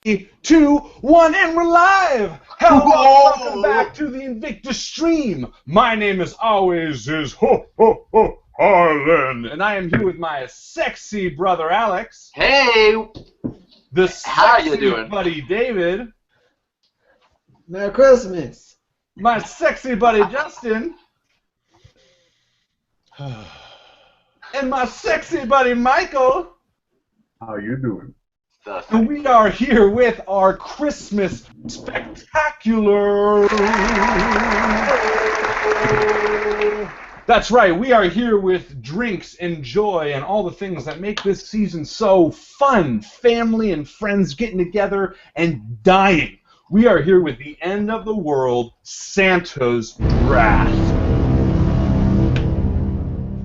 2, 1, and we're live! Welcome back to the Invictus stream. My name, as always, is Harlan, and I am here with my sexy brother Alex. Hey! The How you sexy doing? buddy David. Merry Christmas. My sexy buddy Justin. And my sexy buddy Michael. How you doing? And we are here with our Christmas spectacular. That's right, we are here with drinks and joy and all the things that make this season so fun. Family and friends getting together and dying. We are here with the end of the world, Santa's wrath.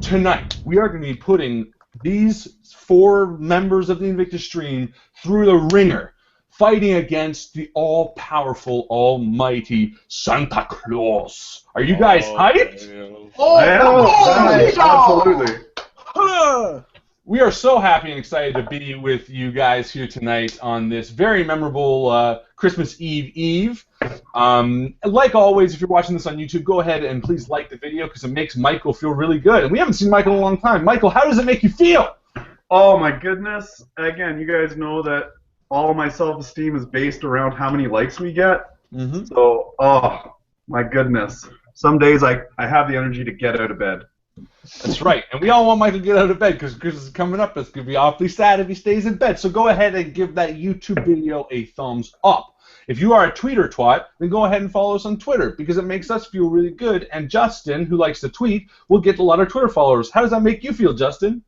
Tonight, we are going to be putting these 4 members of the Invictus stream through the ringer, fighting against the all-powerful, almighty Santa Claus. Are you guys hyped? Absolutely. We are so happy and excited to be with you guys here tonight on this very memorable Christmas Eve. Like always, if you're watching this on YouTube, go ahead and please like the video because it makes Michael feel really good. And we haven't seen Michael in a long time. Michael, how does it make you feel? Oh my goodness. Again, you guys know that all my self-esteem is based around how many likes we get. Mm-hmm. So, oh my goodness. Some days I have the energy to get out of bed. That's right. And we all want Michael to get out of bed because Christmas is coming up. It's going to be awfully sad if he stays in bed. So go ahead and give that YouTube video a thumbs up. If you are a tweeter twat, then go ahead and follow us on Twitter because it makes us feel really good. And Justin, who likes to tweet, will get a lot of Twitter followers. How does that make you feel, Justin?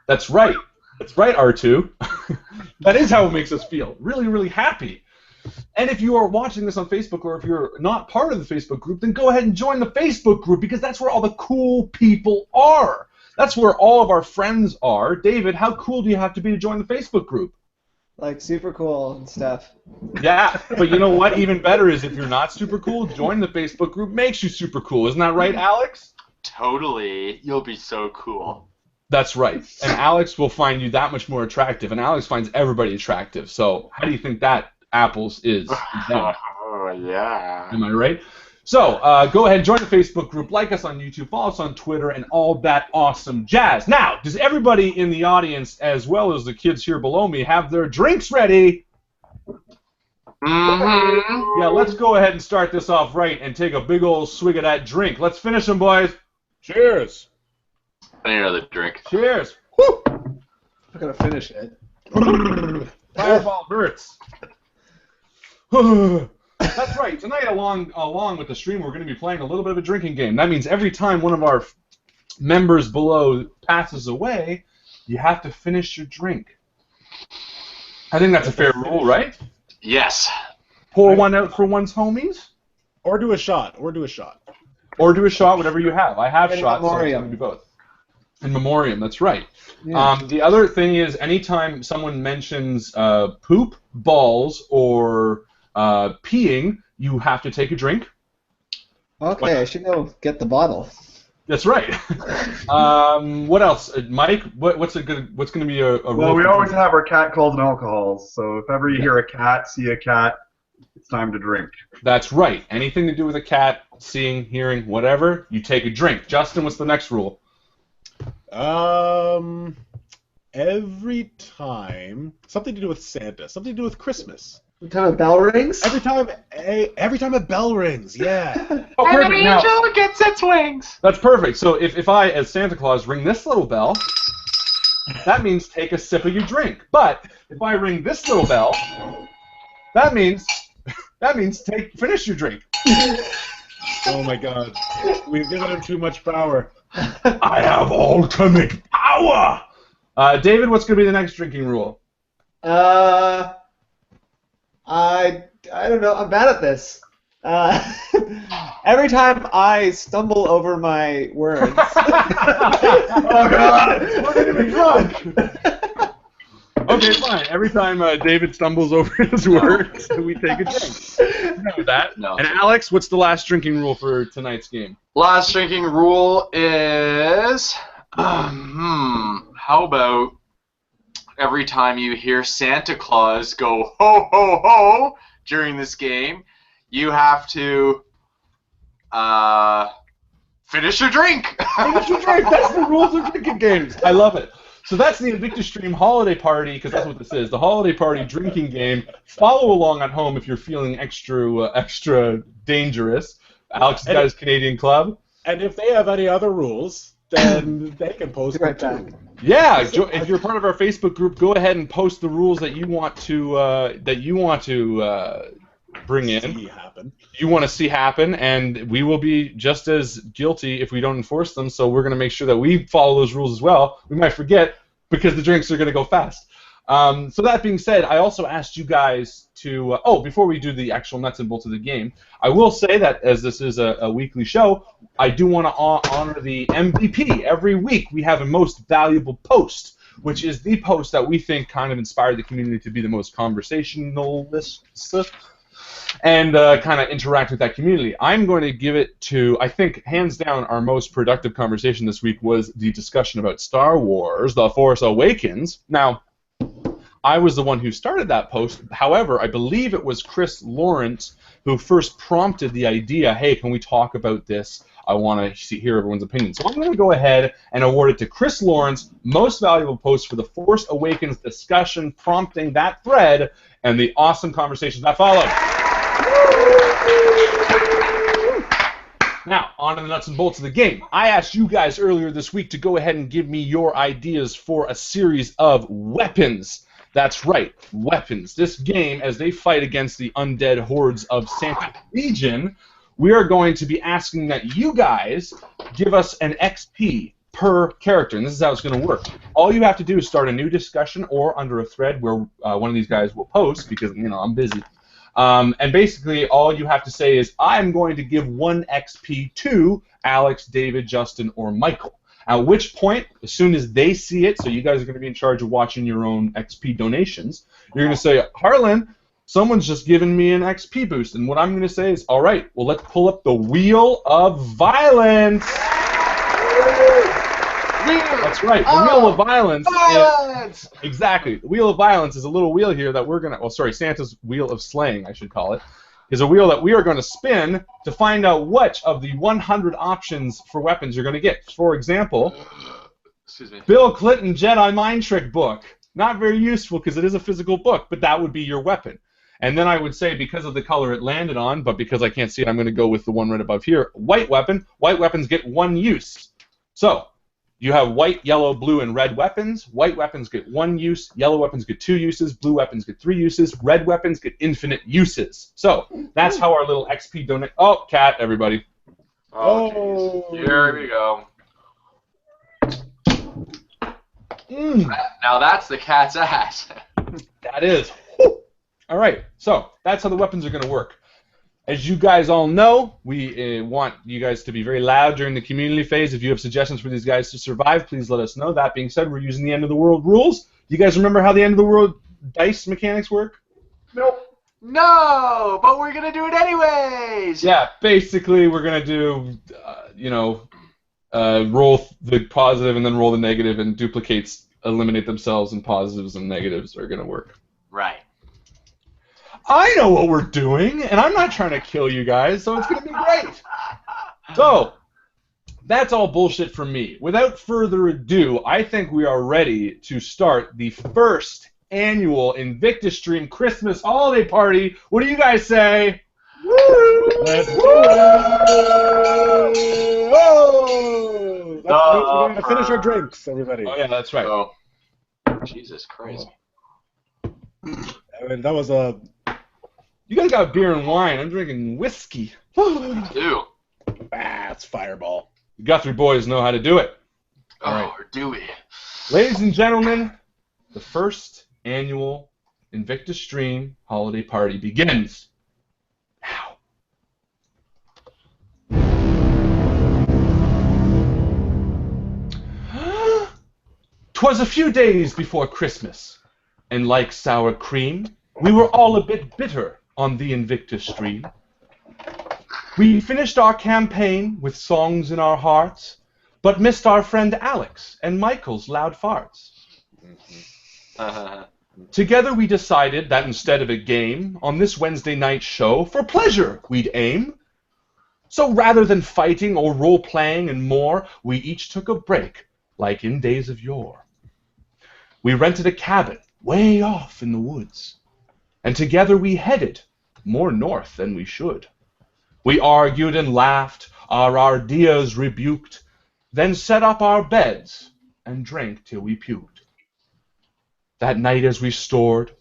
That's right. That's right, R2. That is how it makes us feel. Really, really happy. And if you are watching this on Facebook or if you're not part of the Facebook group, then go ahead and join the Facebook group because that's where all the cool people are. That's where all of our friends are. David, how cool do you have to be to join the Facebook group? Like super cool and stuff. Yeah, but you know what? Even better is if you're not super cool, join the Facebook group makes you super cool. Isn't that right, Alex? Totally. You'll be so cool. That's right. And Alex will find you that much more attractive, and Alex finds everybody attractive. So how do you think that apples is? Oh, yeah. Am I right? So go ahead and join the Facebook group, like us on YouTube, follow us on Twitter, and all that awesome jazz. Now, does everybody in the audience, as well as the kids here below me, have their drinks ready? Mm-hmm. Yeah, let's go ahead and start this off right and take a big old swig of that drink. Let's finish them, boys. Cheers. I need another drink. Cheers. Woo! I'm gonna finish it. Fireball hurts. That's right. Tonight, along with the stream, we're going to be playing a little bit of a drinking game. That means every time one of our members below passes away, you have to finish your drink. I think that's a fair rule, right? Yes. Pour one out for one's homies? Or do a shot. Or do a shot. Or do a shot, whatever you have. I have In shots, so it's memoriam. going to be both. In memoriam, that's right. Yeah. The other thing is, anytime someone mentions poop, balls, or peeing, you have to take a drink. Okay, I should go get the bottle. That's right. What else, Mike? What's going to be a rule? Well, we for always drinking? have our cat calls and alcohols, so if ever you hear a cat, see a cat, it's time to drink. That's right. Anything to do with a cat, seeing, hearing, whatever, you take a drink. Justin, what's the next rule? Every time something to do with Santa, something to do with Christmas. What time a bell rings? Every time a bell rings, yeah. Oh, And an perfect. Now, angel gets its wings. that's perfect. So if I, as Santa Claus, ring this little bell, that means take a sip of your drink. But if I ring this little bell, that means finish your drink. Oh my God, we've given him too much power. I have ultimate power. David, what's going to be the next drinking rule? I don't know. I'm bad at this. Every time I stumble over my words. Oh God! We're going to be drunk. Okay, fine. Every time David stumbles over his words, we take a drink. You know that. No. And Alex, what's the last drinking rule for tonight's game? Last drinking rule is, how about every time you hear Santa Claus go ho ho ho during this game, you have to finish your drink. Finish your drink. That's the rules of drinking games. I love it. So that's the Invictus Stream Holiday Party, because that's what this is, the Holiday Party drinking game. Follow along at home if you're feeling extra dangerous. Alex has got his Canadian Club. And if they have any other rules, then they can post Right them back. too. Yeah, if you're part of our Facebook group, go ahead and post the rules that you want to bring in. See happen. You want to see happen, and we will be just as guilty if we don't enforce them. So we're going to make sure that we follow those rules as well. We might forget because the drinks are going to go fast. So that being said, I also asked you guys to. Before we do the actual nuts and bolts of the game, I will say that as this is a weekly show, I do want to honor the MVP. Every week we have a most valuable post, which is the post that we think kind of inspired the community to be the most conversationalist and kind of interact with that community. I'm going to give it to, I think, hands down, our most productive conversation this week was the discussion about Star Wars, The Force Awakens. Now, I was the one who started that post. However, I believe it was Chris Lawrence who first prompted the idea, hey, can we talk about this? I want to hear everyone's opinion. So I'm going to go ahead and award it to Chris Lawrence, most valuable post for the Force Awakens discussion, prompting that thread and the awesome conversations that followed. Now, on to the nuts and bolts of the game. I asked you guys earlier this week to go ahead and give me your ideas for a series of weapons. That's right, weapons. This game, as they fight against the undead hordes of Santa Legion, we are going to be asking that you guys give us an XP per character, and this is how it's going to work. All you have to do is start a new discussion or under a thread where one of these guys will post, because, you know, I'm busy. And basically, all you have to say is, I'm going to give 1 XP to Alex, David, Justin, or Michael. At which point, as soon as they see it, so you guys are going to be in charge of watching your own XP donations, you're going to say, Harlan, someone's just given me an XP boost. And what I'm going to say is, all right, well, let's pull up the Wheel of Violence. That's right, the Wheel of Violence. Exactly. The Wheel of Violence is a little wheel here that we're going to, well, sorry, Santa's Wheel of Slaying, I should call it, is a wheel that we are going to spin to find out which of the 100 options for weapons you're going to get. For example, Excuse me. Bill Clinton Jedi Mind Trick book. Not very useful because it is a physical book, but that would be your weapon. And then I would say, because of the color it landed on, but because I can't see it, I'm going to go with the one right above here, white weapon. White weapons get 1 use. So, you have white, yellow, blue, and red weapons. White weapons get 1 use. Yellow weapons get 2 uses. Blue weapons get 3 uses. Red weapons get infinite uses. So that's how our little XP donate. Oh, cat, everybody. Oh, jeez. Here we go. Now that's the cat's ass. That is. All right. So that's how the weapons are going to work. As you guys all know, we want you guys to be very loud during the community phase. If you have suggestions for these guys to survive, please let us know. That being said, we're using the end of the world rules. You guys remember how the end of the world dice mechanics work? Nope. No, but we're gonna do it anyways. Yeah, basically we're gonna do, roll the positive and then roll the negative, and duplicates eliminate themselves, and positives and negatives are gonna work. Right. I know what we're doing, and I'm not trying to kill you guys, so it's going to be great. So, that's all bullshit from me. Without further ado, I think we are ready to start the first annual Invictus Stream Christmas holiday party. What do you guys say? Woo! Let's do it! Whoa! We're going to finish our drinks, everybody. Oh, yeah, that's right. Oh, Jesus Christ. I mean, that was a... You guys got beer and wine. I'm drinking whiskey. Do. it's Fireball. The Guthrie boys know how to do it. Oh, right. do we? Ladies and gentlemen, the first annual Invictus Stream holiday party begins now. 'Twas a few days before Christmas, and like sour cream, we were all a bit bitter on the Invictus Stream. We finished our campaign with songs in our hearts, but missed our friend Alex and Michael's loud farts. Together we decided that instead of a game, on this Wednesday night show, for pleasure we'd aim. So rather than fighting or role-playing and more, we each took a break, like in days of yore. We rented a cabin way off in the woods, and together we headed more north than we should. We argued and laughed, our ideas rebuked, then set up our beds and drank till we puked. That night as we snored,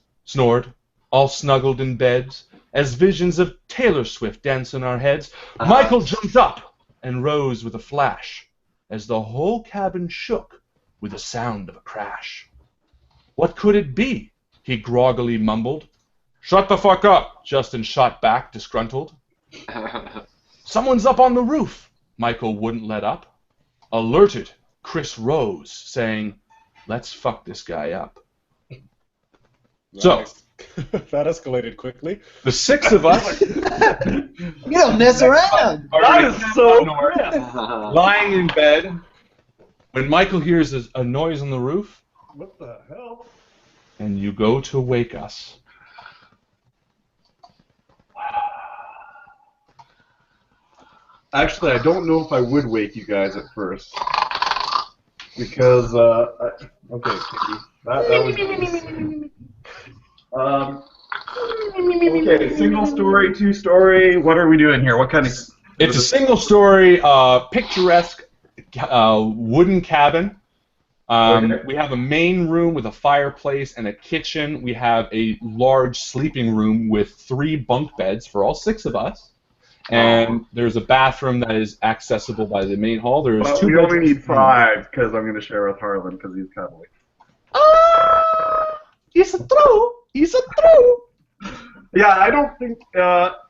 all snuggled in beds, as visions of Taylor Swift dance in our heads, Michael jumped up and rose with a flash, as the whole cabin shook with the sound of a crash. What could it be? He groggily mumbled. Shut the fuck up, Justin shot back, disgruntled. Someone's up on the roof, Michael wouldn't let up. Alerted, Chris rose, saying, let's fuck this guy up. So, Nice. That escalated quickly. the six of us You don't mess around. That is so lying in bed when Michael hears a noise on the roof, What the hell? and you go to wake us. Actually, I don't know if I would wake you guys at first. Because, okay, Katie. That was nice. Okay, single story, two story, what are we doing here? What kind of... It's a single-story, picturesque wooden cabin. Okay. We have a main room with a fireplace and a kitchen. We have a large sleeping room with 3 bunk beds for all 6 of us. And there's a bathroom that is accessible by the main hall. There's Well, 2 we only bedrooms. need 5, because I'm going to share with Harlan, because he's cuddly. It's true. It's true. Yeah, I don't think,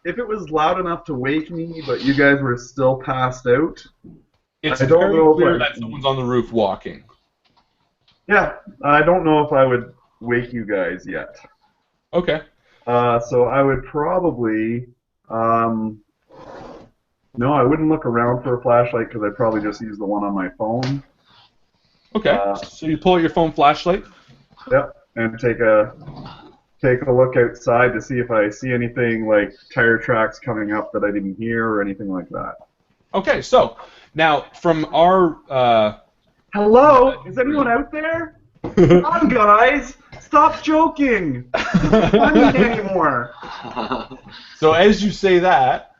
if it was loud enough to wake me, but you guys were still passed out, It's I don't very know if clear I- that someone's on the roof walking. yeah, I don't know if I would wake you guys yet. Okay. So I would probably, no, I wouldn't look around for a flashlight because I'd probably just use the one on my phone. Okay. So you pull out your phone flashlight. Yep, and take a look outside to see if I see anything like tire tracks coming up that I didn't hear or anything like that. Okay. So now from our Hello, is anyone out there? Come on, guys, stop joking. It's not funny anymore. so as you say that.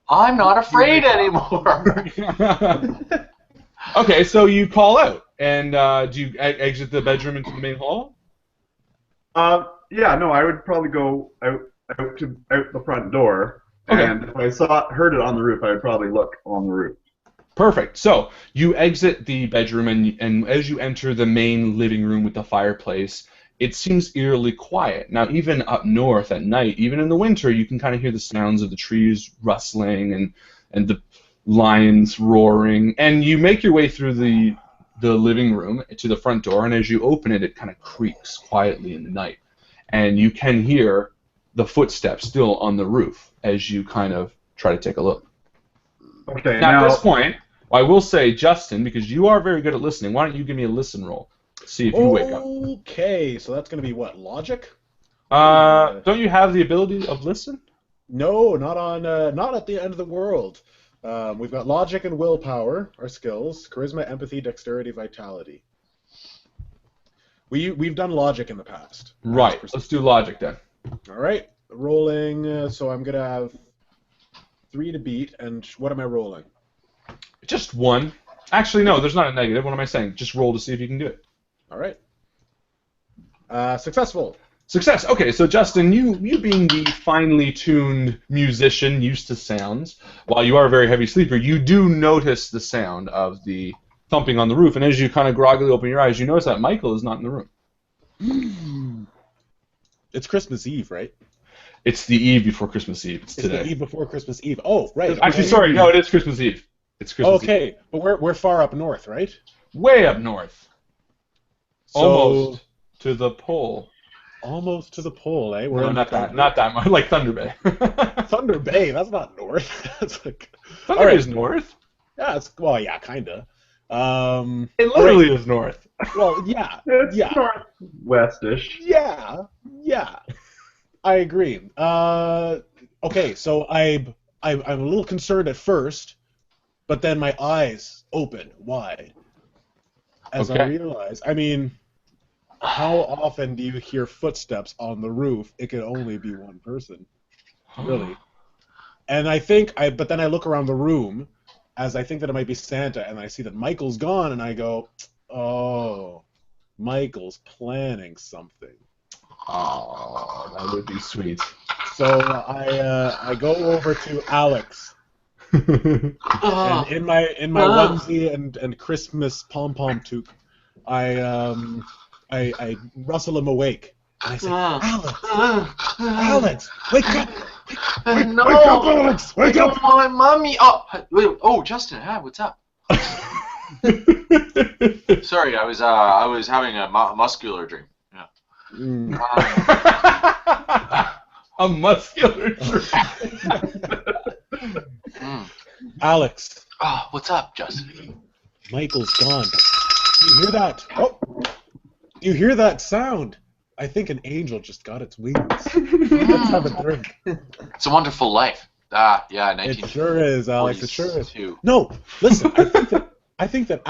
I'm not afraid anymore. Okay, so you call out, and do you exit the bedroom into the main hall? Yeah, no, I would probably go out the front door, Okay. and if I heard it on the roof, I would probably look on the roof. Perfect. So you exit the bedroom, and as you enter the main living room with the fireplace, it seems eerily quiet. Now, even up north at night, even in the winter, you can kind of hear the sounds of the trees rustling and the lions roaring. And you make your way through the living room to the front door, and as you open it, it kind of creaks quietly in the night. And you can hear the footsteps still on the roof as you kind of try to take a look. Okay, Now, at this point, I will say, Justin, because you are very good at listening, why don't you give me a listen roll? See if you wake up. Okay, so that's going to be what? Logic? Don't you have the ability of listen? No, not at the end of the world. We've got logic and willpower, our skills, charisma, empathy, dexterity, vitality. We've done logic in the past. Right. Let's do logic then. All right, rolling. So I'm gonna have 3 to beat, and what am I rolling? Just 1. Actually, no. There's not a negative. What am I saying? Just roll to see if you can do it. All right. Successful. Success. Okay, so Justin, you being the finely tuned musician used to sounds, while you are a very heavy sleeper, you do notice the sound of the thumping on the roof, and as you kind of groggily open your eyes, you notice that Michael is not in the room. It's Christmas Eve, right? It's the eve before Christmas Eve. It's It's today. the eve before Christmas Eve. Oh, right. Actually, sorry, no, it is Christmas Eve. It's Christmas Eve. Okay, but we're far up north, right? Way up north. So, Almost to the pole. Almost to the pole, eh? We're No, in not that much. Like Thunder Bay. Thunder Bay. That's not north. That's like Thunder Bay is north. yeah, it's well, yeah, kinda. It literally is north. Well, yeah, It's yeah, northwestish. yeah. I agree. Okay, so I'm a little concerned at first, but then my eyes open wide as I Okay. realize. I mean, how often do you hear footsteps on the roof? It can only be one person, really. And but then I look around the room, as I think that it might be Santa, and I see that Michael's gone, and I go, oh, Michael's planning something. Oh, that would be sweet. So I go over to Alex, and in my onesie and Christmas pom pom toque, I rustle him awake, and I say, Alex, wake up! No, Wake up, Alex! Wake up! my mommy. Oh, Justin, hi, what's up? Sorry, I was having a muscular dream. Yeah. Mm. A muscular dream. Alex, Oh, what's up, Justin? Michael's gone. Do you hear that? Oh, do you hear that sound? I think an angel just got its wings. Let's have a drink. It's a Wonderful Life. Yeah, It sure is, Alex. It sure is. 1942. No, listen. I think that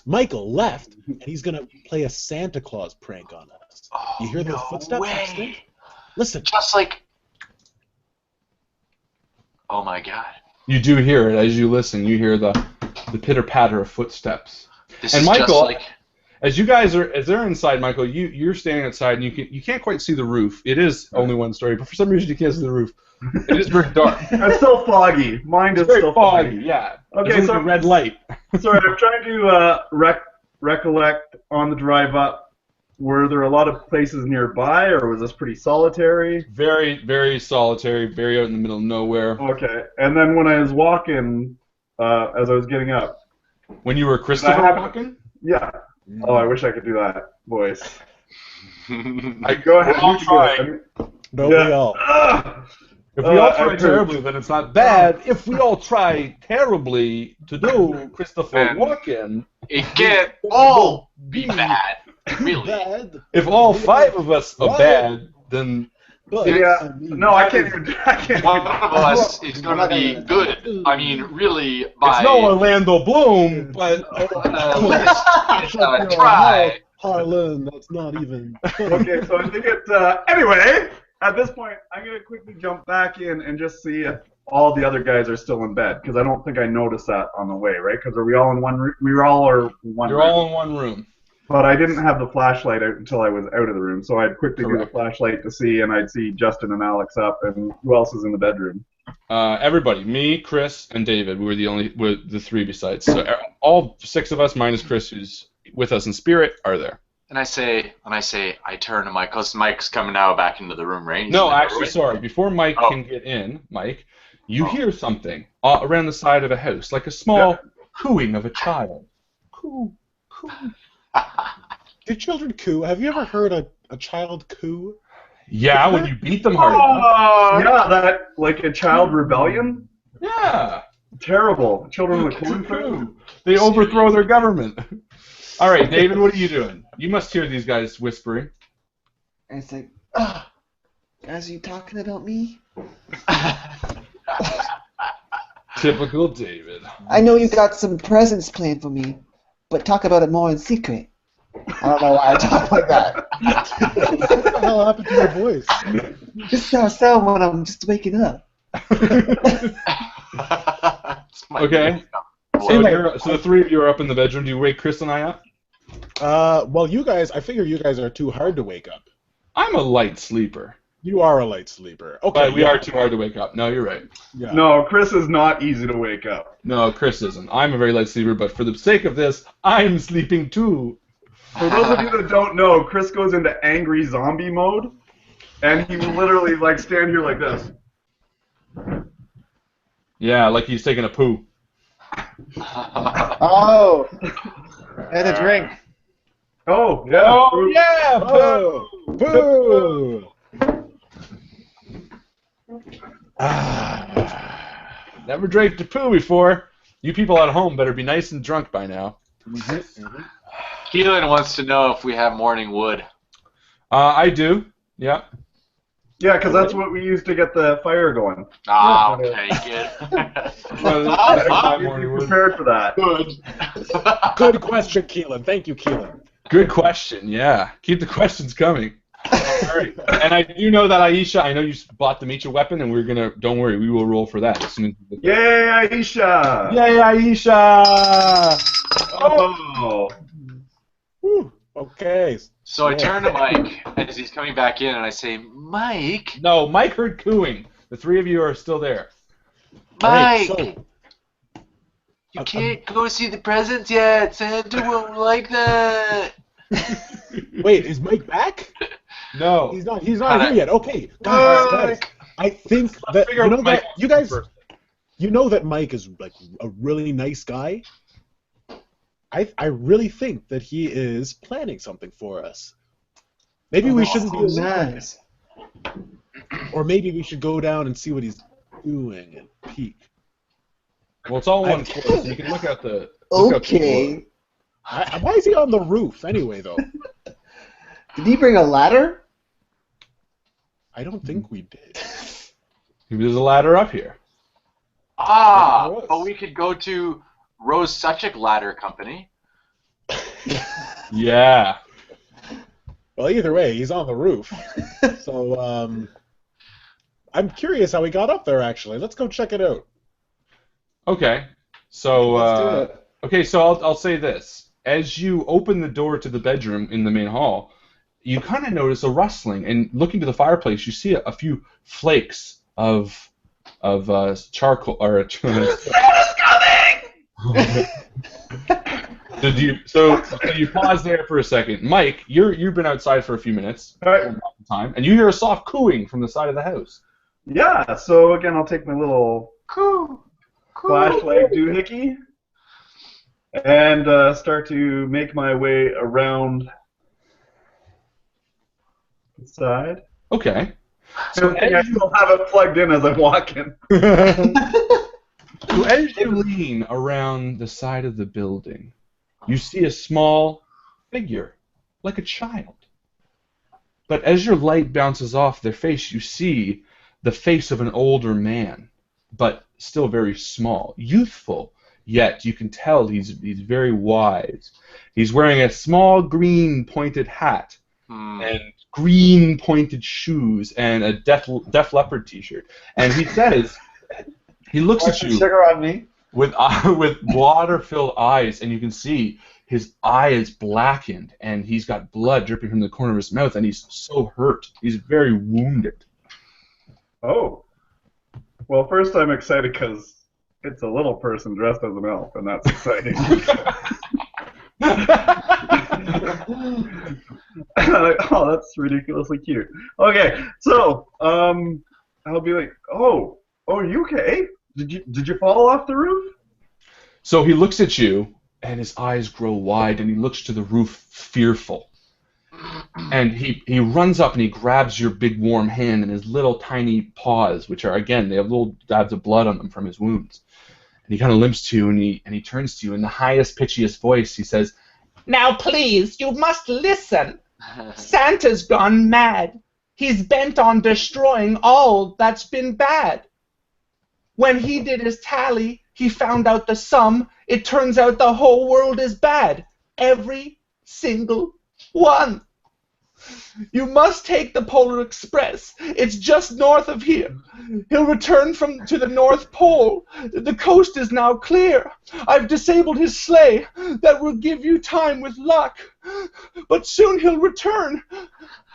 Michael left, and he's gonna play a Santa Claus prank on us. Oh, You hear those no footsteps? way. Listen. Just like. Oh my God. You do hear it as you listen. You hear the pitter patter of footsteps. This And is Michael, just like. as they're inside, Michael, you're standing outside and you can't quite see the roof. It is only one story, but for some reason you can't see the roof. It is very dark. It's still foggy. Mind is It's very still foggy. foggy. Yeah. Okay, There's so only a red light. Sorry, I'm trying to recollect on the drive up. Were there a lot of places nearby, or was this pretty solitary? Very, very solitary. Very out in the middle of nowhere. Okay, and then when I was walking, as I was getting up, When you were Christopher have- walking. yeah. Oh, I wish I could do that voice. I Go ahead. We're all you can do it. trying. Don't we all? If we all I try heard- terribly, then it's not bad. If we all try terribly to do Christopher And- Walken, It can't all be bad. Really. Bad. if all five of us are Right. bad, then But, Yeah. I mean, No, I can't even. I can't One even. of us is going to be good. I mean, really, by it's no Orlando Bloom, but let's try. Harlan, that's not even. Okay, so I think it. Anyway, at this point, I'm gonna quickly jump back in and just see if all the other guys are still in bed, because I don't think I noticed that on the way, right? Because are we all in one room? We were all in one you're room. all in one room. But I didn't have the flashlight out until I was out of the room, so I'd quickly do the Correct. flashlight to see, and I'd see Justin and Alex up, and who else is in the bedroom? Everybody, me, Chris, and David. We're the three besides. So all six of us, minus Chris, who's with us in spirit, are there. And I turn to Mike, because Mike's coming now back into the room, right? He's No, in the actually, doorway. sorry. Before Mike Oh. can get in, Mike, you Oh. hear something around the side of a house, like a small cooing of a child. Coo, coo. Do children coo? Have you ever heard a child coo? Yeah, when you beat them hard enough. Yeah, that, like a child rebellion? Yeah. Terrible. Children with Coo, corn coo. They overthrow their government. All right, David, what are you doing? You must hear these guys whispering. And it's like, guys, are you talking about me? Typical David. I know you got some presents planned for me, but talk about it more in secret. I don't know why I talk like that. What the hell happened to your voice? This is how I sound when I'm just waking up. It's my Okay. So, so the three of you are up in the bedroom. Do you wake Chris and I up? Well, I figure you guys are too hard to wake up. I'm a light sleeper. You are a light sleeper. Okay, But we are too hard to wake up. No, you're right. Yeah. No, Chris is not easy to wake up. No, Chris isn't. I'm a very light sleeper, but for the sake of this, I'm sleeping too. For those of you that don't know, Chris goes into angry zombie mode, and he will literally like stand here like this. Yeah, like he's taking a poo. Oh, and a drink. Oh, yeah. Oh, yeah! Oh, boo! Never drank the poo before. You people at home better be nice and drunk by now. Keelan wants to know if we have morning wood. I do. Yeah. Yeah, because that's what we use to get the fire going. Ah, okay, good. Be prepared for that. Good question, Keelan. Thank you, Keelan. Good question. Yeah. Keep the questions coming. All right. And I do know that Aisha. I know you bought the Micha weapon, and we're gonna. Don't worry, we will roll for that as soon as we get there. Yay, Aisha! Yay, Aisha! Oh. Whew. Okay. So I turn to Mike as he's coming back in, and I say, Mike, No, Mike heard cooing. The three of you are still there. Mike, Alright, you can't go see the presents yet. Santa won't like that. wait, is Mike back? No. He's not here yet. Okay, guys. I think that figure you out know Mike that you guys, first. you know that Mike is like a really nice guy. I really think that he is planning something for us. Maybe we shouldn't be nice. or maybe we should go down and see what he's doing and peek. Well, it's all one floor, so you can look out the. Look out the Okay. Why is he on the roof anyway, though? Did he bring a ladder? I don't think we did. Maybe there's a ladder up here. Ah, Yes. but we could go to Rose Suchek Ladder Company. Yeah. Well, either way, he's on the roof. So, I'm curious how he got up there. Actually, let's go check it out. Okay. So. Let's do it. Okay, so I'll say this: as you open the door to the bedroom in the main hall, you kind of notice a rustling, and looking to the fireplace, you see a few flakes of charcoal or. So you pause there for a second, Mike. You've been outside for a few minutes, Alright. time, and you hear a soft cooing from the side of the house. Yeah, so again, I'll take my little flashlight doohickey and start to make my way around the side. Okay. So I still have it plugged in as I'm walking. So as you lean around the side of the building, you see a small figure, like a child. But as your light bounces off their face, you see the face of an older man, but still very small, youthful, yet you can tell he's very wise. He's wearing a small green pointed hat and green pointed shoes and a Def Leppard t-shirt. And he says, he looks at you Sugar on me. with water-filled eyes, and you can see his eye is blackened, and he's got blood dripping from the corner of his mouth, and he's so hurt. He's very wounded. Oh. Well, first I'm excited because it's a little person dressed as an elf, and that's exciting. Oh, that's ridiculously cute. Okay, so I'll be like, oh, are you okay? Did you fall off the roof? So he looks at you, and his eyes grow wide, and he looks to the roof, fearful. And he runs up and he grabs your big warm hand in his little tiny paws, which are, again, they have little dabs of blood on them from his wounds. And he kind of limps to you, and he turns to you in the highest, pitchiest voice. He says, Now please, you must listen. Santa's gone mad. He's bent on destroying all that's been bad. When he did his tally, he found out the sum. It turns out the whole world is bad. Every single one. You must take the Polar Express. It's just north of here. He'll return to the North Pole. The coast is now clear. I've disabled his sleigh. That will give you time with luck. But soon he'll return.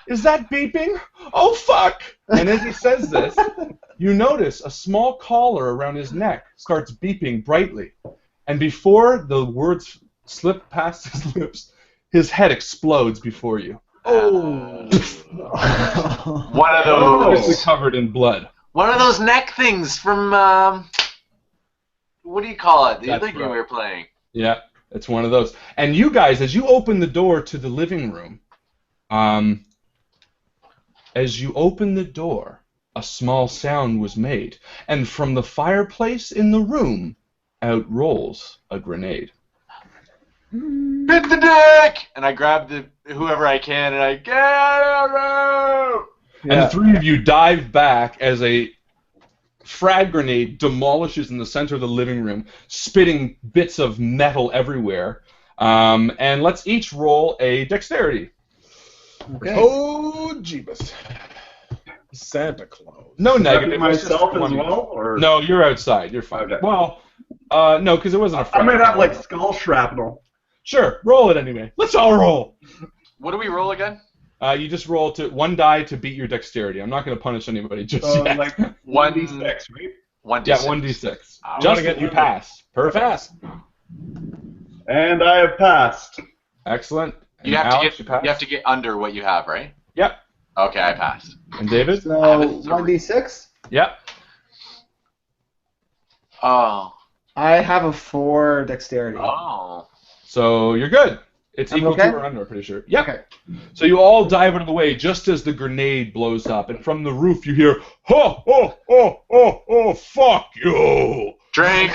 Is that beeping? Oh, fuck! and as he says this, you notice a small collar around his neck starts beeping brightly. And before the words slip past his lips, his head explodes before you. One of Completely those. covered in blood. One of those neck things from what do you call it? The That's other game right. we were playing. Yeah, it's one of those. And you guys, as you open the door to the living room, as you open the door, a small sound was made, and from the fireplace in the room, outrolls a grenade. Hit the deck! And I grab whoever I can, and I get out. And the three of you dive back as a frag grenade demolishes in the center of the living room, spitting bits of metal everywhere. And let's each roll a dexterity. Okay. Oh, Jeebus. Santa Claus. No Should I be negative. it's just myself as one. well, or No, you're outside. You're fine. Okay. Well, no, because it wasn't a I frag. might have like skull shrapnel. Sure, roll it anyway. Let's all roll. What do we roll again? You just roll one die to beat your dexterity. I'm not going to punish anybody just So yet. like 1d6, right? 1d6. Yeah, 1d6. I Just wanna get you under. pass. Perfect. And I have passed. Excellent. You And have Alex, to pass? get under what you have, right? Yep. Okay, I passed. And David? So I have a 1d6. Yep. Oh. I have a 4 dexterity. Oh. So you're good. It's I'm equal okay? to or under, I'm pretty sure. Yep. Okay. So you all dive out of the way just as the grenade blows up, and from the roof you hear, "Ho, ho, ho, ho, ho, fuck you!" Drink.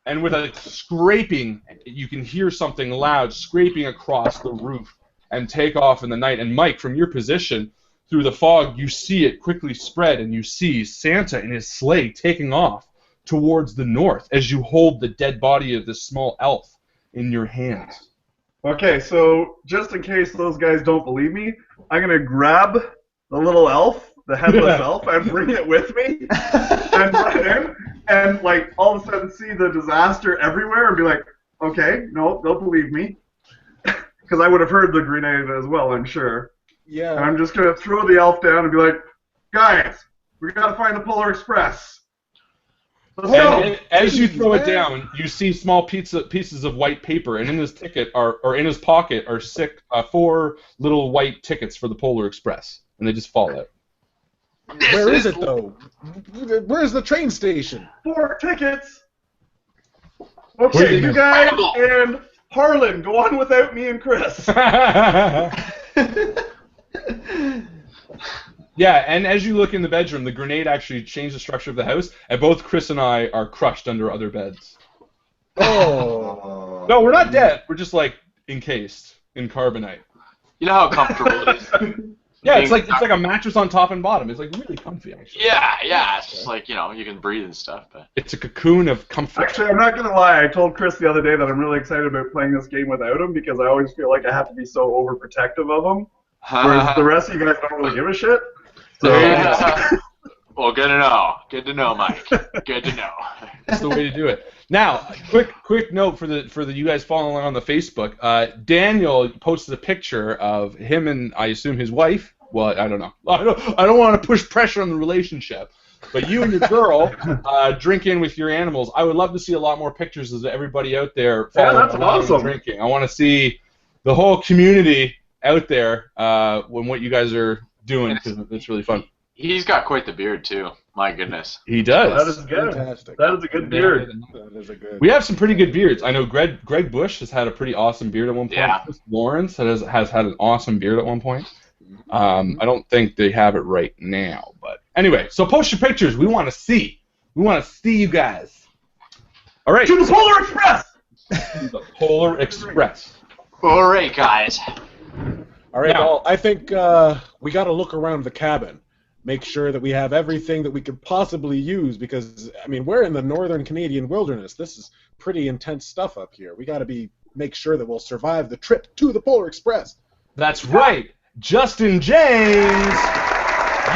And with a scraping, you can hear something loud scraping across the roof and take off in the night. And Mike, from your position, through the fog, you see it quickly spread, and you see Santa in his sleigh taking off towards the north as you hold the dead body of this small elf in your hands. Okay, so just in case those guys don't believe me, I'm gonna grab the little elf, the headless elf, and bring it with me, and run in, and like all of a sudden see the disaster everywhere, and be like, okay, no, they'll believe me, because I would have heard the grenade as well, I'm sure. And Yeah. I'm just gonna throw the elf down and be like, guys, we gotta find the Polar Express. Let's go. And as you throw it down, you see small pieces of white paper, and in his ticket or in his pocket are 4 little white tickets for the Polar Express, and they just fall out. Where is it, though? Where's the train station? 4 tickets. Okay, you guys and Harlan, go on without me and Chris. Yeah, and as you look in the bedroom, the grenade actually changed the structure of the house, and both Chris and I are crushed under other beds. Oh. No, we're not dead. We're just like encased in carbonite. You know how comfortable it is? Yeah, it's like a mattress on top and bottom. It's like really comfy, actually. Yeah. It's just like, you can breathe and stuff, but It's a cocoon of comfort. Actually, I'm not gonna lie. I told Chris the other day that I'm really excited about playing this game without him because I always feel like I have to be so overprotective of him, whereas the rest of you guys don't really give a shit. So Well, good to know. Good to know, Mike. Good to know. That's the way to do it. Now, quick note for the you guys following along on the Facebook. Daniel posted a picture of him and I assume his wife. Well, I don't know. I don't want to push pressure on the relationship. But you and your girl drinking with your animals. I would love to see a lot more pictures of everybody out there following that's along and awesome. drinking. I want to see the whole community out there when what you guys are doing because it's really fun. He's got quite the beard, too. My goodness. He does. that is good. Fantastic. That is a good beard. That is a good. We have some pretty good beards. I know Greg Bush has had a pretty awesome beard at one point. Yeah. Chris Lawrence has had an awesome beard at one point. I don't think they have it right now, but anyway. So post your pictures. We want to see. We want to see you guys. All right. To the Polar Express. The Polar Express. All right, guys. All right, Now- well, I think we got to look around the cabin, make sure that we have everything that we could possibly use because, I mean, we're in the northern Canadian wilderness. This is pretty intense stuff up here. We got to make sure that we'll survive the trip to the Polar Express. That's right. Justin James,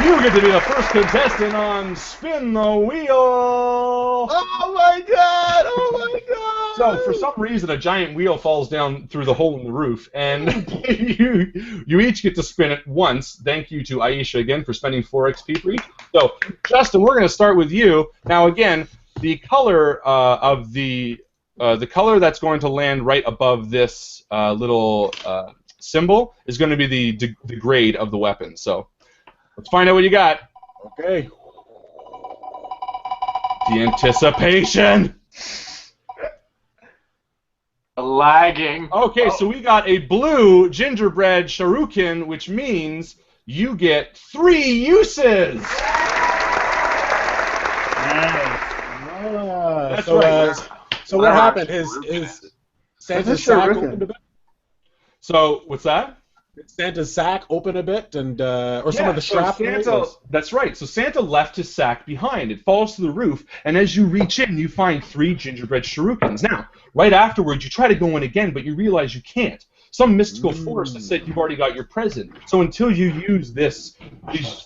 you get to be the first contestant on Spin the Wheel. Oh my God! Oh my God! So for some reason, a giant wheel falls down through the hole in the roof, and you each get to spin it once. Thank you to Aisha again for spending 4 XP for each. So Justin, we're going to start with you. Now again, the color of the color that's going to land right above this little symbol is going to be the grade of the weapon. So let's find out what you got. Okay. The anticipation. Lagging. Okay, so we got a blue gingerbread shuriken, which means you get 3 uses. Ah, That's so, right. So what happened? His Santa's sack opened a bit. So what's that? Santa's sack open a bit, and or some of the shrapnel. That's right. So Santa left his sack behind. It falls to the roof, and as you reach in, you find 3 gingerbread shurikens. Now, right afterwards, you try to go in again, but you realize you can't. Some mystical force has said you've already got your present. So until you use these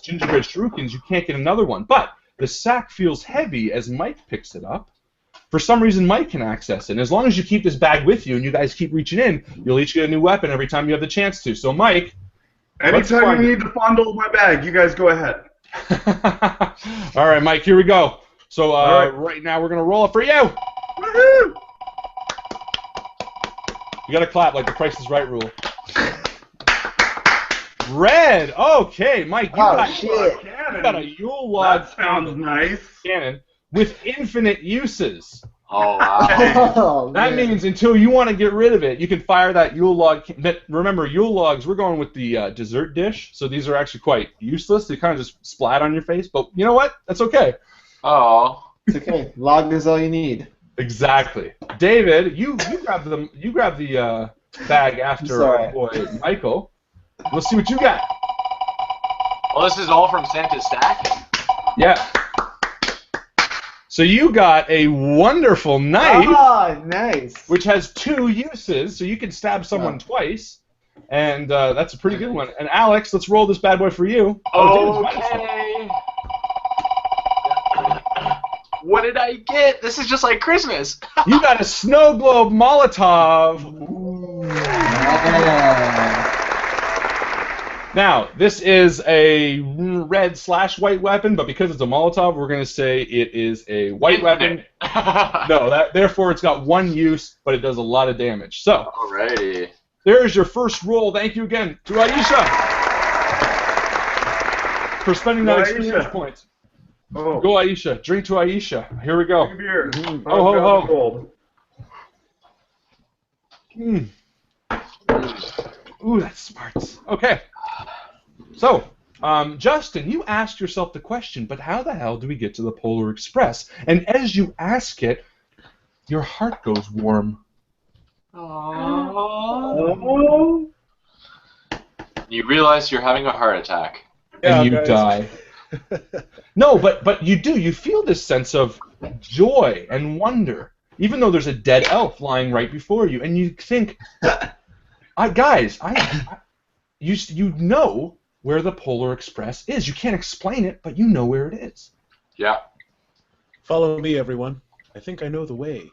gingerbread shurikens, you can't get another one. But the sack feels heavy as Mike picks it up. For some reason, Mike can access it. And as long as you keep this bag with you and you guys keep reaching in, you'll each get a new weapon every time you have the chance to. So, Mike... Anytime you need to fondle my bag, you guys go ahead. All right, Mike, here we go. So, right now we're going to roll it for you. Woohoo! You got to clap like the Price is Right rule. Red. Okay, Mike, you got a Yule log. That sounds nice. Cannon with infinite uses. Oh, wow. Oh, That man. means until you want to get rid of it, you can fire that Yule log. Remember, Yule logs, we're going with the dessert dish, so these are actually quite useless. They kind of just splat on your face, but you know what? That's okay. Oh. It's okay. Log is all you need. Exactly. David, you grab the bag after our boy Michael. Let's see what you got. Well, this is all from Santa's stack? Yeah. So you got a wonderful knife, Oh, nice. which has 2 uses, so you can stab someone twice, and that's a pretty good one. And Alex, let's roll this bad boy for you. Okay. What did I get? This is just like Christmas. You got a snow globe Molotov. Now, this is a red/white weapon, but because it's a Molotov, we're going to say it is a white weapon. No, therefore it's got 1 use, but it does a lot of damage. So, Alrighty. there's your first roll. Thank you again to Aisha for spending that experience point. Oh. Go, Aisha. Drink to Aisha. Here we go. Drink beer. Oh, ho, ho. Gold. Ooh, that's smart. Okay. So, Justin, you asked yourself the question, but how the hell do we get to the Polar Express? And as you ask it, your heart goes warm. Oh. You realize you're having a heart attack. And you die. No, but you do. You feel this sense of joy and wonder, even though there's a dead elf lying right before you, and you think, you know where the Polar Express is. You can't explain it, but you know where it is. Yeah. Follow me, everyone. I think I know the way.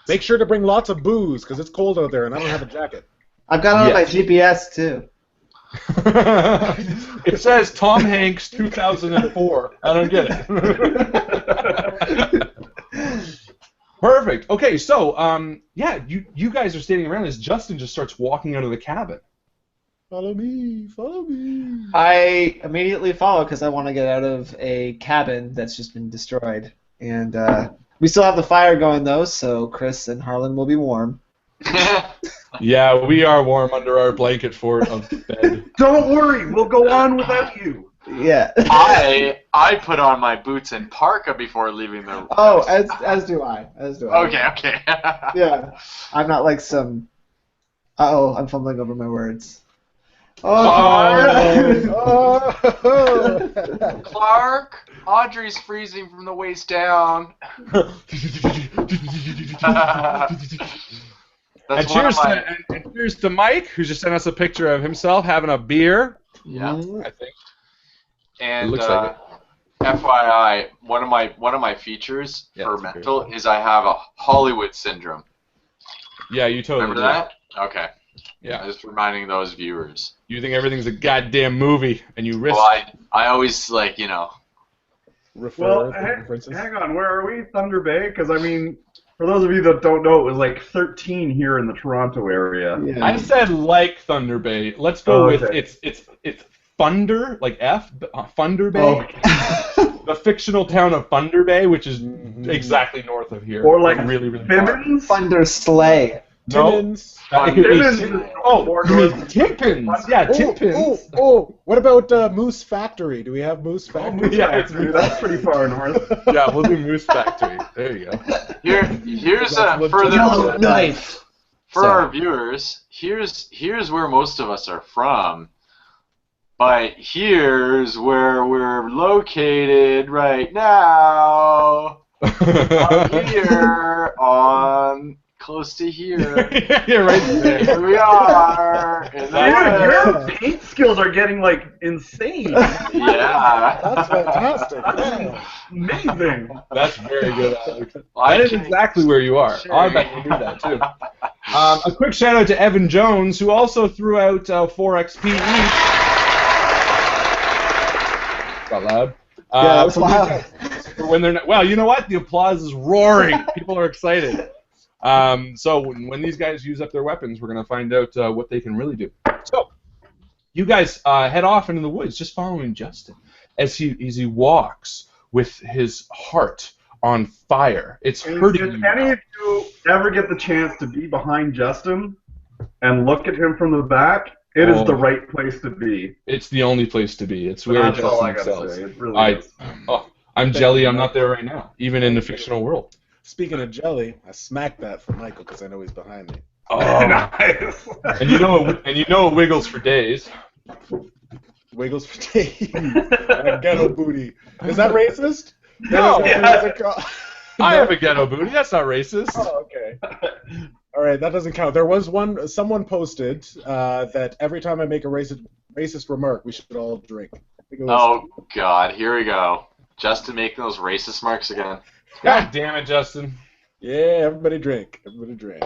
Make sure to bring lots of booze, because it's cold out there, and I don't have a jacket. I've got it on my GPS, too. It says Tom Hanks 2004. I don't get it. Perfect. Okay, so you guys are standing around as Justin just starts walking out of the cabin. Follow me, follow me. I immediately follow because I want to get out of a cabin that's just been destroyed. And we still have the fire going, though, so Chris and Harlan will be warm. Yeah, we are warm under our blanket fort of bed. Don't worry, we'll go on without you. Yeah. I put on my boots and parka before leaving the. Oh, as do I. As do I. Okay. Yeah. I'm not like some. Uh-oh, I'm fumbling over my words. Oh. Clark, Audrey's freezing from the waist down. And cheers to Mike, who just sent us a picture of himself having a beer. Yeah, I think. And It looks like it. FYI, one of my features for mental is I have a Hollywood syndrome. Yeah, you totally Remember do. that? Okay. Yeah. I'm just reminding those viewers. You think everything's a goddamn movie, and you risk. Well, I always Refer hang on, where are we? Thunder Bay? Because, I mean, for those of you that don't know, it was like 13 here in the Toronto area. Yeah. I said like Thunder Bay. Let's go with it's Thunder, like Thunder Bay. Oh. The fictional town of Thunder Bay, which is exactly north of here. Or like really, really far. Bibbins? Thunder Sleigh. No. Timmins. It could be Timmins is more you mean north. Timpins? Yeah, Timpins. What about Moose Factory? Do we have Moose Factory? Yeah, it's Dude, that's pretty far north. Yeah, we'll do Moose Factory. There you go. Here's That's for Yellow the knife. for our viewers. Here's where most of us are from, but here's where we're located right now. Here on close to here. You're right there. Here we are. In the Dude, west. your paint skills are getting like insane. Yeah. That's fantastic. Yeah. Amazing. That's very good, Alex. I That is can- exactly where you are. Sure. I bet you knew that too. A quick shout out to Evan Jones, who also threw out 4XP each. Got loud. Yeah, that's loud. For when they're not, well, you know what? The applause is roaring. People are excited. So when these guys use up their weapons, we're gonna find out what they can really do. So you guys head off into the woods, just following Justin as he walks with his heart on fire. It's hurting If you. any of you ever get the chance to be behind Justin and look at him from the back, it is the right place to be. It's the only place to be. It's where That's all I Justin gotta sells. say. It really is. I'm jelly. I'm not there right now, even in the fictional world. Speaking of jelly, I smacked that for Michael because I know he's behind me. Oh, Nice. and you know it wiggles for days. Wiggles for days. A ghetto booty. Is that racist? No. I have No. a ghetto booty. That's not racist. Oh, okay. All right, that doesn't count. There was someone posted that every time I make a racist remark, we should all drink. I think it was, Oh God, here we go. Justin making those racist marks again. God damn it, Justin. yeah, everybody drink. Everybody drink.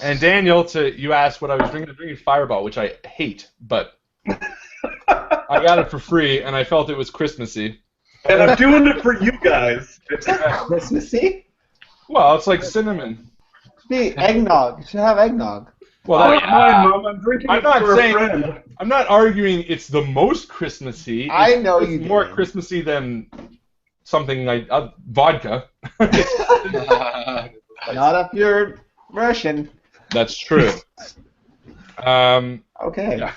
And Daniel, you asked what I was drinking. I'm drinking Fireball, which I hate, but I got it for free, and I felt it was Christmassy. And I'm doing it for you guys. Christmassy? Well, it's like cinnamon. Be eggnog. You should have eggnog. Well, Oh, that, yeah. Hi, Mom. I'm drinking I'm it not for saying- a friend. I'm not arguing it's the most Christmassy. I know it's you more do. Christmassy than something like vodka. Not if you're Russian. That's true. Okay. Yeah.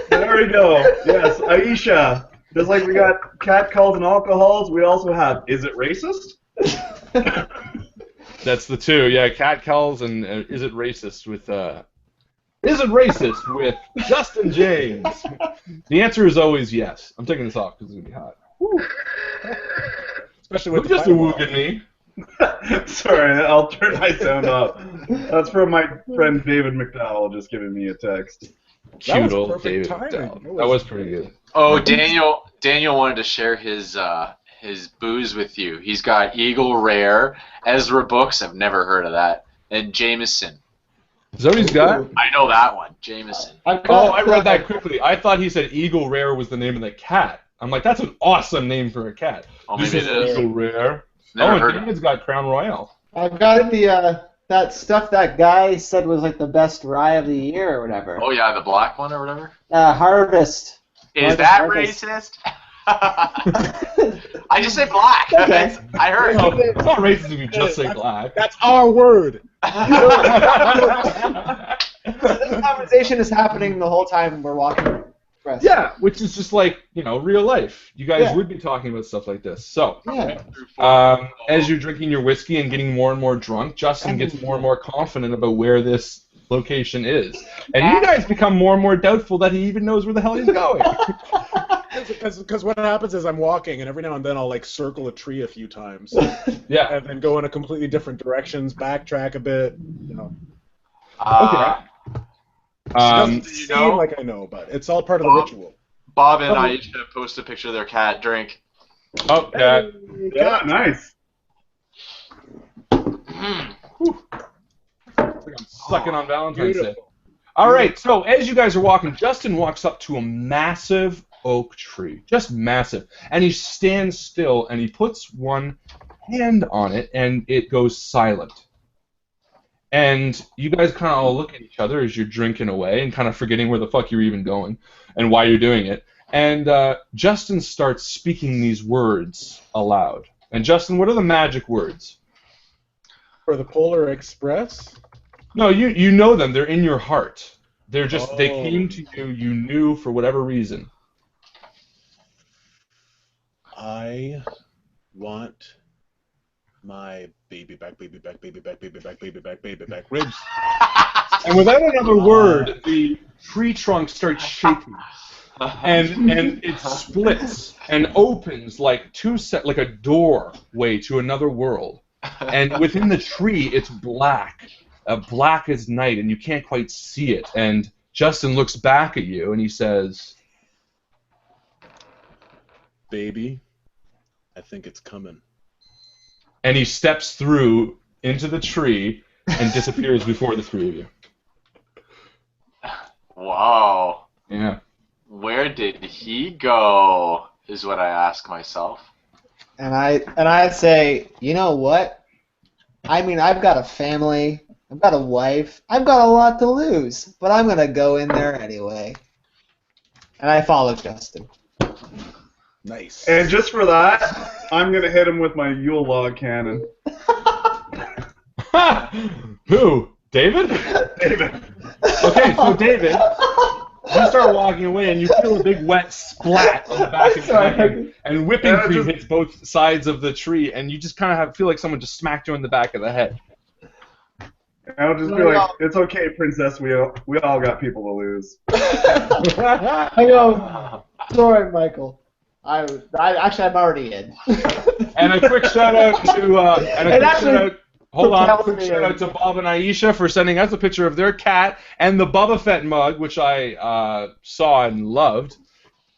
There we go. Yes, Aisha. Just like we got cat calls and alcohols, we also have Is It Racist? That's the two. Yeah, cat calls and Is It Racist with Is It Racist with Justin James? The answer is always yes. I'm taking this off because it's gonna be hot. Especially Who with just the wooged me? Sorry, I'll turn my sound up. That's from my friend David McDowell just giving me a text. Cute was old perfect David timing. McDowell. That was pretty good. Oh, Daniel wanted to share his booze with you. He's got Eagle Rare, Ezra Books. I've never heard of that, and Jameson. Is that what he's got? I know that one, Jameson. Oh, I read that quickly. I thought he said Eagle Rare was the name of the cat. I'm like, that's an awesome name for a cat. Oh, This maybe is it is. Eagle Rare. Never Oh, heard and of it. David's got Crown Royal. I've got the that stuff that guy said was like the best rye of the year or whatever. Oh yeah, the black one or whatever. Harvest. Is Harvest, that Harvest. racist? I just say black. Okay. I heard. No, it's not racist if you just say black. That's our word. So this conversation is happening the whole time we're walking. West. Yeah, which is just like, real life. You guys Yeah. would be talking about stuff like this. So, Yeah. as you're drinking your whiskey and getting more and more drunk, Justin gets more and more confident about where this location is. And you guys become more and more doubtful that he even knows where the hell he's going. Because what happens is I'm walking, and every now and then I'll like circle a tree a few times, Yeah. and then go in a completely different directions, backtrack a bit. Okay. It doesn't you seem know- like I know, but it's all part of the ritual. Bob and Aisha posted a picture of their cat drink. Oh, yeah. Yeah, nice. It's like I'm sucking on Valentine's Day. All right, so as you guys are walking, Justin walks up to a massive oak tree, just massive, and he stands still and he puts one hand on it and it goes silent. And you guys kind of all look at each other as you're drinking away and kind of forgetting where the fuck you're even going and why you're doing it. And Justin starts speaking these words aloud. And Justin, what are the magic words? for the Polar Express? No, you know them. They're in your heart. They're just they Oh. came to you. You knew for whatever reason. I want my baby back, baby back, baby back, baby back, baby back, baby back ribs. And without another word, the tree trunk starts shaking, and it splits and opens like like a doorway to another world. And within the tree, it's black, black as night, and you can't quite see it. And Justin looks back at you and he says, Baby, I think it's coming. and he steps through into the tree and disappears before the three of you. Wow. Yeah. Where did he go? Is what I ask myself. And I say, you know what? I mean, I've got a family, I've got a wife, I've got a lot to lose, but I'm gonna go in there anyway. And I follow Justin. Nice. And just for that, I'm gonna hit him with my Yule log cannon. Who? David? David. Okay, so David, you start walking away and you feel a big wet splat on the back of your neck, and whipping Yeah, cream just- hits both sides of the tree, and you just kind of feel like someone just smacked you in the back of the head. I'll just be like, it's okay, princess. We all got people to lose. I go, sorry, Michael. Actually, I'm already in. And a quick shout out to hold on, a propels quick me shout out in. to Bob and Aisha for sending us a picture of their cat and the Boba Fett mug, which I saw and loved.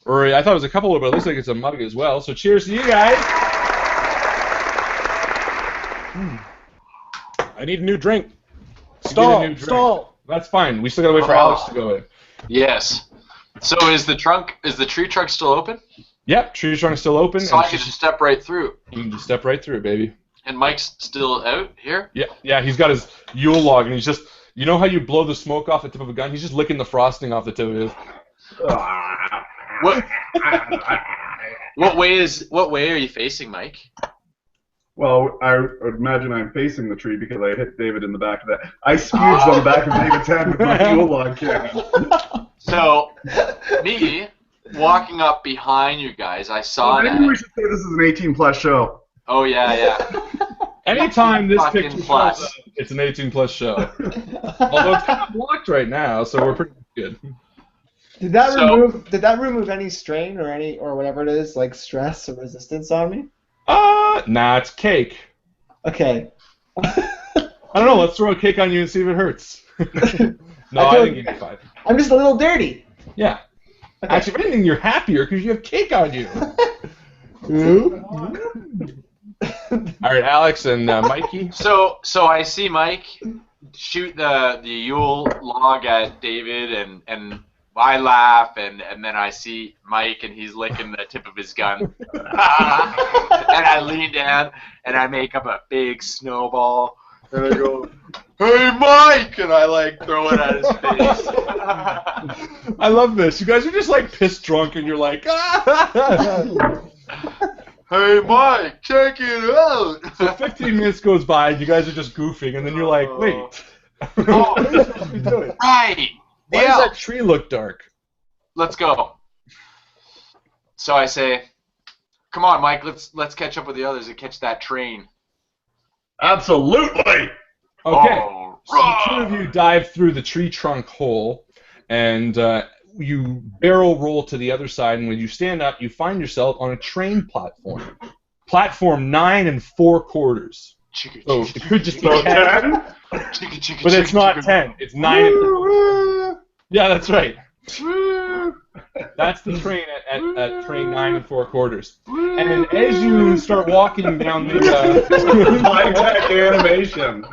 Or I thought it was a couple of, but it looks like it's a mug as well. So cheers to you guys. I need a new drink. You get a Stall. new drink. Stall. That's fine. We still gotta wait for Alex to go in. Yes. So is the tree trunk still open? Yep, tree trunk still open. So I can just step right through. You can just step right through, baby. And Mike's still out here? Yeah, he's got his Yule log, and he's just, you know how you blow the smoke off the tip of a gun? He's just licking the frosting off the tip of his. What way are you facing, Mike? Well, I would imagine I'm facing the tree because I hit David in the back of that. I spuged on the back of David's head with my Yule log cannon. So, me walking up behind you guys, I saw Maybe that. we should say this is an 18+ show. Oh yeah. Anytime this Fucking picture plus. shows up, it's an 18+ show. Although it's kind of blocked right now, so we're pretty good. Did that So- remove any strain or whatever it is, like stress or resistance on me? Nah, it's cake. Okay. I don't know, let's throw a cake on you and see if it hurts. No, I think you'd be fine. I'm just a little dirty. Yeah. Okay. Actually, if anything, you're happier because you have cake on you. All right, Alex and Mikey. So I see Mike shoot the Yule log at David, and I laugh, and then I see Mike, and he's licking the tip of his gun. And I lean down, and I make up a big snowball, and I go, "Hey, Mike!" And I, like, throw it at his face. I love this. You guys are just like pissed drunk, and you're like, Hey, Mike, check it out! So 15 minutes goes by, and you guys are just goofing, and then you're like, wait. Oh, What are you supposed to be doing? right! Why Yeah. does that tree look dark? Let's go. So I say, "Come on, Mike. Let's catch up with the others and catch that train." Absolutely. Okay. Oh, So the two of you dive through the tree trunk hole, and you barrel roll to the other side, and when you stand up, you find yourself on a train platform. Platform 9 4/4. So it could just be So 10, 10? but it's not 10. It's 9 Yeah, that's right. That's the train at train 9 4/4. And as you start walking down the High-tech animation.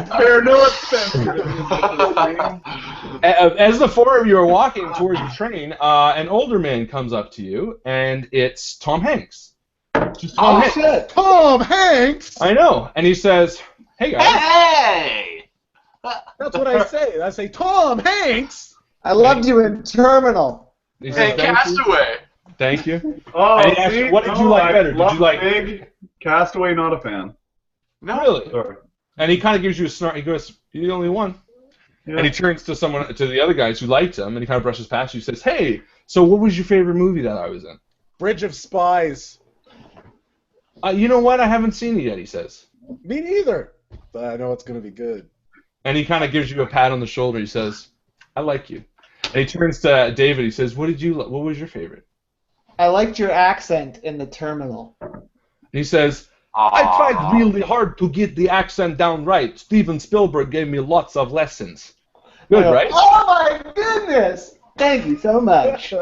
Spare no expense. as the four of you are walking towards the train, an older man comes up to you, and it's Tom Hanks. Just Tom Hanks. Shit. Tom Hanks. I know, and he says, "Hey guys." Hey! That's what I say. I say Tom Hanks. I loved you in Terminal. He Hey, says, "Thank you." Castaway! Thank you. Oh, And he asked, see? what did you like better? Did Love you like- Big Castaway? Not a fan. No. Really? Sorry. And he kind of gives you a snort. He goes, "You're the only one." Yeah. And he turns to the other guys who liked him, and he kind of brushes past you. Says, "Hey, so what was your favorite movie that I was in?" Bridge of Spies. You know what? I haven't seen it yet. He says. Me neither. But I know it's gonna be good. And he kind of gives you a pat on the shoulder. He says, "I like you." And he turns to David. He says, "What was your favorite?" I liked your accent in the terminal. And he says, "I tried really hard to get the accent down right. Steven Spielberg gave me lots of lessons." Good, right? Oh my goodness! Thank you so much.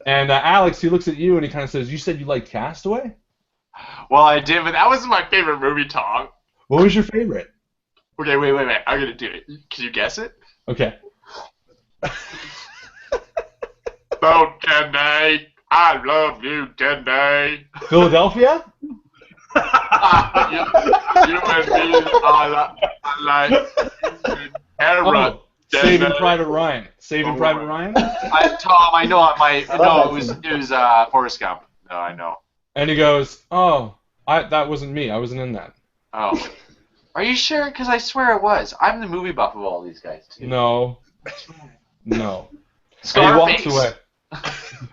And Alex, he looks at you and he kind of says, "You said you liked Castaway? Well, I did, but that wasn't my favorite movie, Tom. What was your favorite?" Okay, wait. I'm gonna do it. Can you guess it? Okay. Oh, Denny, I love you, Denny. Philadelphia? You and me are like Hera. Saving Private Ryan. Saving Private Ryan? Tom, I know it was Forrest Gump. No, I know. And he goes, "Oh, that wasn't me. I wasn't in that." Oh. Are you sure? Because I swear it was. I'm the movie buff of all these guys, too. No. And he Scarface. walks away.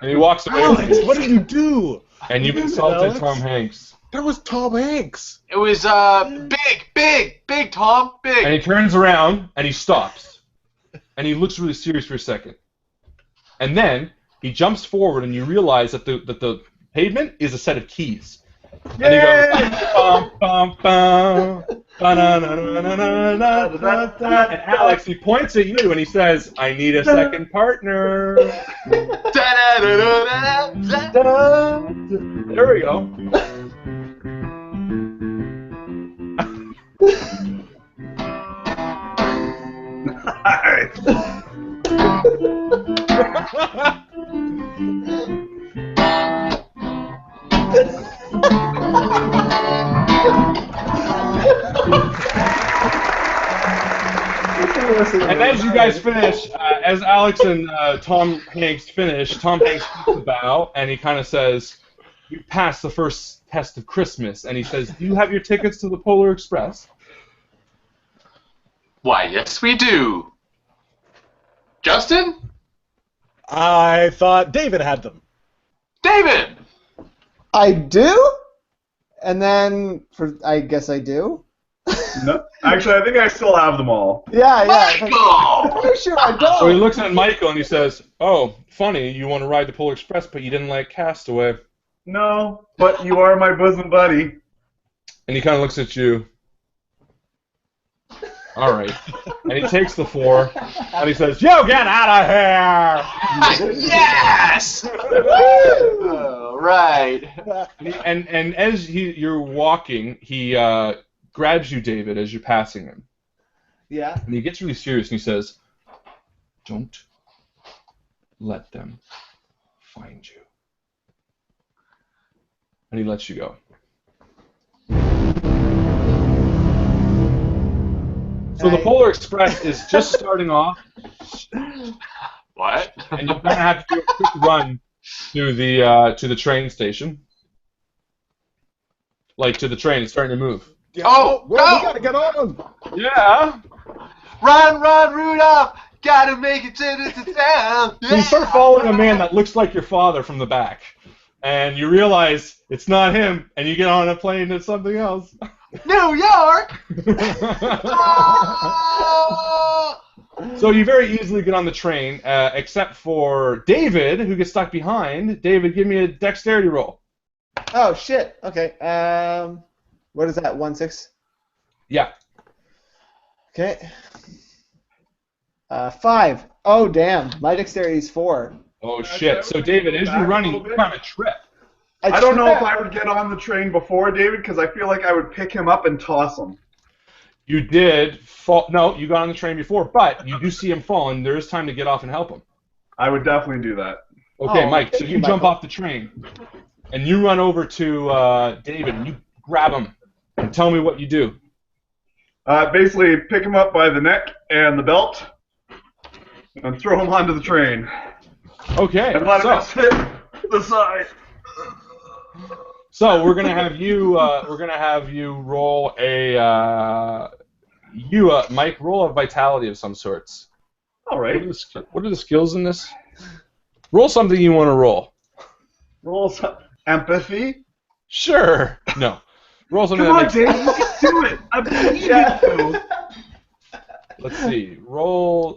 And he walks away from Alex, you. what did you do? And you've You did it, insulted Alex. Tom Hanks. That was Tom Hanks. It was big, Tom, big. And he turns around and he stops. And he looks really serious for a second. And then he jumps forward and you realize that the pavement is a set of keys. And he goes, bum, bum, bum, ba-na-na-na-na-na-na-na-na. And Alex, he points at you and he says, "I need a second partner." There we go. Alright. And as you guys finish, as Alex and Tom Hanks finish, Tom Hanks takes a bow and he kind of says, "You passed the first test of Christmas." And he says, "Do you have your tickets to the Polar Express?" Why, yes, we do. Justin? I thought David had them. David! I do? And then, I guess I do? No, actually, I think I still have them all. Yeah. Michael! I'm pretty sure I So he don't. looks at Michael and he says, "Oh, funny, you want to ride the Polar Express, but you didn't like Castaway." No, but you are my bosom buddy. And he kind of looks at you. All right. And he takes the 4 and he says, "You get out of here!" Yes! Oh, right. And as you're walking, he grabs you, David, as you're passing him. Yeah. And he gets really serious and he says, "Don't let them find you." And he lets you go. So the Polar Express is just starting off, What? and you're gonna have to do a quick run to the train station. Like to the train, it's starting to move. Yeah. Oh, well, no! we gotta get on. Yeah. Run, Rudolph! Gotta make it to the town! So you start following a man that looks like your father from the back, and you realize it's not him, and you get on a plane to something else. New York! So you very easily get on the train, except for David, who gets stuck behind. David, give me a dexterity roll. Oh, shit. Okay. What is that, 1-6? Yeah. Okay. 5. Oh, damn. My dexterity is 4. Oh, shit. So, David, as you're running, you kind of trip. I don't know if I would get on the train before David, because I feel like I would pick him up and toss him. You did fall. No, you got on the train before, but you do see him fall, and there is time to get off and help him. I would definitely do that. Okay, Oh, Mike, so thank you you, jump Michael. off the train, and you run over to David, and you grab him, and tell me what you do. Basically, pick him up by the neck and the belt, and throw him onto the train. Okay, And let him so sit to the side. So we're gonna have you. Roll a. Mike, roll a vitality of some sorts. All What right. are the skills in this? Roll something you want to roll. Roll some empathy. Sure. No. Roll something Come on, that Dave. makes. You can do it. I believe Yeah. in you. Let's see. Roll.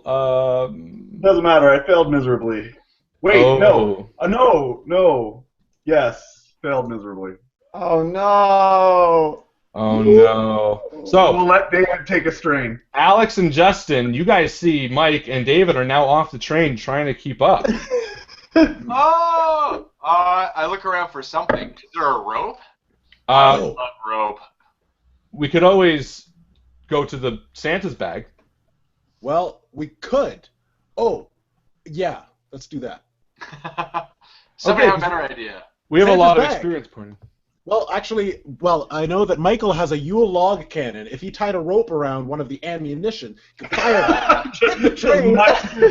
Doesn't matter. I failed miserably. Wait, no. No. Yes, failed miserably. Oh no. Oh no. We'll So let David take a strain. Alex and Justin, you guys see Mike and David are now off the train trying to keep up. Oh! I look around for something. Is there a rope? Uh, Love rope. we could always go to the Santa's bag. Well, we could. Oh, yeah. Let's do that. Somebody Okay. have a better idea. We have a Santa's lot of bag. experience pointing. Well, actually, I know that Michael has a Yule log cannon. If he tied a rope around one of the ammunition, he could fire that. Train,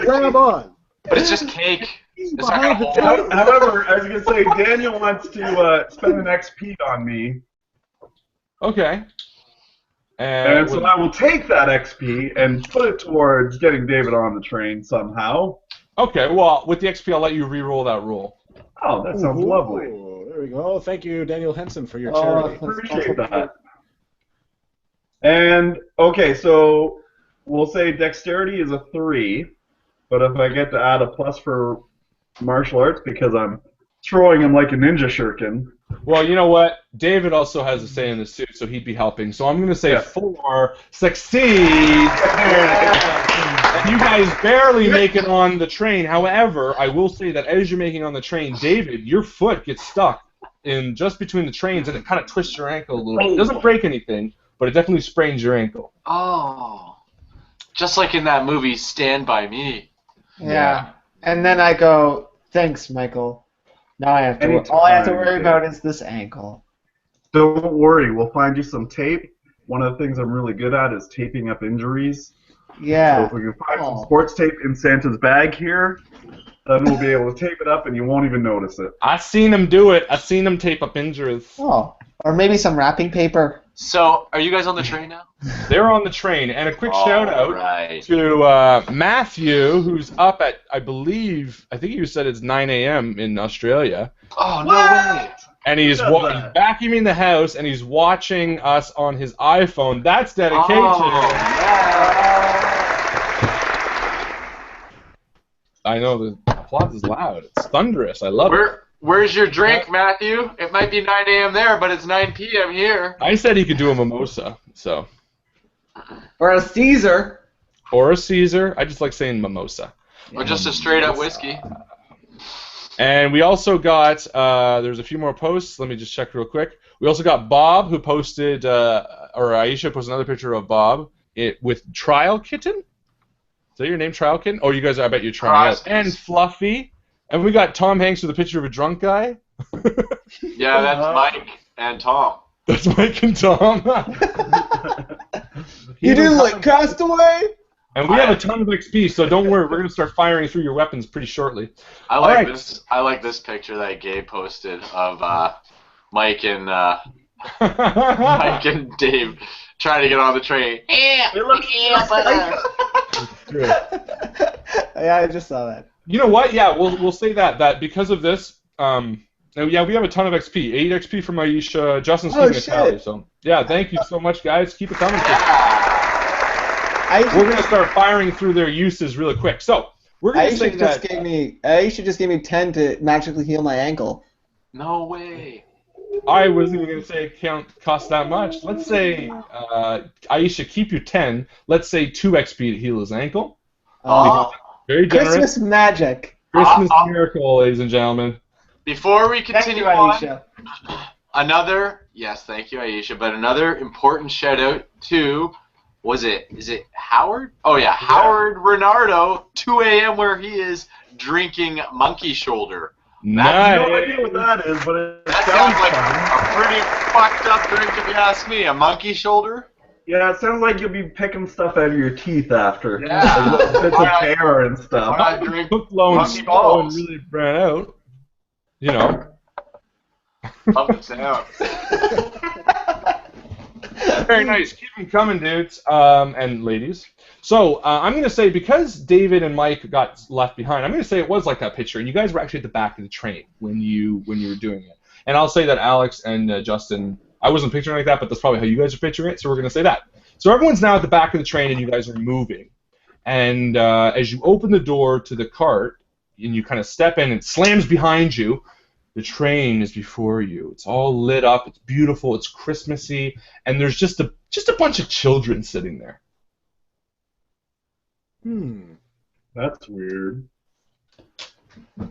grab on. But it's just cake. He's It's not behind gonna the hold. train. However, I was going to say, Daniel wants to spend an XP on me, Okay. and so I will take that XP and put it towards getting David on the train somehow. Okay, well, with the XP, I'll let you re-roll that roll. Oh, that sounds lovely. There we go. Thank you, Daniel Henson, for your Oh, charity. Appreciate that. And, okay, so we'll say dexterity is a 3, but if I get to add a plus for martial arts because I'm throwing him like a ninja shuriken. Well, you know what? David also has a say in this too, so he'd be helping. So I'm going to say Yeah. 4 succeed. And you guys barely make it on the train. However, I will say that as you're making on the train, David, your foot gets stuck in just between the trains, and it kind of twists your ankle a little bit. It doesn't break anything, but it definitely sprains your ankle. Oh. Just like in that movie, Stand By Me. Yeah. And then I go, thanks, Michael. Now I have to. Anytime, All I have to worry Dave. about is this ankle. Don't worry, we'll find you some tape. One of the things I'm really good at is taping up injuries. So Yeah. if we can find some Oh. sports tape in Santa's bag here, then we'll be able to tape it up and you won't even notice it. I seen him do it. I seen him tape up injuries. Oh. Or maybe some wrapping paper. So, are you guys on the train now? They're on the train, and a quick shout out Right. to Matthew, who's up at, I think you said it's 9 a.m. in Australia, Oh, no way. and he's does he's that? vacuuming the house, and he's watching us on his iPhone. That's dedication. Oh, yeah. I know the applause is loud. It's thunderous. I love it. Where's your drink, Matthew? It might be 9 a.m. there, but it's 9 p.m. here. I said he could do a mimosa, so Or a Caesar. or a Caesar. I just like saying mimosa. Or just a straight-up whiskey. And we also got, there's a few more posts. Let me just check real quick. We also got Bob, who posted, or Aisha posted another picture of Bob with Trial Kitten. Is that your name, Trial Kitten? Oh, you guys, I bet you're trying out. And Fluffy. And we got Tom Hanks with a picture of a drunk guy. Yeah, that's Mike and Tom. That's Mike and Tom. You didn't like Castaway? And we have a ton of XP, so don't worry. We're going to start firing through your weapons pretty shortly. I like Alright. this. I like this picture that Gabe posted of Mike and Dave trying to get on the train. It looks Yeah, I just saw that. You know what? Yeah, we'll say that because of this. Yeah, we have a ton of XP. 8 XP from Aisha. Justin's Oh, keeping a tally. shit. So yeah, thank you so much, guys. Keep it coming. Yeah. We're gonna start firing through their uses really quick. So we're gonna say that. Aisha just gave me 10 to magically heal my ankle. No way. I wasn't even gonna say it can't cost that much. Let's say Aisha, keep your 10. Let's say 2 XP to heal his ankle. Oh. Very generous. Christmas magic. Christmas miracle, ladies and gentlemen. Before we Thank continue you, Aisha. on, yes, thank you, Aisha, but another important shout out to, is it Howard? Oh yeah, Howard Renardo, 2 a.m. where he is drinking monkey shoulder. I have Nice. no idea what that is, but it That sounds sounds like fun. a pretty fucked up drink if you ask me. A monkey shoulder? Yeah, it sounds like you'll be picking stuff out of your teeth after. Yeah. Like little bits of Alright. hair and stuff. I drink Cooked low and monkey slow and balls. really ran out. You know. Love the sound. Very nice. Keep them coming, dudes and ladies. So I'm going to say, because David and Mike got left behind, I'm going to say it was like that picture, and you guys were actually at the back of the train when you were doing it. And I'll say that Alex and Justin, I wasn't picturing it like that, but that's probably how you guys are picturing it, so we're going to say that. So everyone's now at the back of the train, and you guys are moving. And as you open the door to the cart, and you kind of step in, it slams behind you. The train is before you. It's all lit up. It's beautiful. It's Christmassy, and there's just a bunch of children sitting there. That's weird.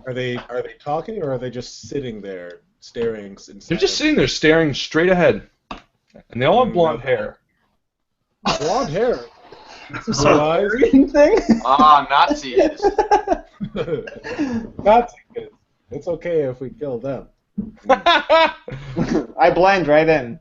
Are they talking, or are they just sitting there staring? They're just sitting there staring straight ahead, and they all have blonde hair. Blonde hair. Some eyes. green thing. Ah, Nazis. Nazi kids. It's okay if we kill them. I blend right in.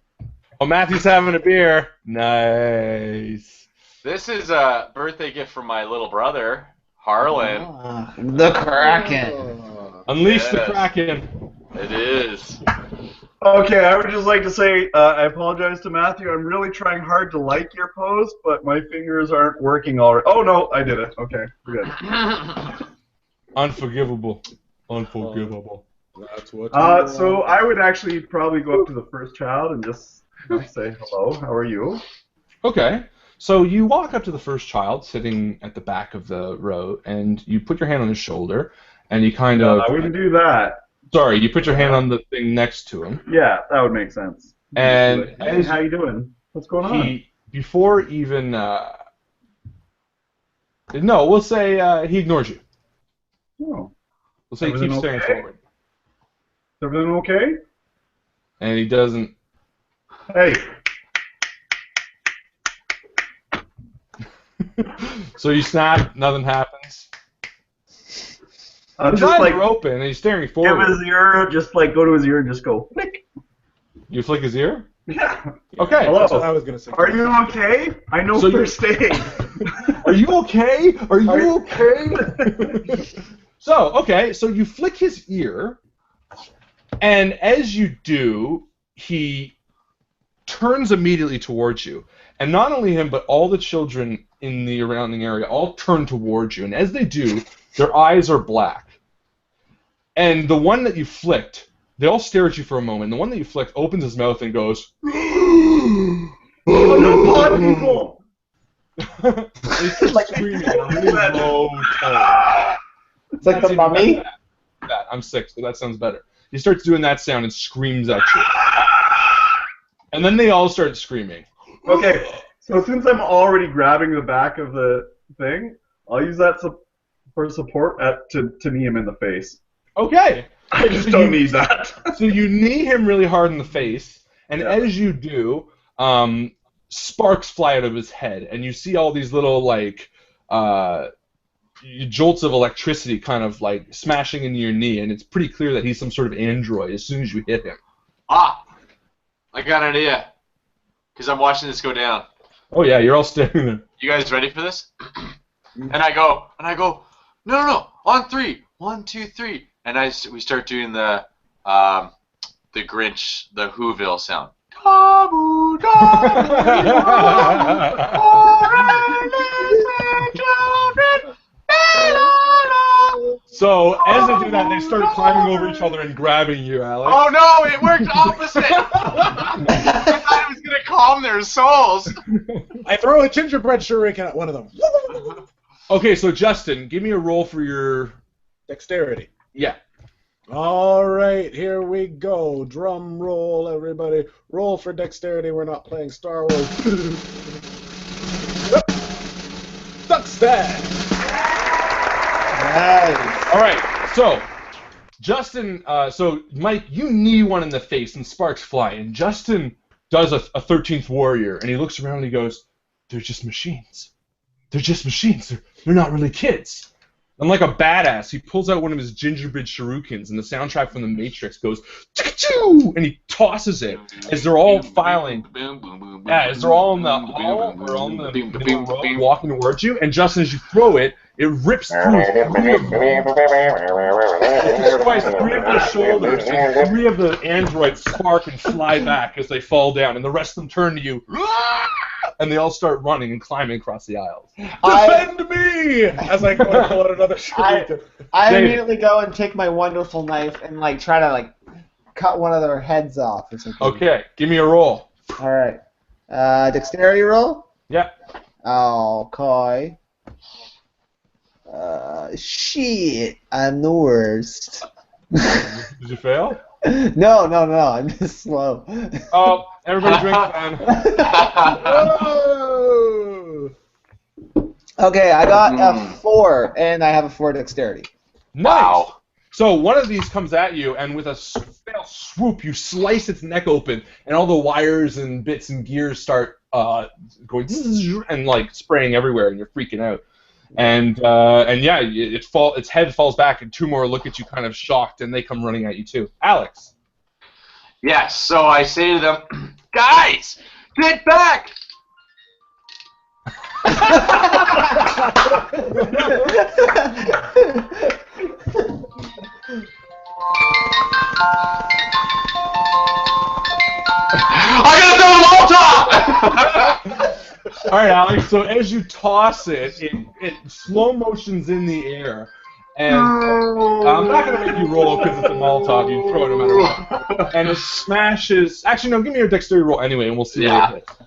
Oh, Matthew's having a beer. Nice. This is a birthday gift from my little brother, Harlan. Ah, the Kraken. Unleash the Yes. Kraken. It is. Okay, I would just like to say I apologize to Matthew. I'm really trying hard to like your pose, but my fingers aren't working already. Oh, no, I did it. Okay, we're good. Unforgivable. Unforgivable. That's what. So I would actually probably go up to the first child and just say hello. How are you? Okay. So you walk up to the first child sitting at the back of the row, and you put your hand on his shoulder, and you kind of... I wouldn't do that. Sorry, you put your hand on the thing next to him. Yeah, that would make sense. And Hey, how you doing? What's going on? Before even... no, we'll say he ignores you. Oh. We'll say he keeps Everything staring okay? forward. Is everything okay? And he doesn't... Hey. So you snap, nothing happens. His Just eyes like are open, and he's staring give forward. his ear, just like go to his ear and just go flick. You flick his ear? Yeah. Okay. Hello. That's what I was gonna say. Are you okay? I know So you're you're- staying. Are you okay? Are you okay? So you flick his ear, and as you do, he turns immediately towards you. And not only him, but all the children in the surrounding area all turn towards you. And as they do, their eyes are black. And the one that you flicked, they all stare at you for a moment. The one that you flicked opens his mouth and goes, Oh, no, pod people! They start screaming in a really low tone. It's like the mummy. That. I'm sick, so that sounds better. He starts doing that sound and screams at you. And then they all start screaming. Okay, so since I'm already grabbing the back of the thing, I'll use that for support to knee him in the face. Okay. I just don't need that. So you knee him really hard in the face, and Yeah. as you do, sparks fly out of his head, and you see all these little, like, jolts of electricity kind of, like, smashing into your knee, and it's pretty clear that he's some sort of android as soon as you hit him. Ah, I got an idea. Because I'm watching this go down. Oh, yeah, you're all standing there. You guys ready for this? And I go, no, on 3, 1, 2, 3, and we start doing the Grinch, the Whoville sound. Dabu, dabu, So, as they do that, they start climbing over each other and grabbing you, Alex. Oh no, it worked opposite! I thought it was going to calm their souls. I throw a gingerbread shuriken at one of them. Okay, so Justin, give me a roll for your... Dexterity. Yeah. All right, here we go. Drum roll, everybody. Roll for dexterity. We're not playing Star Wars. Success! Nice. All right, so Justin, so Mike, you knee one in the face and sparks fly, and Justin does a 13th warrior, and he looks around and he goes, "They're just machines. They're just machines. They're not really kids." And like a badass, he pulls out one of his gingerbread shurikens, and the soundtrack from The Matrix goes, "Choo!" and he tosses it as they're all filing. Yeah, as they're all in the hall or on the road walking towards you, and Justin, as you throw it, It rips through 3 of them. It destroys 3 of their shoulders, and 3 of the androids spark and fly back as they fall down, and the rest of them turn to you, and they all start running and climbing across the aisles. Defend me! As I go and pull out another shuriken. I David. immediately go and take my wonderful knife and like try to like cut one of their heads off or something. Okay, give me a roll. All right. Dexterity roll. Yeah. Okay. Shit, I'm the worst. Did you fail? No, I'm just slow. Oh, everybody drink then. Whoa! Okay, I got a 4, and I have a 4 dexterity. Nice. Wow. So one of these comes at you, and with a fail swoop, you slice its neck open, and all the wires and bits and gears start going zzz, and like spraying everywhere, and you're freaking out. And yeah, its head falls back, and 2 more look at you, kind of shocked, and they come running at you too. Alex. Yes, so I say to them, guys, get back! I gotta throw the Molotov! All right, Alex. So as you toss it slow motions in the air, and I'm not gonna make you roll because it's a Molotov. You throw it no matter what, and it smashes. Actually, no. Give me your dexterity roll anyway, and we'll see. Yeah. What it hits.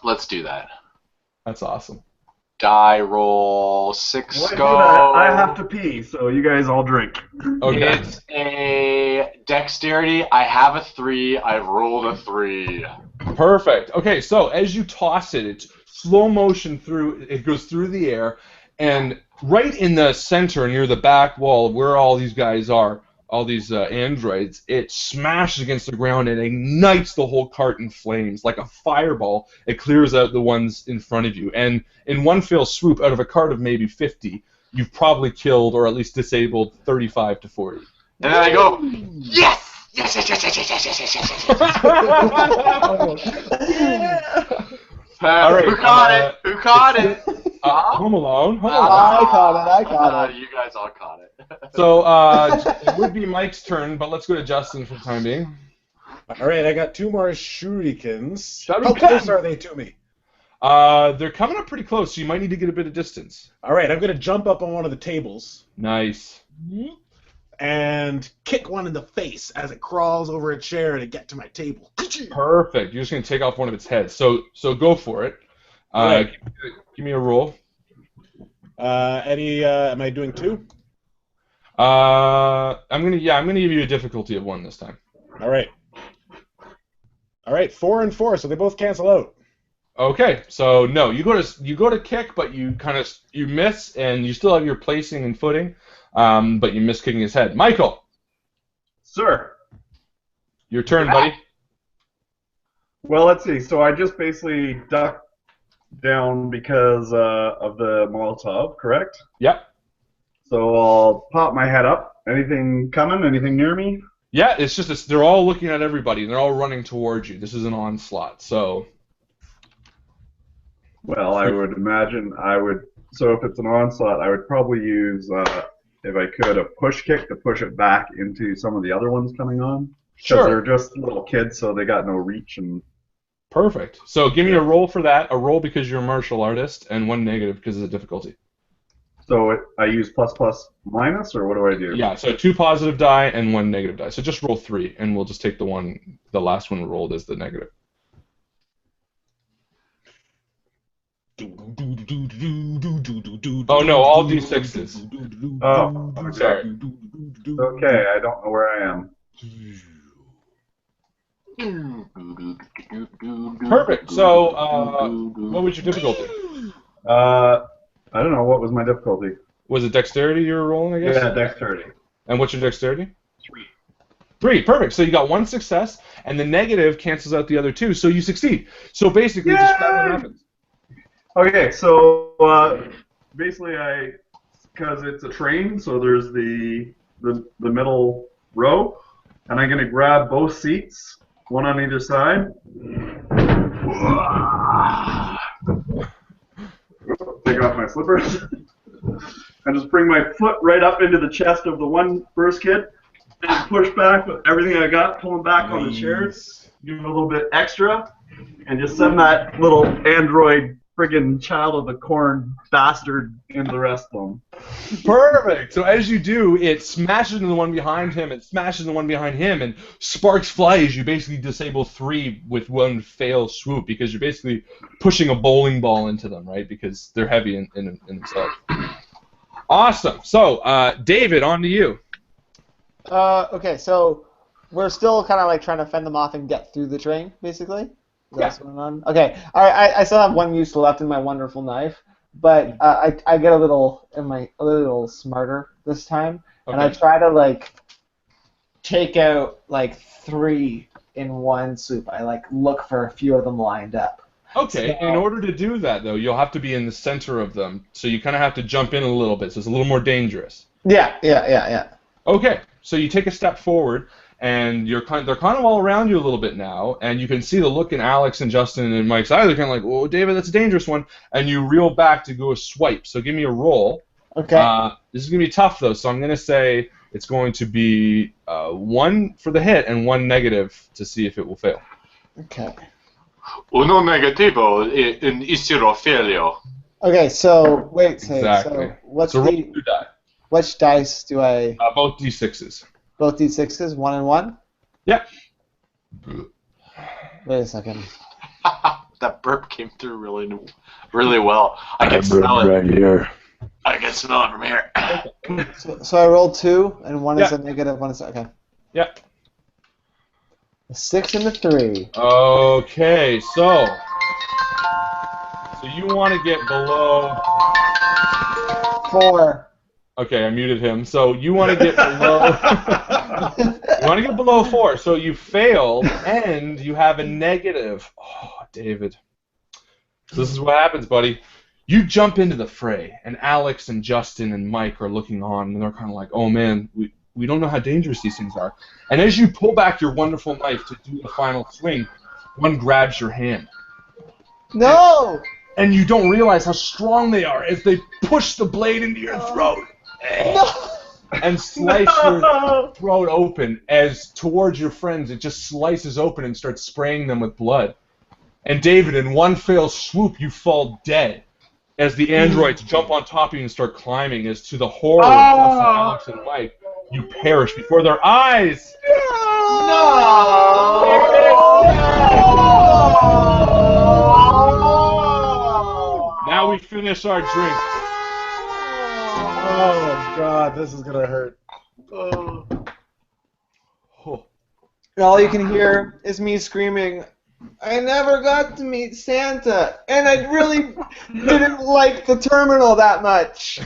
Let's do that. That's awesome. Die roll 6 Well, I do go. that. I have to pee, so you guys all drink. Okay. It's a dexterity. I have a 3. I've rolled a 3. Perfect. Okay, so as you toss it, it's slow motion through. It goes through the air, and right in the center, near the back wall, where all these guys are, all these androids, it smashes against the ground and ignites the whole cart in flames like a fireball. It clears out the ones in front of you, and in one fell swoop, out of a cart of maybe 50, you've probably killed or at least disabled 35 to 40. And then I go, yes! Yes, yes, yes, yes, yes, yes, yes, yes, yes, yes. All right, Who caught it? Who caught it? Home Alone. Home Alone. I caught it. You guys all caught it. So it would be Mike's turn, but let's go to Justin for the time being. All right, I got 2 more shurikens. How Shuriken. close are they to me? They're coming up pretty close, so you might need to get a bit of distance. All right, I'm going to jump up on one of the tables Nice. and kick one in the face as it crawls over a chair to get to my table. Perfect. You're just going to take off one of its heads. So go for it. Right. Give me a roll. Eddie, am I doing 2? I'm gonna give you a difficulty of 1 this time. All right. 4 and 4, so they both cancel out. Okay, so no, you go to kick, but you miss, and you still have your placing and footing, but you miss kicking his head. Michael, Sir. your turn, buddy. Well, let's see. So I just basically ducked down because of the Molotov, correct? Yep. So I'll pop my head up. Anything coming? Anything near me? Yeah, it's just they're all looking at everybody, and they're all running towards you. This is an onslaught, so. Well, I would imagine I would. So if it's an onslaught, I would probably use, if I could, a push kick to push it back into some of the other ones coming on. Because they're just little kids, so they got no reach. And Perfect. So give me a roll for that. A roll because you're a martial artist, and 1 negative because of the difficulty. So I use plus minus, or what do I do? Yeah. So 2 positive die and 1 negative die. So just roll 3, and we'll just take the last one rolled as the negative. Oh no, all D6s. Oh, okay. Sorry. Okay, I don't know where I am. Perfect. So, what was your difficulty? I don't know. What was my difficulty? Was it dexterity you were rolling, I guess? Yeah, dexterity. And what's your dexterity? 3. 3. Perfect. So you got 1 success, and the negative cancels out the other 2, so you succeed. So basically, describe what happens. Okay, so basically because it's a train, so there's the middle row, and I'm gonna grab both seats, one on either side. Take off my slippers. and just bring my foot right up into the chest of the one first kid and push back with everything I got, pulling back on the chairs, give him a little bit extra, and just send that little android friggin' child of the corn bastard into the rest of them. Perfect. So as you do, it smashes into the one behind him, it smashes the one behind him, and sparks fly as you basically disable 3 with one fail swoop, because you're basically pushing a bowling ball into them, right? Because they're heavy in themselves. Awesome. So, David, on to you. Okay, so we're still kind of like trying to fend them off and get through the train, basically. Is that what's going on? Okay. All right. I still have 1 use left in my wonderful knife, but I get a little smarter this time, and I try to like take out like 3 in one swoop. I like look for a few of them lined up. Okay. So, in order to do that, though, you'll have to be in the center of them, so you kind of have to jump in a little bit, so it's a little more dangerous. Yeah. Okay. So you take a step forward. And they're kind of all around you a little bit now, and you can see the look in Alex and Justin and Mike's eyes. They're kind of like, "Whoa, David, that's a dangerous one." And you reel back to go a swipe. So give me a roll. Okay. This is gonna be tough though, so I'm gonna say it's going to be 1 for the hit and 1 negative to see if it will fail. Okay. Uno negativo in isirofilio. Okay. So wait. Exactly. So what's so roll 2 die. Which dice do I? Both d6s. Both D6s, 1 and 1? Yep. Wait a second. That burp came through really well. I can smell it right here. I can smell it from here. So I rolled 2, and 1 is a negative, 1 is okay. Yep. A 6 and a 3. Okay, so you want to get below 4. Okay, I muted him. So you want to get below. You want to get below 4. So you failed, and you have a negative. Oh, David. So this is what happens, buddy. You jump into the fray, and Alex and Justin and Mike are looking on, and they're kind of like, "Oh man, we don't know how dangerous these things are." And as you pull back your wonderful knife to do the final swing, one grabs your hand. No! And you don't realize how strong they are as they push the blade into your throat. No! And slice your throat open as towards your friends it just slices open and starts spraying them with blood. And David, in one fell swoop, you fall dead as the androids jump on top of you and start climbing, as to the horror of Justin, Alex, and Mike, you perish before their eyes. Now we finish our drink. Oh God, this is gonna hurt. Oh. And all you can hear is me screaming, "I never got to meet Santa, and I really didn't like the terminal that much."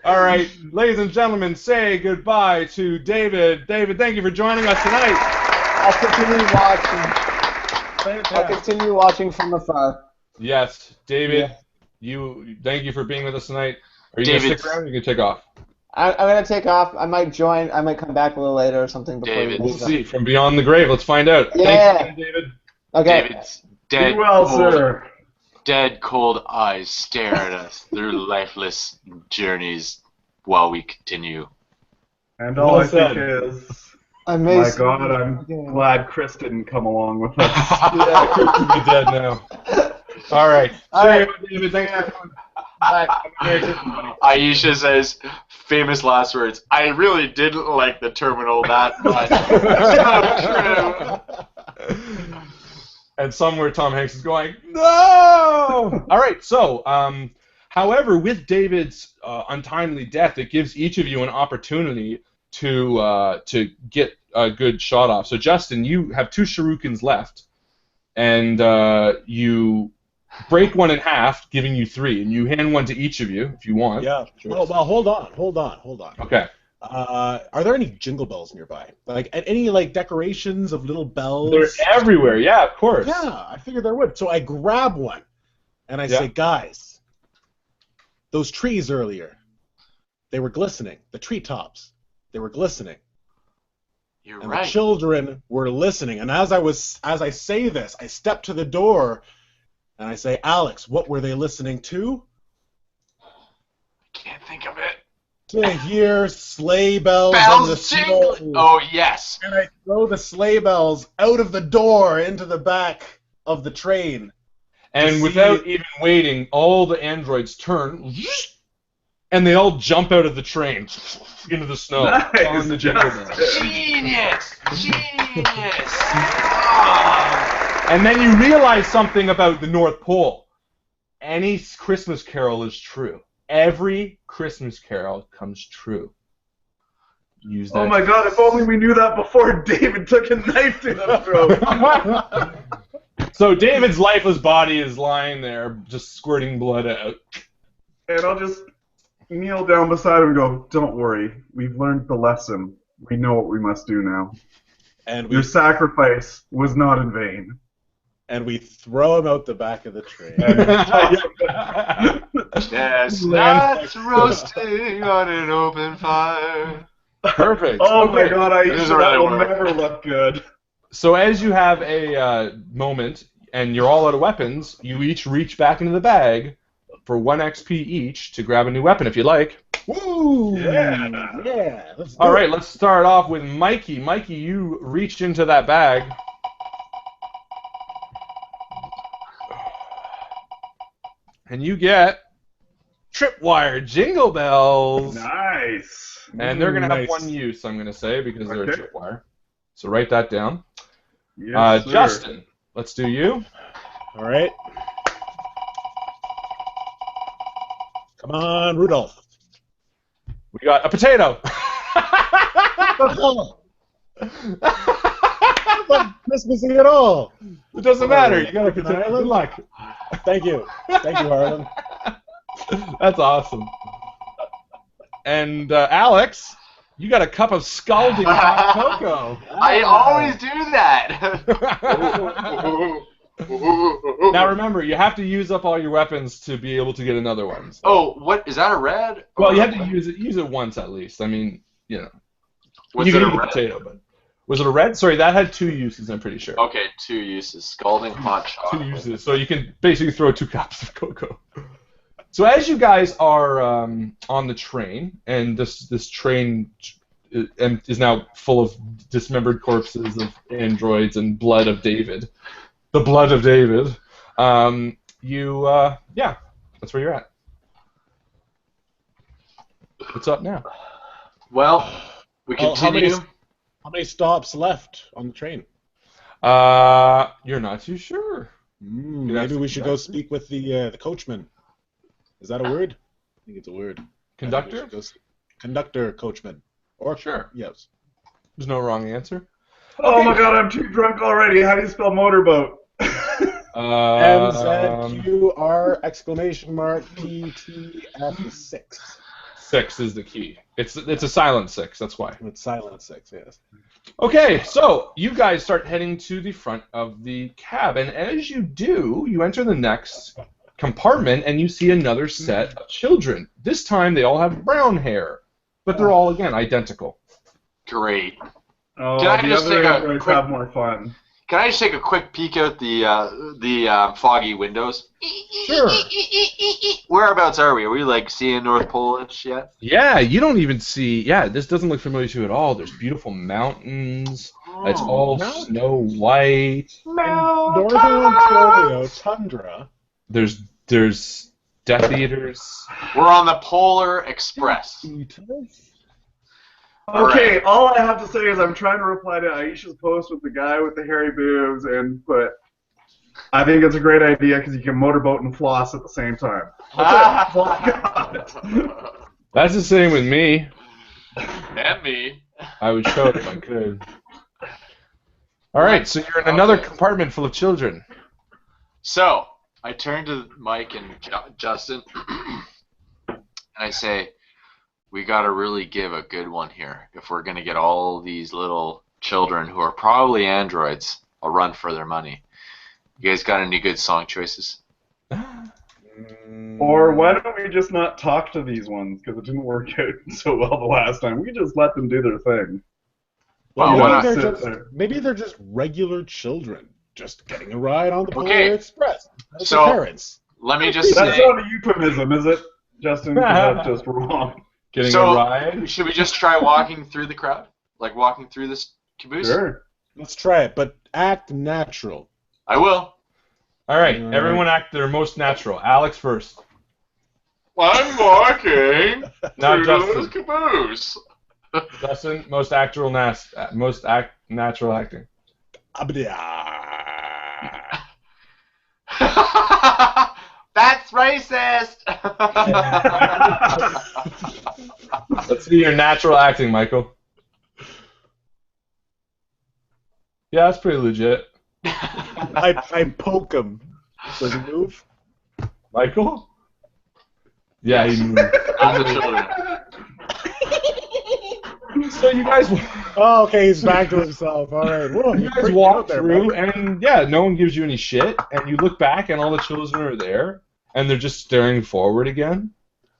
All right, ladies and gentlemen, say goodbye to David. David, thank you for joining us tonight. I'll continue watching from afar. Yes, David. Yeah. Thank you for being with us tonight. Are you David, going to stick around or are you going to take off? I'm going to take off. I might join. I might come back a little later or something before David. you We'll see. From beyond the grave, let's find out. Yeah. Thank you, David. Okay. David's dead, Be well, cold, sir. dead cold eyes stare at us through lifeless journeys while we continue. And all Well I think said. is, I my may God, I'm glad Chris didn't come along with us. Yeah, Chris will be dead now. All right. All right. David, thanks for coming. Bye. Aisha says, famous last words, "I really didn't like the terminal that much." So true. And somewhere Tom Hanks is going, "No!" All right, so, however, with David's untimely death, it gives each of you an opportunity to get a good shot off. So, Justin, you have 2 shurikens left, and you break one in half, giving you 3, and you hand one to each of you if you want. Yeah. Well, hold on. Okay. Are there any jingle bells nearby? Like, any like decorations of little bells? They're everywhere. Yeah, of course. Yeah, I figured there would. So I grab one, and I say, "Guys, those trees earlier, they were glistening. The treetops, they were glistening. You're And right. the children were listening." And as I say this, I step to the door, And I say, Alex, what were they listening to? Can't think of it. To hear sleigh bells in the Bells jingling. snow. Oh, yes. And I throw the sleigh bells out of the door into the back of the train. And without even waiting, all the androids turn, and they all jump out of the train into the snow. Nice, On the jingle bells. Genius. Genius. And then you realize something about the North Pole. Any Christmas carol is true. Every Christmas carol comes true. Use that. Oh my god, if only we knew that before David took a knife to the throat. So David's lifeless body is lying there, just squirting blood out. And I'll just kneel down beside him and go, don't worry, we've learned the lesson. We know what we must do now. And Your sacrifice was not in vain. we throw him out the back of the train. Chestnuts roasting on an open fire. Perfect. Oh my Okay. god, This that really will work. never look good. So as you have a moment, and you're all out of weapons, you each reach back into the bag for 1 XP each to grab a new weapon if you like. Woo! Yeah. Yeah. Let's do All it. right, let's start off with Mikey. Mikey, you reached into that bag. And you get tripwire jingle bells. Nice. And they're going to have Nice. 1 use, I'm going to say, because they're a Okay. tripwire. So write that down. Yes, sir. Justin, let's do you. All right. Come on, Rudolph. We got a potato. Not Christmasing at all. It doesn't matter. You got a Good potato. Good Ireland. luck. Thank you. Thank you, Harlan. That's awesome. And Alex, you got a cup of scalding hot cocoa. I always do that. Now remember, you have to use up all your weapons to be able to get another one. So- Oh, what is that? A red? Well, you have to use it once at least. I mean, you know. Was you it can a use a red? potato, but was it a red? Sorry, that had 2 uses. I'm pretty sure. Okay, 2 uses. Scalding hot 2 chocolate. uses. So you can basically throw 2 cups of cocoa. So as you guys are on the train, and this train is now full of dismembered corpses of androids and blood of David, the blood of David. Yeah, that's where you're at. What's up now? Well, we continue. How many stops left on the train? You're not too sure. Maybe we should go speak with the coachman. Is that a word? I think it's a word. Conductor? Maybe we should go conductor, coachman. Or Sure. Yes. There's no wrong answer. Oh my god, I'm too drunk already. How do you spell motorboat? MZQR exclamation mark PTF6. 6 is the key. It's a silent 6. That's why. With silent 6, yes. Okay, so you guys start heading to the front of the cab, and as you do, you enter the next compartment, and you see another set of children. This time, they all have brown hair, but they're all again identical. Great. Oh, Can I the just other take a androids quick- have more fun. Can I just take a quick peek out the foggy windows? Sure. Whereabouts are we? Are we like seeing North Pole-ish yet? Yeah, you don't even see. Yeah, this doesn't look familiar to you at all. There's beautiful mountains. It's all mountains. snow white. Northern Ontario tundra. There's Death Eaters. We're on the Polar Express. Okay, all I have to say is I'm trying to reply to Aisha's post with the guy with the hairy boobs, but I think it's a great idea because you can motorboat and floss at the same time. That's it. That's all I got. That's the same with me. And me. I would show it if I could. All right, so you're in another compartment full of children. So, I turn to Mike and Justin, and I say, we got to really give a good one here if we're going to get all these little children who are probably androids a run for their money. You guys got any good song choices? Or why don't we just not talk to these ones because it didn't work out so well the last time. We just let them do their thing. Well, You why know, not? sit there. Maybe they're just regular children. just getting a ride on the Polar Okay. Express. That's So- your parents. Let me just That's say. not a euphemism, is it, Justin? 'Cause that's just wrong. Getting So- a ride. Should we just try walking through the crowd? Like walking through this caboose? Sure. Let's try it, but act natural. I will. All right, Alright. everyone act their most natural. Alex first. I'm walking Now through Justin. this caboose. Justin, most natural acting. That's racist. Let's see your natural acting, Michael. Yeah, that's pretty legit. I poke him. Does he move? Michael? Yeah, he moved. I'm the children. So you guys, Oh, okay, he's back to himself. All right. Whoa, you you guys freaked walk out there, through, buddy. and yeah, no one gives you any shit, and you look back, and all the children are there, and they're just staring forward again.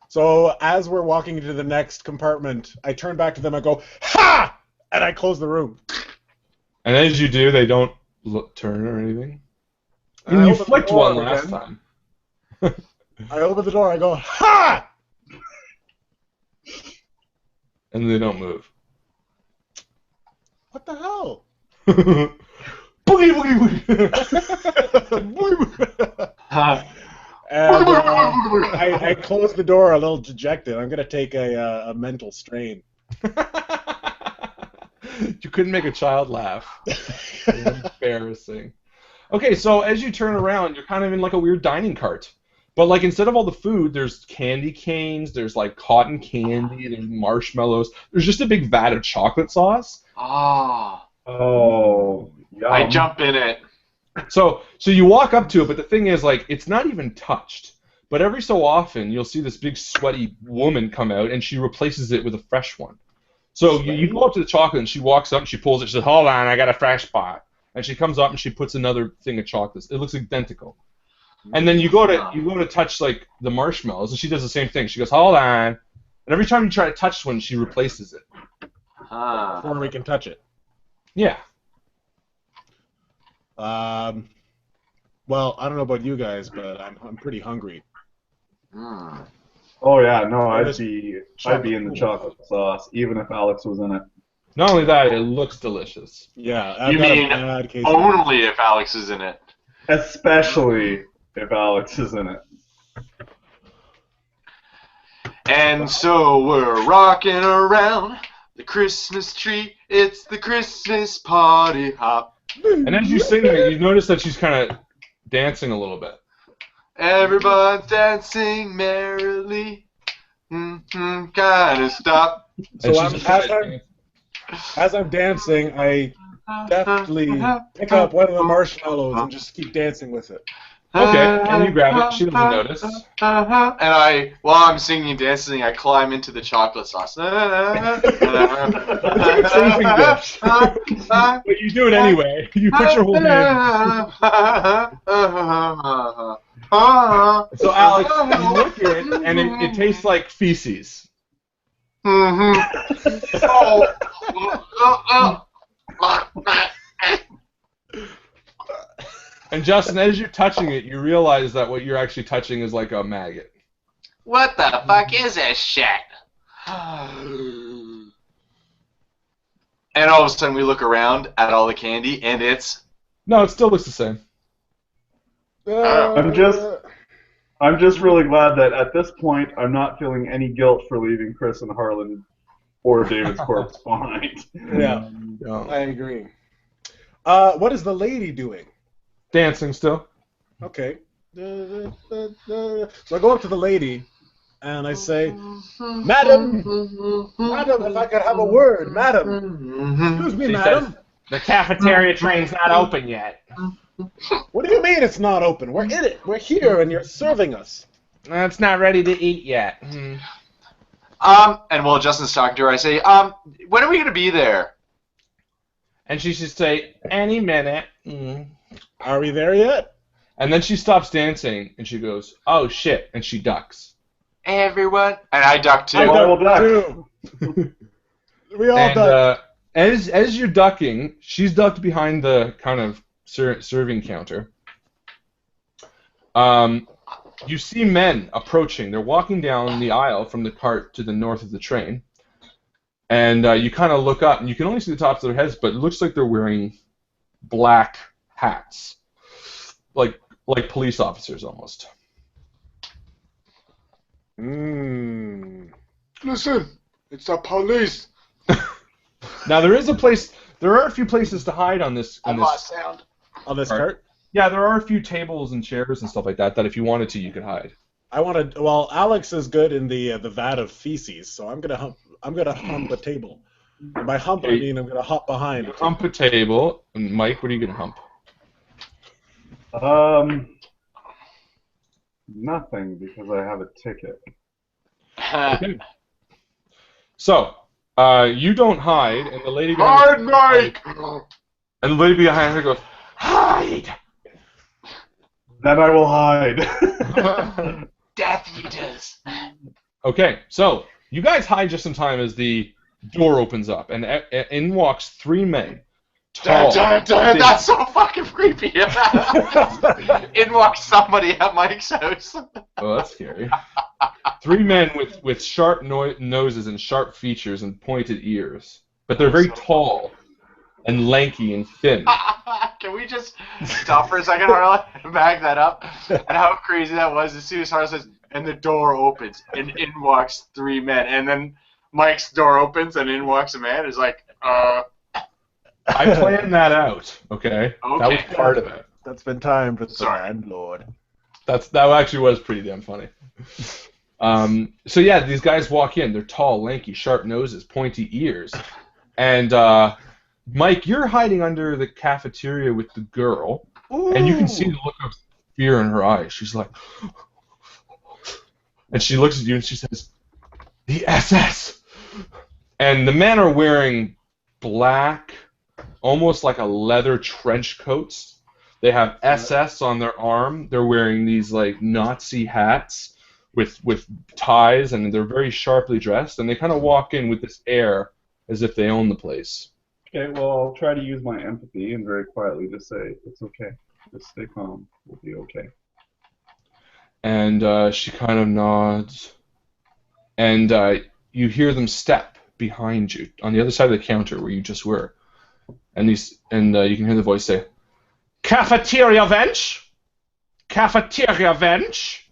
So as we're walking into the next compartment, I turn back to them. I go, "Ha!" and I close the room. And as you do, they don't turn or anything. And And I you open the flicked door one last again. time. I open the door. I go, "Ha!" And they don't move. What the hell? Boogie, boogie, boogie. And I close the door a little dejected. I'm gonna take a mental strain. You couldn't make a child laugh. Embarrassing. Okay, so as you turn around, you're kind of in like a weird dining cart. But like instead of all the food, there's candy canes, there's like cotton candy, there's marshmallows, there's just a big vat of chocolate sauce. Ah. Oh, yum. I jump in it. So you walk up to it, but the thing is, like, it's not even touched. But every so often, you'll see this big sweaty woman come out, and she replaces it with a fresh one. So you go up to the chocolate, and she walks up, and she pulls it. She says, "Hold on, I got a fresh spot." And she comes up, and she puts another thing of chocolates. It looks identical. And then you go to touch like the marshmallows, and she does the same thing. She goes, "Hold on," and every time you try to touch one, she replaces it. Ah. Before we can touch it. Yeah. Well, I don't know about you guys, but I'm pretty hungry. Mm. Oh yeah, no, That I'd is be in the chocolate sauce, even if Alex was in it. Not only that, it looks delicious. Yeah, I've You got mean a bad case of- only if Alex is in it. Especially if Alex is in it. And so we're rocking around the Christmas tree. It's the Christmas party hop. And as you sing it, you notice that she's kind of dancing a little bit. Everybody's dancing merrily. Kind of stop. So And I'm, she's as I'm dancing, I deftly pick up one of the marshmallows and just keep dancing with it. Okay, and you grab it. She doesn't notice. And while I'm singing and dancing, I climb into the chocolate sauce. Chafing dish. But you do it anyway. You put your whole hand. So Alex, you look at it, and it tastes like feces. And Justin, as you're touching it, you realize that what you're actually touching is like a maggot. What the fuck is this shit? And all of a sudden we look around at all the candy, and it's... No, it still looks the same. I'm just really glad that at this point I'm not feeling any guilt for leaving Chris and Harlan or David's corpse behind. Yeah, No. I agree. What is the lady doing? Dancing still. Okay. So I go up to the lady and I say, "Madam, madam, if I could have a word, madam. Excuse me, She madam. says, the cafeteria train's not open yet. What do you mean it's not open? We're in it. We're here, and you're serving us." It's not ready to eat yet. And while Justin's talking to her, I say, when are we going to be there? And she should say, any minute. Are we there yet? And then she stops dancing, and she goes, "Oh shit," and she ducks. Everyone. And I duck too. I Well, duck too. We all And duck. as you're ducking, she's ducked behind the kind of serving counter. You see men approaching. They're walking down the aisle from the cart to the north of the train. And you kind of look up, and you can only see the tops of their heads, but it looks like they're wearing black hats. Like police officers, almost. Listen, it's the police. Now, there are a few places to hide on this. I lost sound. On this cart? Yeah, there are a few tables and chairs and stuff like that if you wanted to, you could hide. Well, Alex is good in the vat of feces, so I'm gonna hump a table. And by hump, I mean I'm gonna hop behind. Hump a table. And Mike, what are you gonna hump? Nothing, because I have a ticket. Okay. So, you don't hide, and the lady Hard, Mike! And the lady behind her goes, hide! Then I will hide. Death Eaters. Okay, so you guys hide just in time as the door opens up, and in walks 3 men. Tall. That's so fucking creepy. In walks somebody at Mike's house. Oh, that's scary. 3 men with sharp noses and sharp features and pointed ears. But they're very tall and lanky and thin. Can we just stop for a second, Harlan, and back that up? And how crazy that was as soon as Harlan says, and the door opens, and in walks 3 men. And then Mike's door opens, and in walks a man. Is like, I planned that out, okay? That was part of it. That's been time for the landlord. That actually was pretty damn funny. So yeah, these guys walk in. They're tall, lanky, sharp noses, pointy ears. And Mike, you're hiding under the cafeteria with the girl. Ooh. And you can see the look of fear in her eyes. She's like... And she looks at you and she says, the SS! And the men are wearing black... almost like a leather trench coats. They have SS on their arm. They're wearing these like Nazi hats with ties, and they're very sharply dressed. And they kind of walk in with this air as if they own the place. Okay, well, I'll try to use my empathy and very quietly just say, it's okay. Just stay calm. We'll be okay. And she kind of nods. And you hear them step behind you on the other side of the counter where you just were. And you can hear the voice say, "Cafeteria wench, cafeteria wench."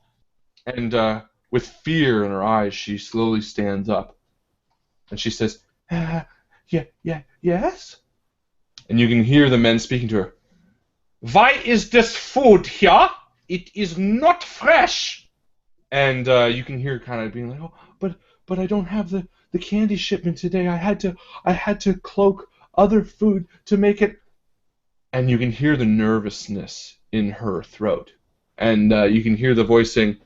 And with fear in her eyes, she slowly stands up, and she says, yes." And you can hear the men speaking to her. "Why is this food here? It is not fresh." And you can hear kind of being like, "Oh, but I don't have the candy shipment today. I had to cloak other food to make it." And you can hear the nervousness in her throat. And you can hear the voice saying,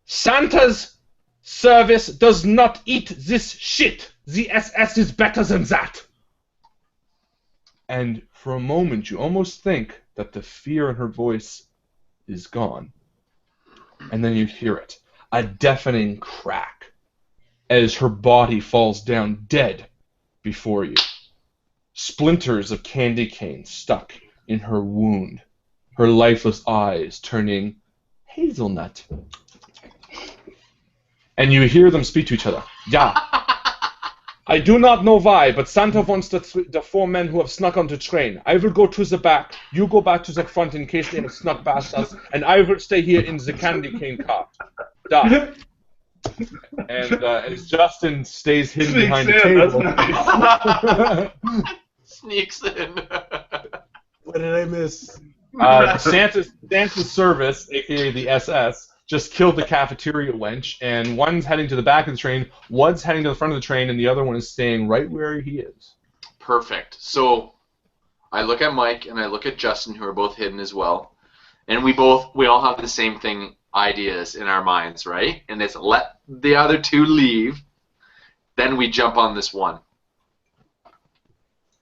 "Santa's service does not eat this shit. The SS is better than that." And for a moment, you almost think that the fear in her voice is gone. And then you hear it, a deafening crack, as her body falls down dead before you. Splinters of candy cane stuck in her wound, her lifeless eyes turning hazelnut. And you hear them speak to each other. "Yeah. I do not know why, but Santa wants the 4 men who have snuck on the train. I will go to the back, you go back to the front in case they have snuck past us, and I will stay here in the candy cane cart. Da." And as Justin stays hidden behind the table. Nice. Sneaks in. What did I miss? Santa's service, aka the SS, just killed the cafeteria wench, and one's heading to the back of the train, one's heading to the front of the train, and the other one is staying right where he is. Perfect. So I look at Mike and I look at Justin, who are both hidden as well, and we all have the same thing ideas in our minds, right? And it's let the other 2 leave, then we jump on this one.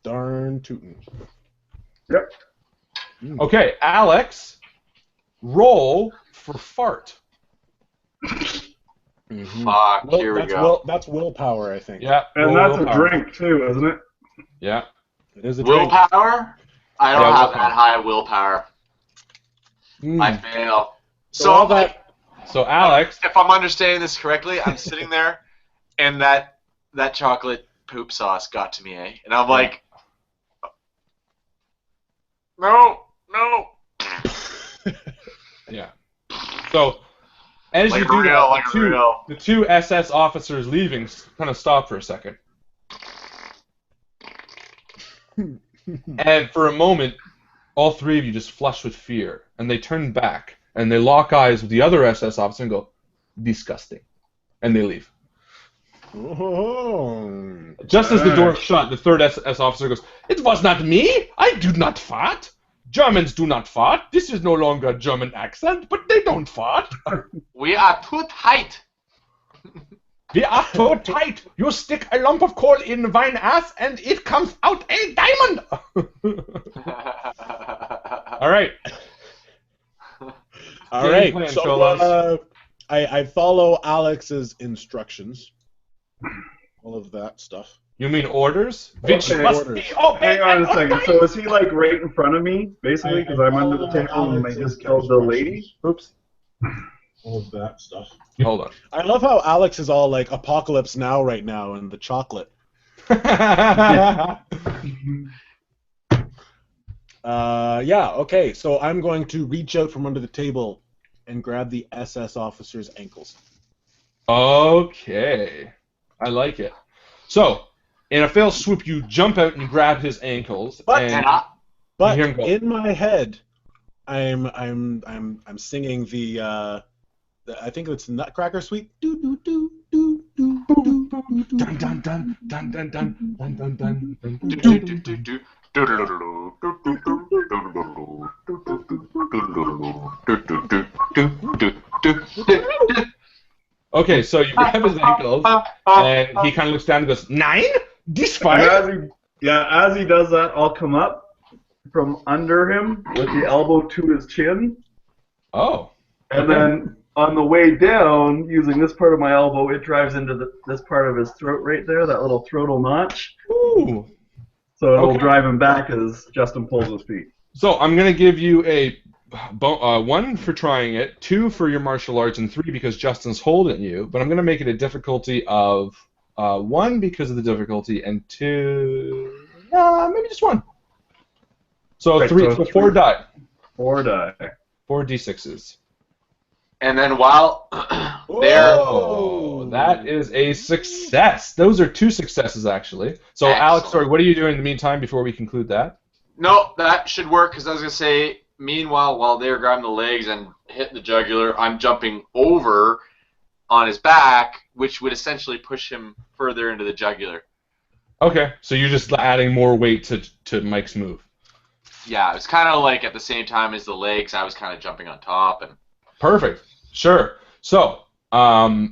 Darn tootin'. Yep. Okay, Alex, roll for fart. Fuck, here we go. That's willpower, I think. Yeah. And that's a drink too, isn't it? Yeah. It is a drink. Willpower? I don't Yeah, have willpower. that high willpower. I Mm. fail. So all like, that. So Alex, if I'm understanding this correctly, I'm sitting there, and that chocolate poop sauce got to me, eh? And I'm like, no. yeah. So as Like you do real, that, like real. the two SS officers leaving kind of stop for a second, and for a moment, all three of you just flush with fear, and they turn back and they lock eyes with the other SS officer and go, "Disgusting," and they leave. Oh. Just as the door is shut, the third SS officer goes, "It was not me! I do not fart! Germans do not fart! This is no longer a German accent, but they don't fart! We are too tight. We are so tight! You stick a lump of coal in wine ass and it comes out a diamond!" Alright. All Game right. plan, So Cholos. I follow Alex's instructions. All of that stuff. You mean orders? Which Okay. must Orders. be obeyed Hang on a at all second. times. So is he like right in front of me, basically, because I'm under the follow table and they Alex's just killed the lady? Oops. All of that stuff. Hold on. I love how Alex is all like Apocalypse Now right now and the chocolate. Yeah, okay. So I'm going to reach out from under the table and grab the SS officer's ankles. Okay. I like it. So, in a fail swoop, you jump out and you grab his ankles. But- and But You hear him go. in my head, I'm singing the I think it's Nutcracker Suite. Do do do do do do do do. Dun dun dun dun dun dun dun dun dun dun. Okay, so you grab his ankles, and he kind of looks down and goes, "Nine? This And far?" as he does that, I'll come up from under him with the elbow to his chin, Oh. and then on the way down, using this part of my elbow, it drives into this part of his throat right there, that little throatal notch. Ooh. So it'll Okay. drive him back as Justin pulls his feet. So I'm gonna give you a 1 for trying it, 2 for your martial arts, and 3 because Justin's holding you. But I'm gonna make it a difficulty of 1 because of the difficulty, and 2, maybe just 1. So Right, 3, so so 4 die, 4 die. 4 d6s. And then while they're Oh, that is a success. Those are 2 successes actually. So Alex, Excellent. sorry, what are you doing in the meantime before we conclude that? no, that should work because I was gonna say. Meanwhile, while they're grabbing the legs and hitting the jugular, I'm jumping over on his back, which would essentially push him further into the jugular. Okay, so you're just adding more weight to Mike's move. Yeah, it's kind of like at the same time as the legs, I was kind of jumping on top and. Perfect. Sure. So, so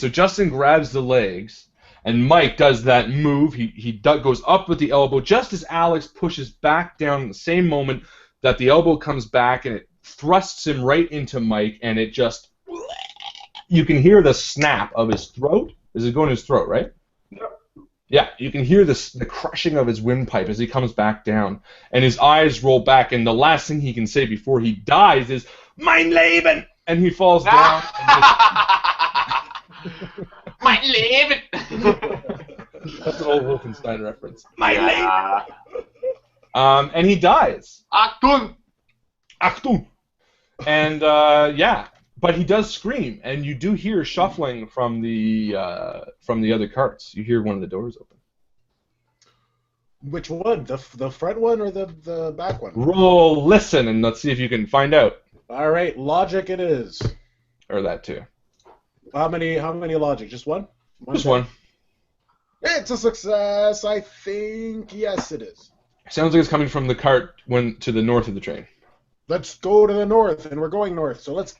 Justin grabs the legs, and Mike does that move. He goes up with the elbow just as Alex pushes back down in the same moment that the elbow comes back, and it thrusts him right into Mike, and it just you can hear the snap of his throat. Is it going to his throat, right? Yeah, you can hear the crushing of his windpipe as he comes back down, and his eyes roll back, and the last thing he can say before he dies is, "Mein Leben!" And he falls down. My Leben! That's an old Wolfenstein reference. Mein Yeah. Leben! And he dies. Achtung! Achtung! And, but he does scream, and you do hear shuffling from the other carts. You hear one of the doors open. Which one? The front one or the back one? Roll listen, and let's see if you can find out. All right, logic it is. Or that too. How many logic? Just one? Just one. It's a success, I think. Yes, it is. Sounds like it's coming from the cart to the north of the train. Let's go to the north, and we're going north. So let's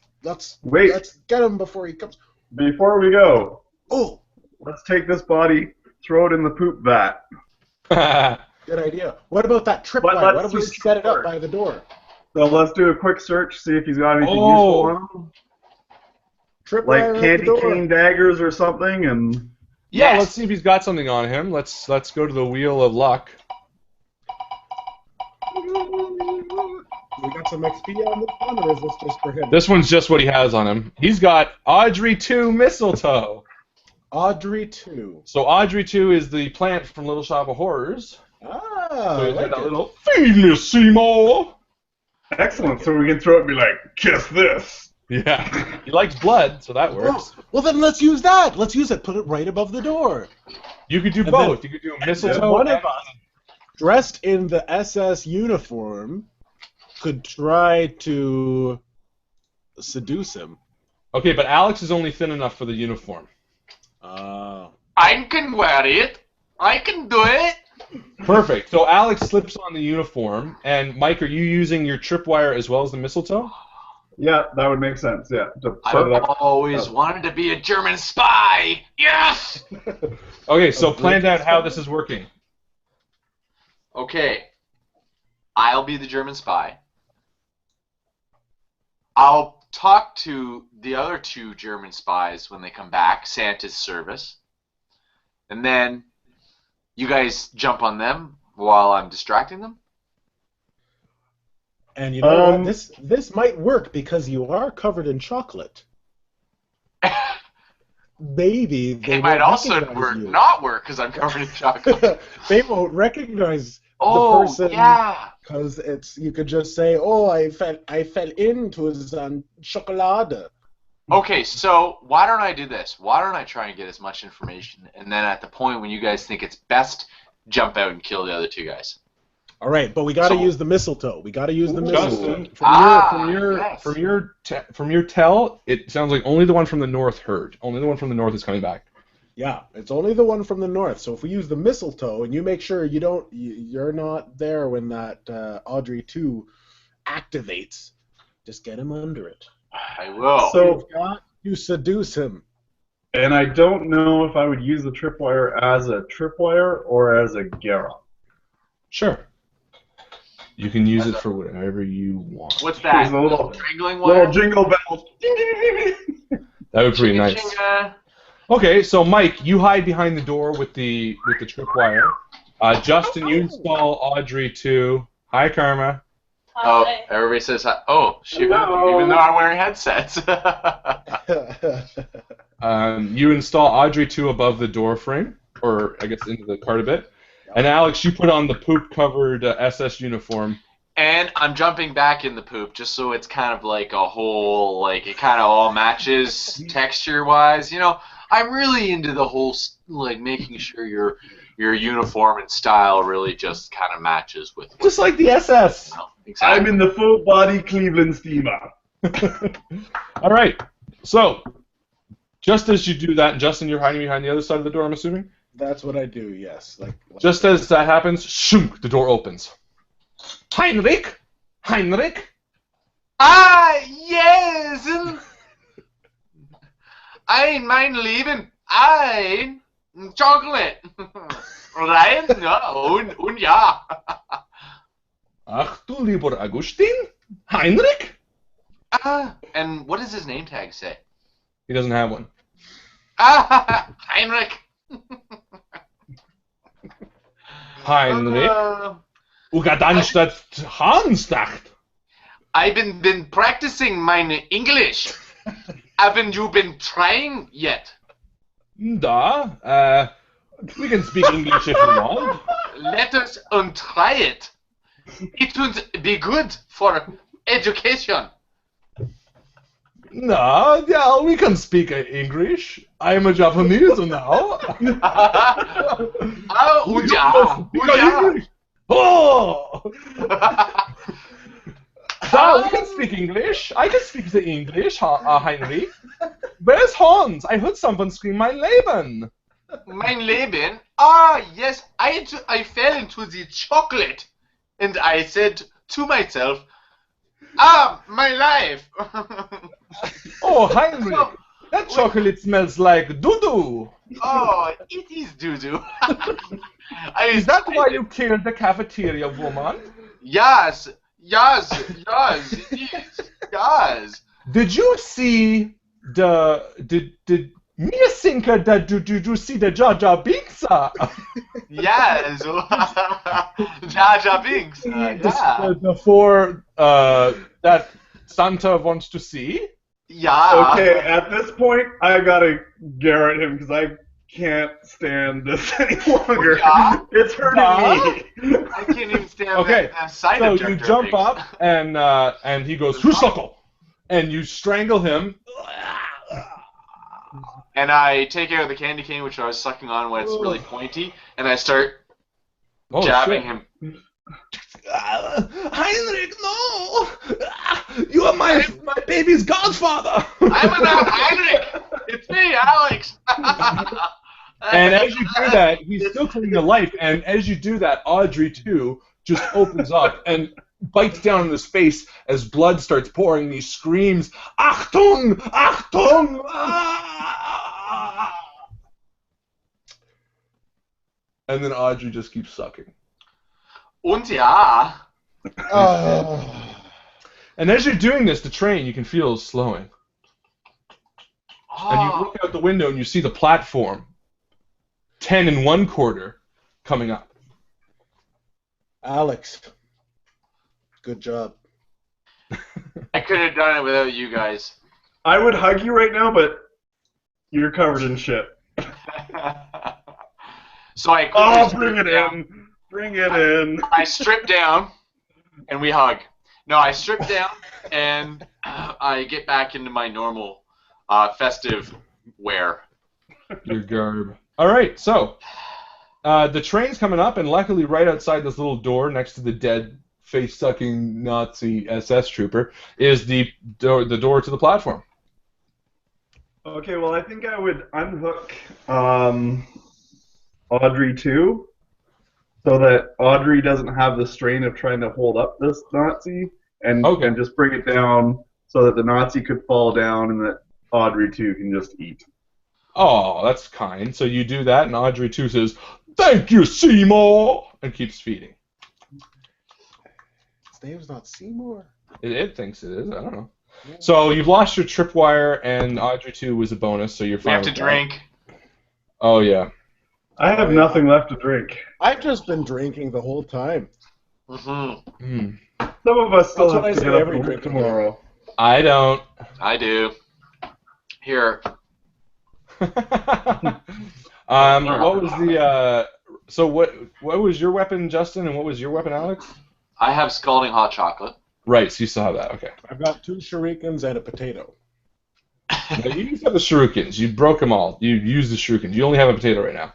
Wait. let's get him before he comes. Before we go, Oh, let's take this body, throw it in the poop vat. good idea. What about that But tripwire? let's Why don't we search set it up for it. by the door? So let's do a quick search, see if he's got anything Oh. useful on him. Tripwire Like at the candy door. cane daggers or something, and Yeah, Yes. let's see if he's got something on him. Let's go to the wheel of luck. some XP on this one, or is this just for him? This one's just what he has on him. He's got Audrey 2 mistletoe. Audrey 2. So Audrey 2 is the plant from Little Shop of Horrors. Ah, So I he's got like that it. little feed me Seymour. Excellent. So we can throw it and be like, kiss this. Yeah. He likes blood, so that works. Well, then let's use that. Let's use it. Put it right above the door. You could do And both. then- You could do And mistletoe. one and- of us, dressed in the SS uniform, could try to seduce him. Okay, but Alex is only thin enough for the uniform. I can wear it. I can do it. Perfect. So Alex slips on the uniform, and Mike, are you using your tripwire as well as the mistletoe? Yeah, that would make sense. Yeah. To set I've it up. always wanted to be a German spy. Yes. Okay, so plan out how this is working. Okay. I'll be the German spy. I'll talk to the other 2 German spies when they come back, Santa's service. And then you guys jump on them while I'm distracting them? And you know what? This might work because you are covered in chocolate. Maybe they It might won't also recognize you. not work because I'm covered in chocolate. They won't recognize Oh, the person yeah. because it's. You could just say, "Oh, I fell into some chocolate." Okay, so why don't I do this? Why don't I try and get as much information, and then at the point when you guys think it's best, jump out and kill the other 2 guys. All right, but we got to So- use the mistletoe. We got to use the mistletoe. Justin, Yes. from your tell, it sounds like only the one from the north heard. Only the one from the north is coming back. Yeah, it's only the one from the north. So if we use the mistletoe, and you make sure you're not there when that Audrey 2 activates, just get him under it. I will. So, You've got to seduce him. and I don't know if I would use the tripwire as a tripwire or as a Gera. Sure. You can use it for whatever you want. What's that? There's a little- Jingling wire? Little jingle bells. That would be pretty Chinga, nice. chinga. Okay, so Mike, you hide behind the door with the tripwire. Justin, you install Audrey 2. Hi, Karma. Oh, Hi. everybody says hi. Oh, shoot. Hello. Even though I'm wearing headsets. You install Audrey 2 above the door frame, or I guess into the cart a bit. And Alex, you put on the poop-covered SS uniform. And I'm jumping back in the poop just so it's kind of like a whole, like it kind of all matches texture-wise. You know, I'm really into the whole, like, making sure your uniform and style really just kind of matches with what Just like the SS. exactly. I'm in the full body Cleveland steamer. All right. So, just as you do that, and Justin, you're hiding behind the other side of the door, I'm assuming? That's what I do. Yes. Like Just as that happens, shoom, the door opens. Heinrich? Heinrich? Ah, yes! Ein mein Leben, ein Chocolate. Right? No, und ja. Ach du lieber Agustin? Heinrich? Ah, and what does his name tag say? He doesn't have one. Ah, Heinrich. Heinrich? Ugadanstadt Hansdacht. I've been practicing my English. Haven't you been trying yet? Da, we can speak English if you want. Let us try it. It would be good for education. No, yeah, we can speak English. I'm a Japanese now. Ah, und ja, und ja. Oh! Yeah, we can speak English. I can speak the English, Heinrich. Where's Hans? I heard someone scream my Leben. Mein Leben? Ah, yes, I fell into the chocolate. And I said to myself, ah, my life. Oh, Heinrich, that chocolate smells like doo-doo. Oh, it is doo-doo. Is that why you killed the cafeteria woman? Yes, yes, yes, it is. Yes. Did you see Me think that do see the Jar Jar Binks. Yes. Jar Jar Binks. Yeah. The four that Santa wants to see. Yeah. Okay, at this point, I gotta Garrett him because I can't stand this any longer. Yeah. It's hurting me. I can't even stand Okay, that sight so of Jar you Jar jump Binks. up and he goes Husuckle, and you strangle him. And I take out the candy cane, which I was sucking on when it's really pointy, and I start Oh, jabbing shit. him. Heinrich, no! You are my baby's godfather. I'm not Heinrich! It's me, Alex! And as you do that, he's still clinging to life. And as you do that, Audrey too just opens up and bites down in his face as blood starts pouring. And he screams, "Achtung! Achtung!" Ah! And then Audrey just keeps sucking. Und ja. Oh. And as you're doing this, the train you can feel is slowing. And you look out the window and you see the platform, 10 1/4, coming up. Alex, good job. I couldn't have done it without you guys. I would hug you right now, but you're covered in shit. So I Oh, quickly bring strip it down. in. Bring it in. I strip down, and we hug. No, I strip down, and I get back into my normal festive wear. Your garb. All right, so the train's coming up, and luckily, right outside this little door next to the dead, face-sucking Nazi SS trooper is the door to the platform. Okay, well, I think I would unhook Audrey too, so that Audrey doesn't have the strain of trying to hold up this Nazi, and just bring it down so that the Nazi could fall down and that Audrey too can just eat. Oh, that's kind. So you do that, and Audrey too says, "Thank you, Seymour," and keeps feeding. His name's not Seymour. It thinks it is. I don't know. So you've lost your tripwire, and Audrey 2 was a bonus, so you're We fine. have to with that. drink. Oh yeah. I have nothing left to drink. I've just been drinking the whole time. Mm-hmm. Mm. Some of us still That's what have to I get say up every and work drinking tomorrow. I don't. I do. Here. What was the? So what was your weapon, Justin, and what was your weapon, Alex? I have scalding hot chocolate. Right. So you still have that. Okay. I've got 2 shurikens and a potato. Now, you used to have the shurikens. You broke them all. You used the shurikens. You only have a potato right now.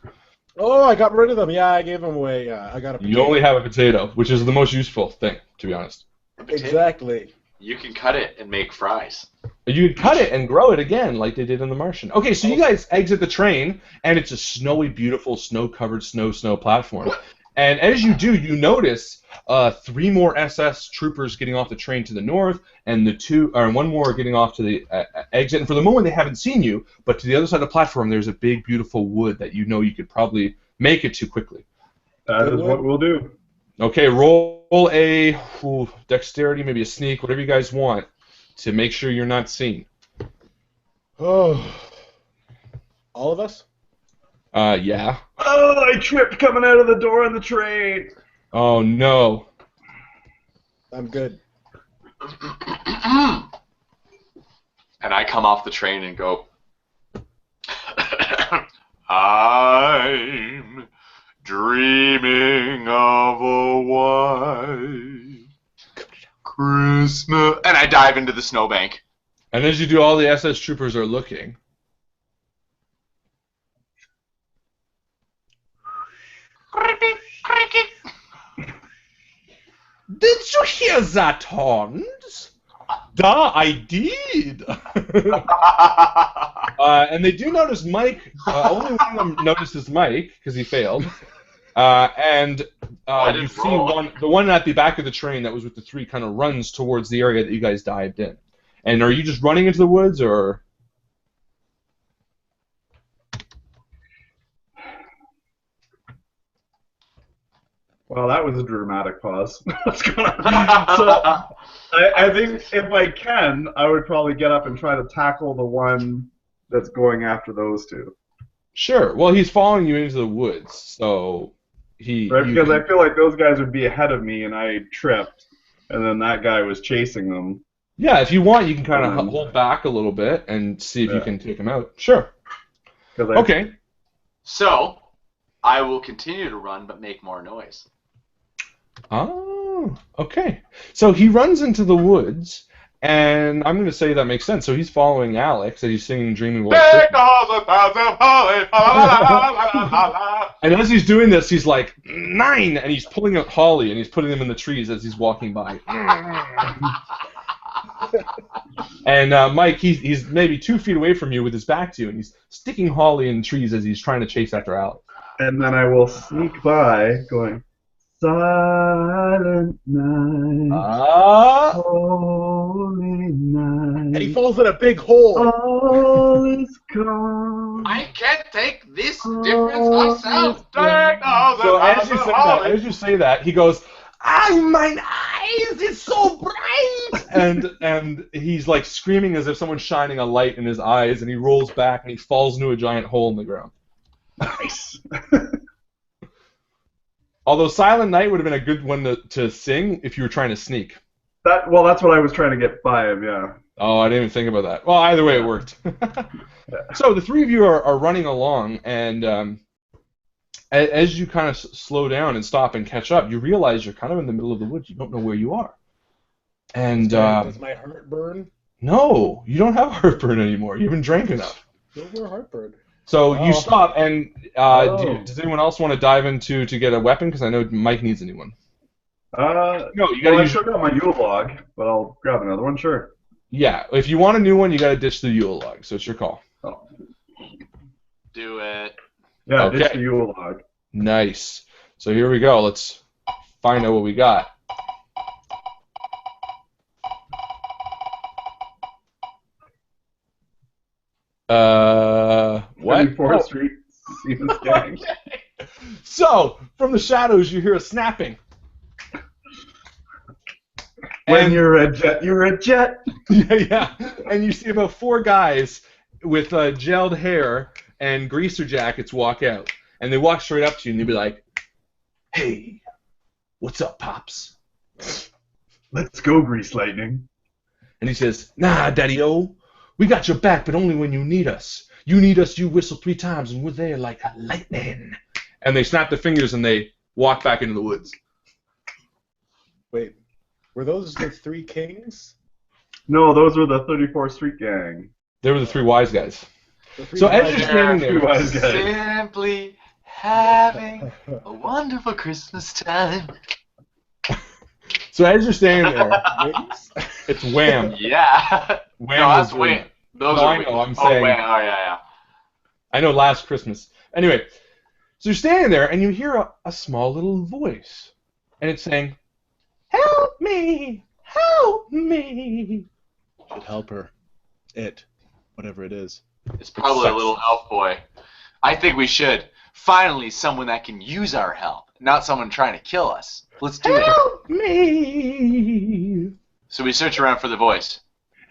Oh, I got rid of them. Yeah, I gave them away. I got a potato. You only have a potato, which is the most useful thing, to be honest. Exactly. You can cut it and make fries. You could cut it and grow it again, like they did in The Martian. Okay, so you guys exit the train, and it's a snowy, beautiful, snow-covered snow platform. And as you do, you notice 3 more SS troopers getting off the train to the north, and one more getting off to the exit. And for the moment, they haven't seen you, but to the other side of the platform, there's a big, beautiful wood that you know you could probably make it to quickly. That is what we'll do. Okay, roll a dexterity, maybe a sneak, whatever you guys want, to make sure you're not seen. Oh. All of us? Yeah. Oh, I tripped coming out of the door on the train. Oh, no. I'm good. And I come off the train and go, I'm dreaming of a white Christmas. And I dive into the snowbank. And as you do, all the SS troopers are looking. Did you hear that, Hans? Da, I did. And they do notice Mike. Only one of them notices Mike because he failed. And you see the one at the back of the train that was with the 3 kind of runs towards the area that you guys dived in. And are you just running into the woods, or? Well, that was a dramatic pause. What's going on? So, I think if I can, I would probably get up and try to tackle the one that's going after those two. Sure. Well, he's following you into the woods, so Right, because I feel like those guys would be ahead of me, and I tripped, and then that guy was chasing them. Yeah, if you want, you can kind of hold back a little bit and see if you can take him out. Sure. Okay. So, I will continue to run, but make more noise. Oh, okay. So he runs into the woods, and I'm going to say that makes sense. So he's following Alex, and he's singing Dreaming White Christmas. And as he's doing this, he's like, 9! And he's pulling out holly, and he's putting them in the trees as he's walking by. And Mike, he's maybe 2 feet away from you with his back to you, and he's sticking holly in trees as he's trying to chase after Alex. And then I will sneak by, going, Silent night, holy night. And he falls in a big hole. All is calm. I can't take this difference myself. So as you say that, he goes, mine eyes, it's so bright! And he's like screaming as if someone's shining a light in his eyes, and he rolls back and he falls into a giant hole in the ground. Nice. Although Silent Night would have been a good one to sing if you were trying to sneak. That's what I was trying to get by him, yeah. Oh, I didn't even think about that. Well, either way, it worked. So the 3 of you are running along, and as you kind of slow down and stop and catch up, you realize you're kind of in the middle of the woods. You don't know where you are. And does my heart burn? No, you don't have heartburn anymore. You haven't drank enough. No more heartburn. So you stop, and does anyone else want to dive into to get a weapon? Because I know Mike needs a new one. No, you gotta. I still got my Yule log, but I'll grab another one. Sure. Yeah, if you want a new one, you gotta ditch the Yule log. So it's your call. Oh. Do it. Yeah, Okay. ditch the Yule log. Nice. So here we go. Let's find out what we got. What? 34th Street, Stevens Gang. So, from the shadows, you hear a snapping. When you're a jet, you're a jet. Yeah. And you see about 4 guys with gelled hair and greaser jackets walk out. And they walk straight up to you, and they'll be like, "Hey, what's up, Pops?" Let's go, Grease Lightning. And he says, "Nah, Daddy-O, we got your back, but only when you need us. You need us, you whistle 3 times, and we're there like lightning." And they snap their fingers, and they walk back into the woods. Wait, were those the 3 kings? No, those were the 34th Street Gang. They were the 3 wise guys. So as you're standing there, wise guys. Simply having a wonderful Christmas time. So as you're standing there, it's Wham. Yeah. Wham No, that's was Wham. Those No, are I know, Wham. I'm saying- Wham. Oh, yeah. I know, Last Christmas. Anyway, so you're standing there, and you hear a small little voice, and it's saying, "Help me! Help me!" should help her. It, whatever it is. It's probably a sucks. little elf boy. I think we should. Finally, someone that can use our help, not someone trying to kill us. Let's do it. Help me! So we search around for the voice.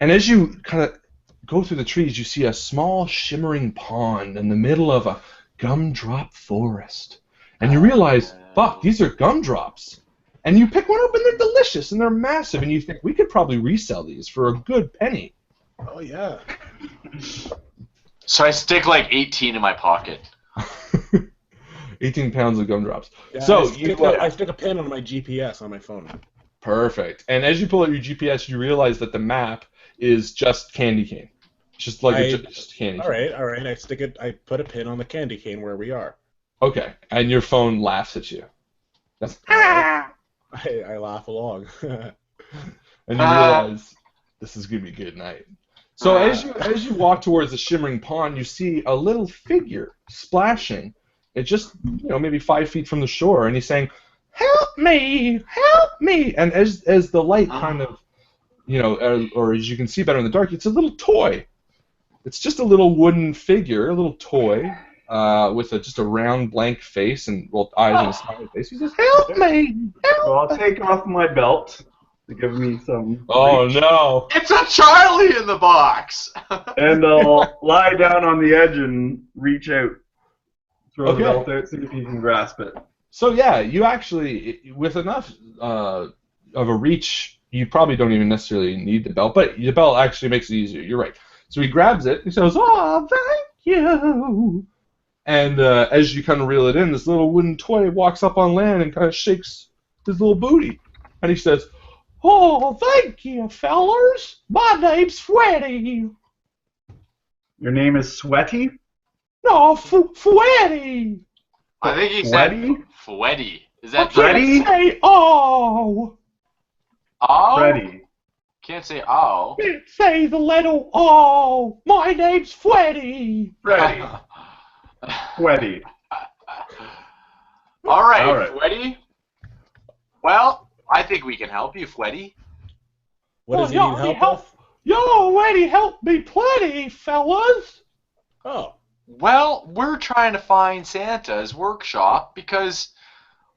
And as you kind of go through the trees, you see a small shimmering pond in the middle of a gumdrop forest. And you realize, fuck, these are gumdrops. And you pick one up, and they're delicious, and they're massive, and you think, we could probably resell these for a good penny. Oh, yeah. So I stick like 18 in my pocket. 18 pounds of gumdrops. Yeah, So I stick a pin on my GPS on my phone. Perfect. And as you pull out your GPS, you realize that the map is just candy cane. Just like just candy cane. All right. I put a pin on the candy cane where we are. Okay. And your phone laughs at you. That's, I laugh along. and you realize this is gonna be a good night. So as you walk towards the shimmering pond, you see a little figure splashing. It's just maybe 5 feet from the shore, and he's saying, "Help me! Help me!" And as the light kind of or as you can see better in the dark, it's a little toy. It's just a little wooden figure, a little toy, with just a round blank face and eyes and a smiley face. He says, "Help me! Help!" Well, I'll take off my belt to give me some. Oh reach. no! It's a Charlie in the box. And I'll lie down on the edge and reach out, throw Okay. the belt out, see if he can grasp it. So yeah, you actually, with enough of a reach, you probably don't even necessarily need the belt, but the belt actually makes it easier. You're right. So he grabs it. He says, "Oh, thank you." And as you kind of reel it in, this little wooden toy walks up on land and kind of shakes his little booty, and he says, "Oh, thank you, fellers. My name's Sweaty. Your name is Sweaty? No, Fwetti. I think he Sweaty? said Freddy. Is I that Freddy? can't say oh. Oh? Freddy. Can't say oh. Can't say the letter O. My name's Freddy. Freddy. Sweaty. All right, All right. Freddy. Well, I think we can help you, Freddy. What does he need help with? You already helped me plenty, fellas. Oh. Well, we're trying to find Santa's workshop because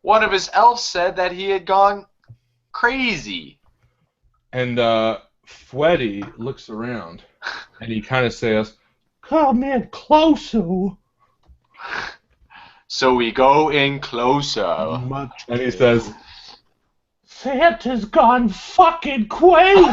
one of his elves said that he had gone crazy. And Freddy looks around, and he kind of says, "Come in closer." So we go in closer. Much. And he says, "Santa's gone fucking crazy."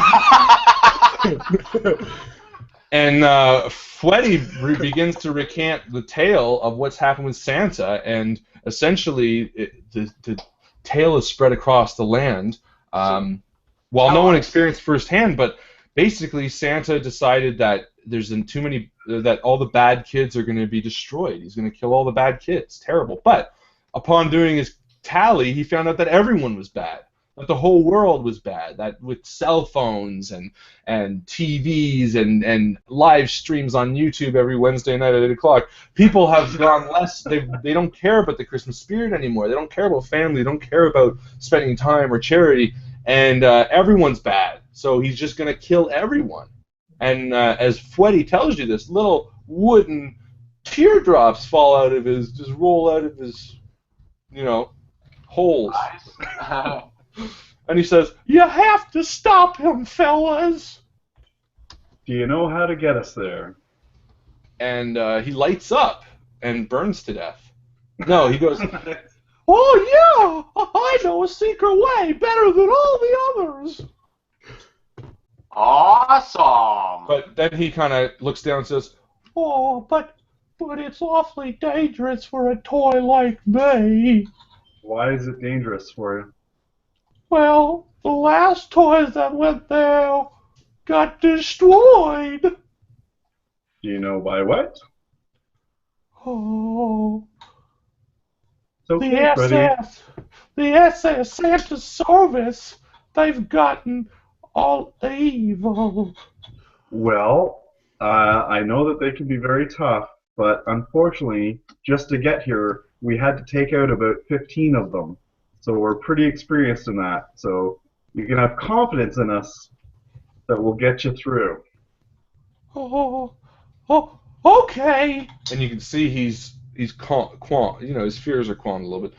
And Freddy begins to recant the tale of what's happened with Santa, and essentially the tale is spread across the land. While no one experienced firsthand, but basically Santa decided that that all the bad kids are going to be destroyed. He's going to kill all the bad kids. Terrible. But upon doing his tally, he found out that everyone was bad. That the whole world was bad. That with cell phones and TVs and live streams on YouTube every Wednesday night at 8 o'clock, people have gone less. They don't care about the Christmas spirit anymore. They don't care about family. They don't care about spending time or charity. And everyone's bad. So he's just going to kill everyone. And as Freddy tells you this, little wooden teardrops roll out of his, holes. Nice. And he says, "You have to stop him, fellas." Do you know how to get us there? And he lights up and burns to death. No, he goes, "Oh yeah, I know a secret way better than all the others." Awesome. But then he kind of looks down and says, "Oh, but it's awfully dangerous for a toy like me." Why is it dangerous for you? Well, the last toys that went there got destroyed. Do you know by what? Oh, It's okay, Freddy. the SS Santa Service, they've gotten all evil. Well, I know that they can be very tough, but unfortunately, just to get here, we had to take out about 15 of them. So we're pretty experienced in that. So you can have confidence in us that we'll get you through. Oh, okay. And you can see he's his fears are calmed a little bit.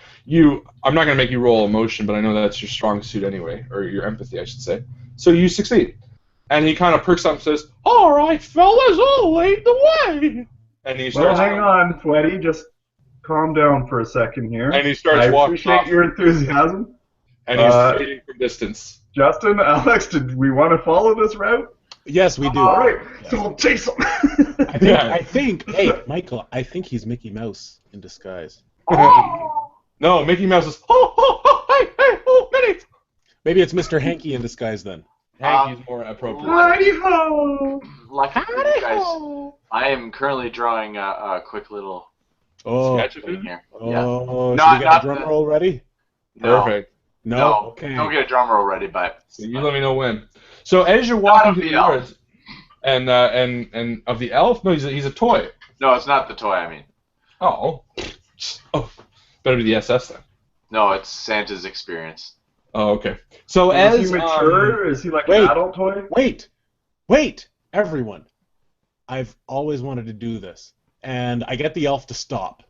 I'm not gonna make you roll emotion, but I know that's your strong suit anyway, or your empathy, I should say. So you succeed. And he kind of perks up and says, "All right, fellas, I'll lead the way." And he starts. Well, hang on, Sweaty. Just calm down for a second here. And he starts I walking appreciate off. your enthusiasm. And he's fading from distance. Justin, Alex, did we want to follow this route? Yes, we do. All right, so we'll chase him. I think. Hey, Michael. I think he's Mickey Mouse in disguise. No, Mickey Mouse is. Minnie. Maybe it's Mr. Hanky in disguise then. Hanky's more appropriate. Howdy-ho! Like you guys, I am currently drawing a quick little sketch of him here. Yeah. Oh, should Not- we get not a drum the- roll ready? No, Perfect. No. Okay. don't get a drum roll ready, but So you let me know when. So as you're Not walking of through the the elf. woods, and of the elf, no, he's a toy. no, it's not the toy. I mean, Oh, better be the SS then. no, it's Santa's experience. Oh, okay. So Is as he mature? Is he like wait. an adult toy? Wait, everyone. I've always wanted to do this, and I get the elf to stop.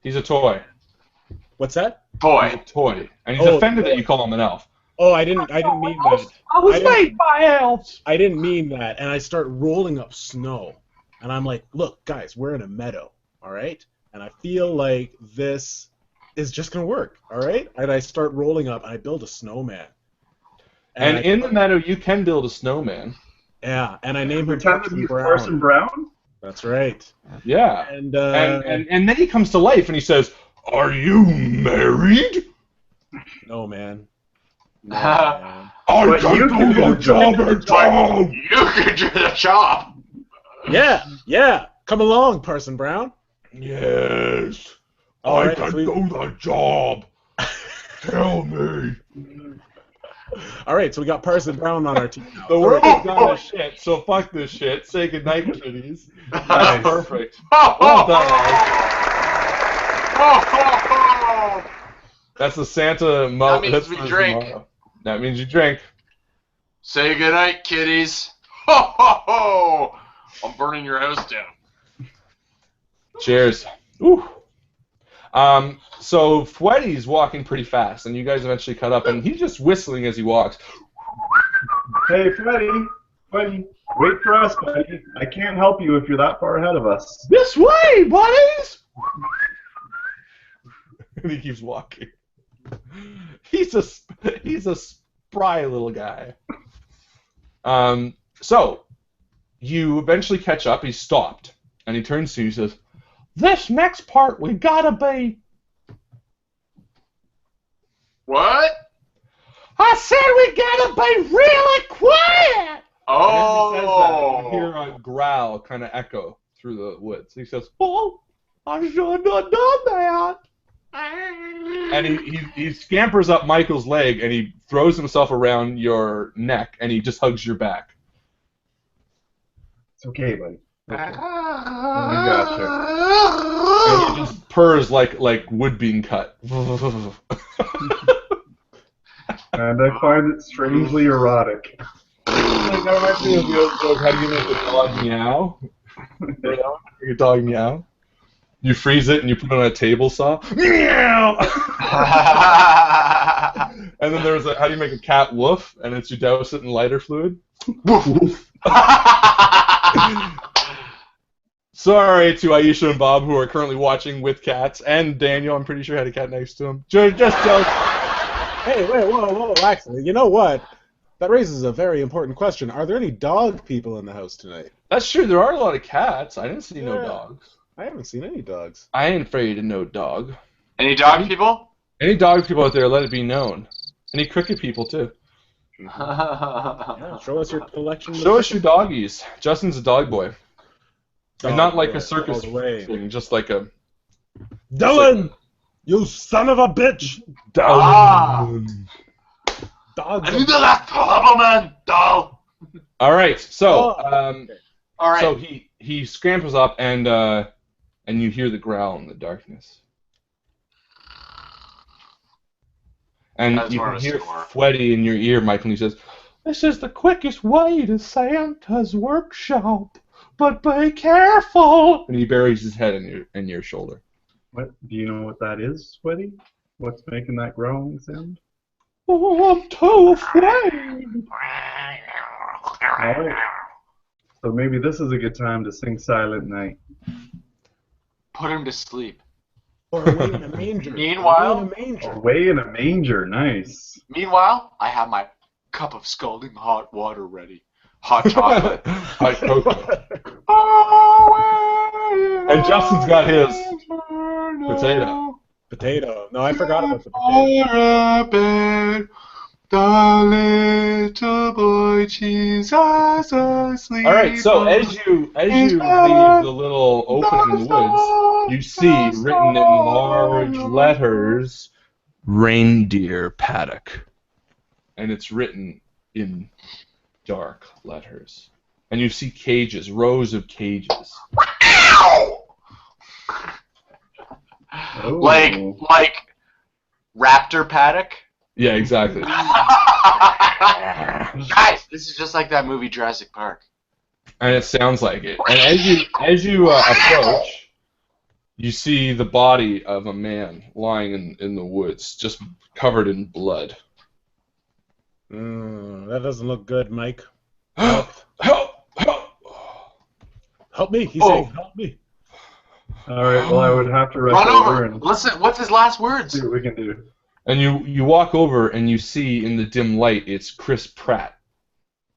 he's a toy. What's that? Toy. He's a toy, and he's Oh, offended that you call him an elf. Oh, I didn't mean that. I was I didn't- made by elves. I didn't mean that. And I start rolling up snow. And I'm like, look, guys, we're in a meadow, all right? And I feel like this is just going to work, all right? And I start rolling up, and I build a snowman. And I- in the meadow, you can build a snowman. Yeah, and I name him Pretend to Parson be Brown. Parson Brown? That's right. Yeah. And, And then he comes to life and he says, "Are you married?" no, man. No, man. I But you can do the job at job. You could do the job. Yeah. Come along, Parson Brown. Yes. All I right, can so we- do the job. Tell me. All right, so we got Parson Brown on our team now. The world is gone to shit, so fuck this shit. Say goodnight, kitties. That's perfect. Well done, Alex. That's the Santa That means that's we the drink. tomorrow. That means you drink. Say goodnight, kitties. Ho, ho, ho. I'm burning your house down. Cheers. Ooh. So Fweddy's walking pretty fast, and you guys eventually cut up, and he's just whistling as he walks. Hey, Freddy, wait for us, buddy. I can't help you if you're that far ahead of us. This way, buddies! And he keeps walking. He's a spry little guy. So you eventually catch up. He's stopped, and he turns to you and says, "This next part we gotta be." What? I said we gotta be really quiet. Oh. And as he says that, you hear a growl kind of echo through the woods. He says, "Oh, I should have done that." And he scampers up Michael's leg, and he throws himself around your neck, and he just hugs your back. It's okay, buddy. I And he just purrs like wood being cut. And I find it strangely erotic. Like, that reminds me of the old joke, how do you make a dog meow? You know, make a dog meow. You freeze it and you put it on a table saw. Meow! And then there's how do you make a cat woof? And it's you douse it in lighter fluid. Woof. Sorry to Aisha and Bob, who are currently watching with cats, and Daniel, I'm pretty sure had a cat next to him. Just joking. Hey, wait, whoa, actually, you know what? That raises a very important question. Are there any dog people in the house tonight? That's true, there are a lot of cats. I didn't see no Yeah. dogs. I haven't seen any dogs. I ain't afraid of no dog. Any dog people? Any dog people out there, let it be known. Any cricket people, too. Yeah, show us your collection. Show us your doggies. Justin's a dog boy. And not like a circus all the way. thing, just like a... Dylan! You son of a bitch! Ah. Dogs. I need the last trouble, man, doll. Alright, so, All right. so he scrambles up and you hear the growl in the darkness. And That's you more can of a hear snore. Fweddy in your ear, Michael, and he says, "This is the quickest way to Santa's workshop, but be careful!" And he buries his head in your shoulder. What? Do you know what that is, Sweaty? What's making that growling sound? Oh, I'm too afraid. Alright. So maybe this is a good time to sing Silent Night. Put him to sleep. Or away in a manger. Meanwhile- Away in a manger. Away in a manger, nice. Meanwhile, I have my cup of scalding hot water ready. Hot chocolate. Hot cocoa. And Justin's got his potato. Potato. No, I forgot about the potato. The little boy Jesus asleep. All right, so as you leave the little opening in the woods, you see written in large letters, "Reindeer Paddock," and it's written in dark letters. And you see cages, rows of cages. Oh. Like Raptor Paddock. Yeah, exactly. Guys, this is just like that movie Jurassic Park. And it sounds like it. And as you approach, you see the body of a man lying in the woods, just covered in blood. That doesn't look good, Mike. Help! Help! Help me. He's Oh. saying, help me. All right. Well, I would have to rush Run over over. and Listen, what's his last words? see what we can do. And you walk over and you see in the dim light it's Chris Pratt,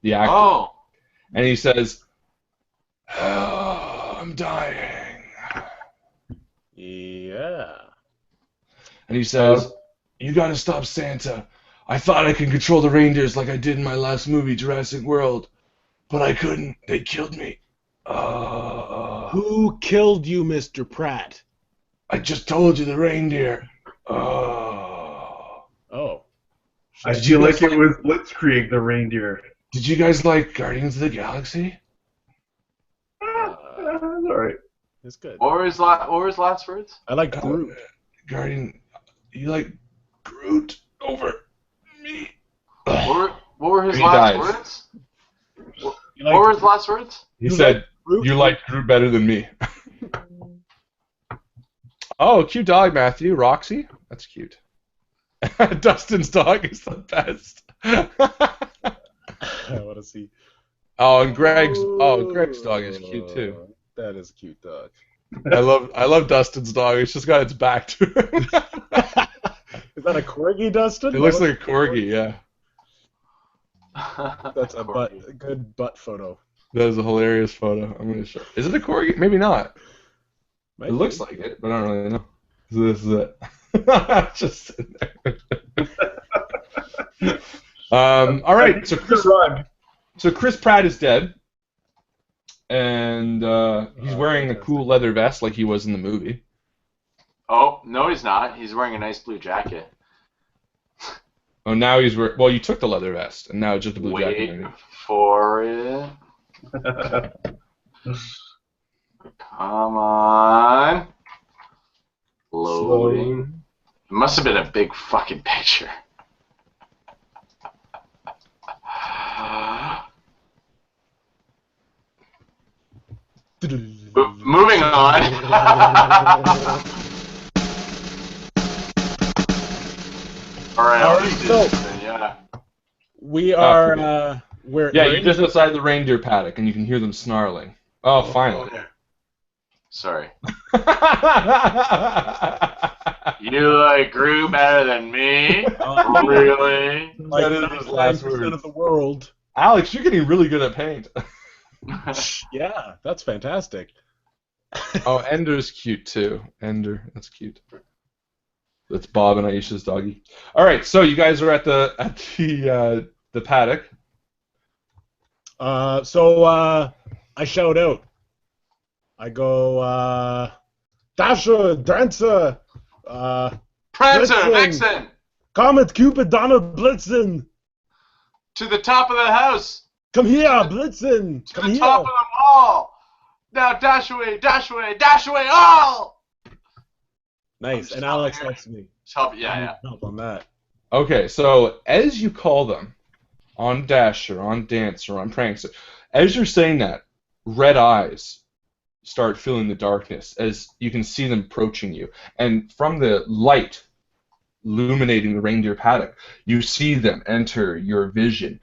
the actor. Oh. And he says, "Oh, I'm dying." Yeah. And he says, "You gotta stop Santa. I thought I could control the reindeers like I did in my last movie, Jurassic World. But I couldn't. They killed me. Who killed you, Mr. Pratt? I just told you, the reindeer. Oh. I feel like it was Blitzkrieg, the reindeer. Did you guys like Guardians of the Galaxy? That's all right. It's good. What were his last words? I like Groot. Guardian, you like Groot over me? What were his He last dies. words? You What were his last words? He You said, like Groot? "You like Groot better than me." Oh, cute dog, Matthew. Roxy? That's cute. Dustin's dog is the best. I want to see. Oh, and Greg's dog is cute too. That is a cute dog. I love Dustin's dog. It's just got its back to him. Is that a corgi, Dustin? It looks like a corgi, yeah. That's a good butt photo. That is a hilarious photo. I'm gonna show. Is it a corgi? Maybe not. Might It looks be. like it, but I don't really know. So this is it. Just sitting there. All right. So Chris Pratt is dead, and he's wearing a cool leather vest like he was in the movie. Oh, no, he's not. He's wearing a nice blue jacket. Oh, now he's wearing. Well, you took the leather vest, and now it's just a blue Wait jacket. for it. Come on. Loading. It must have been a big fucking picture. Moving on. Alright, I'll Alright, do so- this then, yeah. We are. We're You're just outside the reindeer paddock, and you can hear them snarling. Oh, finally. Sorry. You like grew better than me? Really? like That is his last 99% word. of the world. Alex, you're getting really good at paint. Yeah, that's fantastic. Oh, Ender's cute too. Ender, that's cute. That's Bob and Aisha's doggy. All right, so you guys are at the paddock. So I shout out. I go, Dasher, Dancer, Prancer, Blitzen. Vixen! Comet, Cupid, Donald, Blitzen. To the top of the house! Come here, Blitzen. To Come the here. top of the wall! Now dash away, dash away, dash away, all! Nice. And Alex helps me. Help, yeah. Help on that. Okay, so as you call them on Dasher, on Dancer, on Prankster, as you're saying that, red eyes start filling the darkness as you can see them approaching you. And from the light illuminating the reindeer paddock, you see them enter your vision.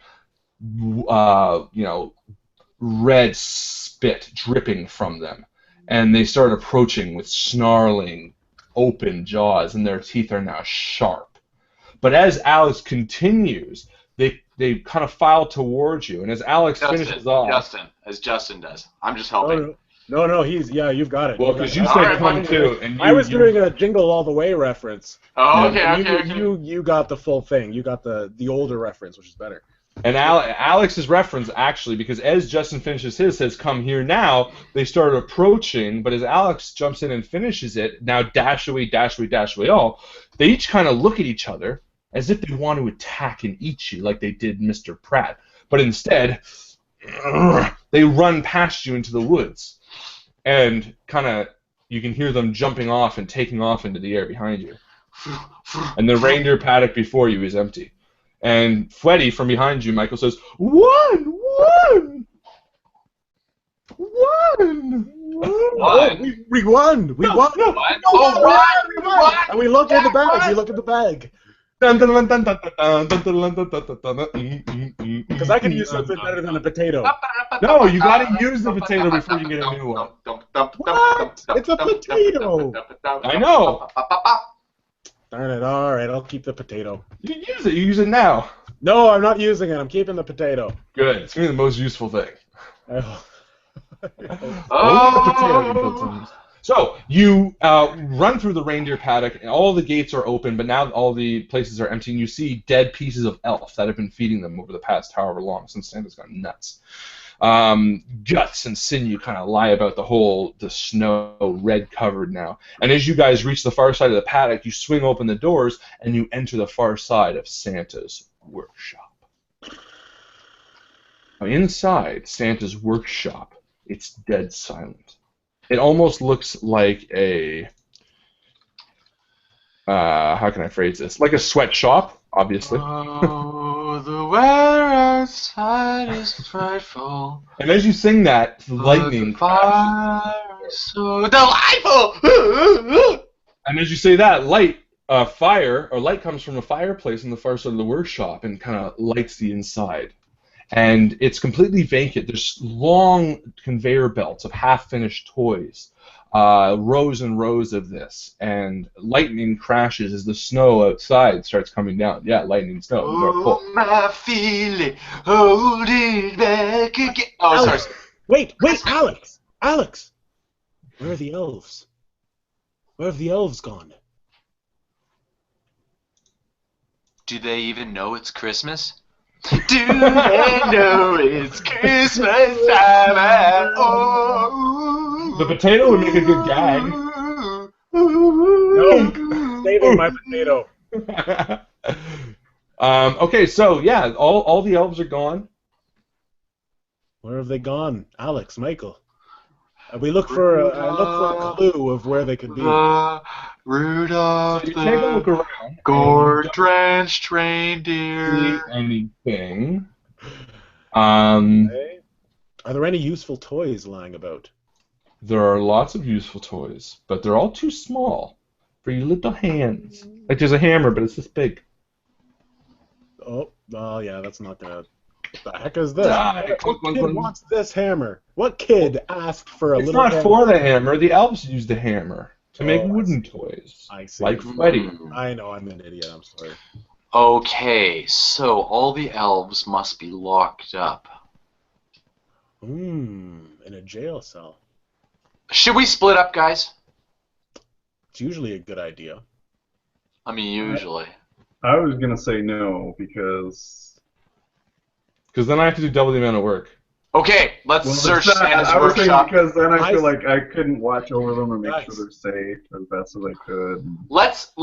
Red spit dripping from them. And they start approaching with snarling, open jaws, and their teeth are now sharp. But as Alex continues, they kind of file towards you, and as Alex finishes off... As Justin does. I'm just helping. No, you've got it. Well, because you All said right, come fine. too, and I was doing a Jingle All the Way reference. Oh, okay, And okay. You got the full thing. You got the older reference, which is better. And Alex's reference, actually, because as Justin finishes his, says, "Come here now," they start approaching, but as Alex jumps in and finishes it, now dash away, all, they each kind of look at each other as if they want to attack and eat you like they did Mr. Pratt. But instead, they run past you into the woods. And kind of, you can hear them jumping off and taking off into the air behind you. And the reindeer paddock before you is empty. And Freddy, from behind you, Michael says, "One! What? We won! We won! No, What? Oh, right! And we look at the bag! We look at the bag! Because I can use something better than a potato. No, you gotta use the potato before you get a new one. What? It's a potato. I know. Darn it. All right, I'll keep the potato. You use it. You use it now. No, I'm not using it. I'm keeping the potato. Good. It's gonna be the most useful thing. Oh. Oh. So you run through the reindeer paddock, and all the gates are open, but now all the places are empty, and you see dead pieces of elf that have been feeding them over the past however long since Santa's gone nuts. Guts and sinew kind of lie about the snow, red covered now. And as you guys reach the far side of the paddock, you swing open the doors, and you enter the far side of Santa's workshop. Now, inside Santa's workshop, it's dead silent. It almost looks like a, how can I phrase this? Like a sweatshop, obviously. Oh, the weather outside is frightful. And as you sing that, lightning The crashes. fire is so delightful. And as you say that, light comes from a fireplace in the far side of the workshop and kind of lights the inside. And it's completely vacant. There's long conveyor belts of half-finished toys, rows and rows of this, and lightning crashes as the snow outside starts coming down. Yeah, lightning, snow. Oh, my feeling, hold it back again. Oh, sorry. Wait, Alex! Alex! Where are the elves? Where have the elves gone? Do they even know it's Christmas? Do they know it's Christmas time at all? The potato would make a good gag. No, saving my potato. Okay, so yeah, all the elves are gone. Where have they gone? Alex, Michael. We look for a clue of where they could be. Rudolph So you take a look the around. gore-drenched reindeer. Anything. Okay. Are there any useful toys lying about? There are lots of useful toys, but they're all too small for your little hands. Like there's a hammer, but it's this big. Oh, yeah, that's not gonna. The heck is this? What kid wants this hammer? What kid asked for a It's little not hammer? for the hammer. The elves use the hammer to make Oh, I wooden toys. I see. Like Freddy. I know, I'm an idiot. I'm sorry. Okay, so all the elves must be locked up. In a jail cell. Should we split up, guys? It's usually a good idea. I mean, usually. I was gonna say no because. Because then I have to do double the amount of work. Okay, let's search Santa's I was thinking workshop. because then I feel Nice. like I couldn't watch over them and make Nice. sure they're safe as best as I could. Let's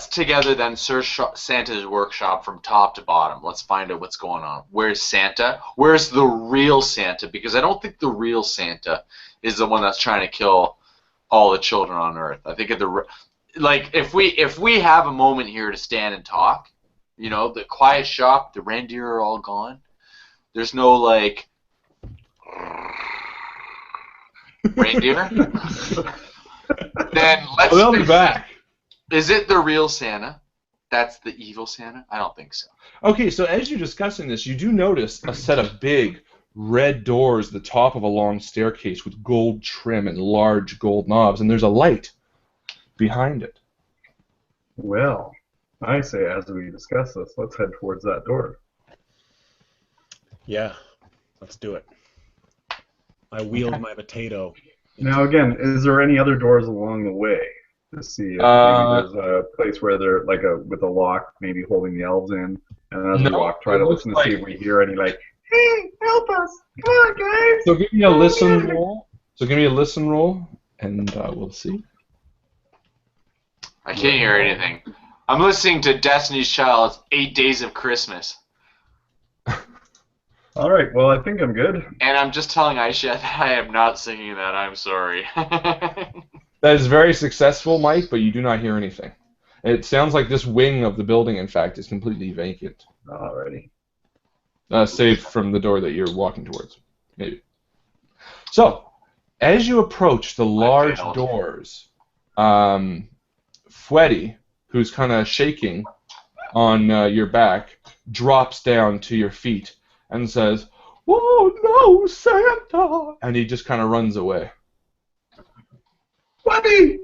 together then search Santa's workshop from top to bottom. Let's find out what's going on. Where's Santa? Where's the real Santa? Because I don't think the real Santa is the one that's trying to kill all the children on Earth. I think if we have a moment here to stand and talk, you know, the quiet shop, the reindeer are all gone. There's no like reindeer. Then let's. They'll be back. Is it the real Santa? That's the evil Santa? I don't think so. Okay, so as you're discussing this, you do notice a set of big red doors at the top of a long staircase with gold trim and large gold knobs, and there's a light behind it. Well, I say as we discuss this, let's head towards that door. Yeah, let's do it. I wield my potato. Now again, is there any other doors along the way to see if maybe there's a place where they're like with a lock, maybe holding the elves in, and as we No, walk, try it to looks listen to see if we hear any like, hey, help us, come on guys. So give me a listen roll. And we'll see. I can't hear anything. I'm listening to Destiny's Child's 8 Days of Christmas. All right, well I think I'm good. And I'm just telling Aisha that I am not singing that. I'm sorry. That is very successful, Mike, but you do not hear anything. It sounds like this wing of the building, in fact, is completely vacant. Alrighty. Save from the door that you're walking towards, maybe. So, as you approach the large failed. doors, Freddy, who's kind of shaking, on your back, drops down to your feet, and says, "Oh no, Santa!" And he just kind of runs away. Buddy,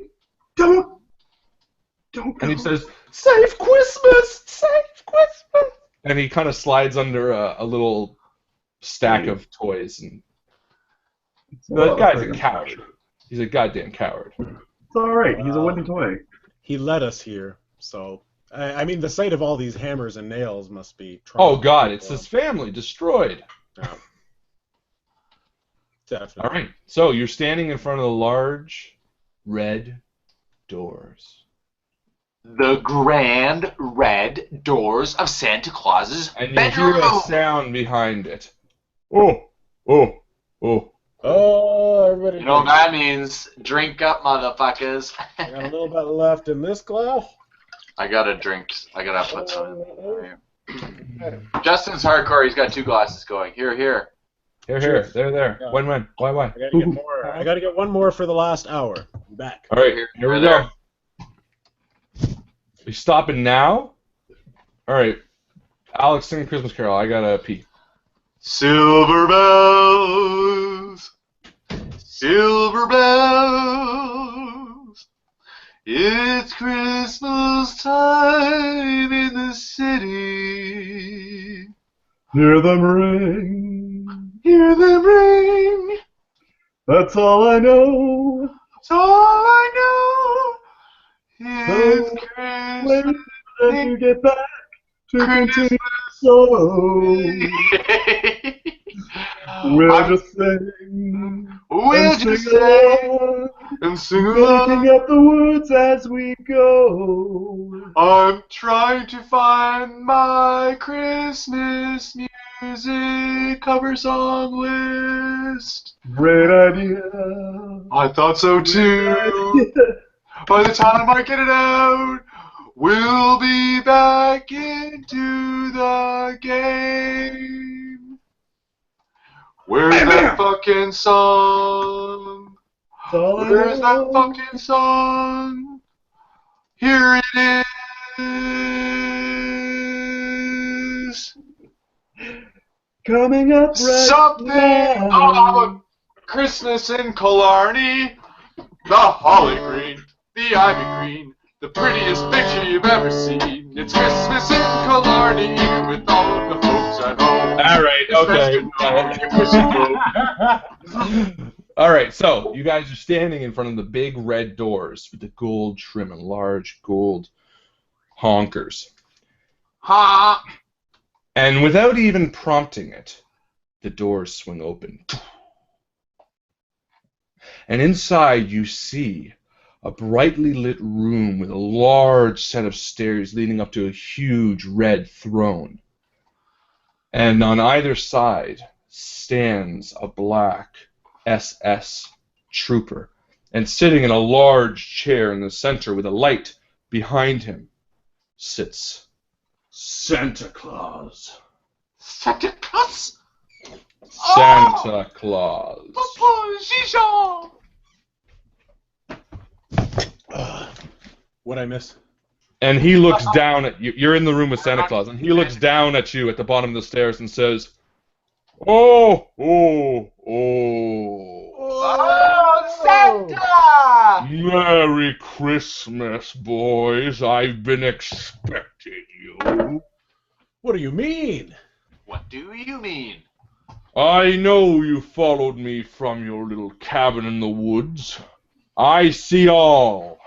don't go. And he says, "Save Christmas! Save Christmas!" And he kind of slides under a little stack of toys. And the guy's a coward. He's a goddamn coward. It's all right. He's a wooden toy. He led us here, so I mean, the sight of all these hammers and nails must be. Oh God, it's his family destroyed. Yeah. Definitely. All right, so you're standing in front of the large red doors, The grand red doors of Santa Claus's and you bedroom. hear a sound behind it. Oh, oh, oh. Oh, everybody. You know what that means? Drink up, motherfuckers. I got a little bit left in this glass. I gotta drink. I gotta put some in. Justin's hardcore. He's got 2 glasses going. Here. Here, there. Yeah. When? Why? I gotta get more. I gotta get one more for the last hour. I'm back. All right, here we go. You stopping now? All right, Alex, sing a Christmas Carol. I gotta pee. Silver bells, silver bells. It's Christmas time in the city. Hear them ring. Hear them ring. That's all I know. That's all I know. It's Wait Christmas. until you get back to continue so. We'll just sing. We'll and just sing sing along, and sing along. making up the words as we go. I'm trying to find my Christmas music cover song list. Great idea. I thought so too. By the time I get it out, we'll be back into the game. Where's that fucking song? Where's that fucking song? Here it is. Coming up right Something now. about Christmas in Killarney. The holly green, the ivy green, the prettiest picture you've ever seen. It's Christmas in Killarney with all of the folks at home. All right, okay. All right, so you guys are standing in front of the big red doors with the gold trim and large gold honkers. Ha! And without even prompting it, the doors swing open. And inside you see a brightly lit room with a large set of stairs leading up to a huge red throne. And on either side stands a black SS trooper. And sitting in a large chair in the center with a light behind him sits Santa Claus. Santa Claus? Santa Claus. Papa, Shisha! What'd I miss? And he looks down at you. You're in the room with Santa Claus, and he looks down at you at the bottom of the stairs and says, "Oh, oh, oh. Oh, Santa! Merry Christmas, boys. I've been expecting you. What do you mean? What do you mean? I know you followed me from your little cabin in the woods. I see all."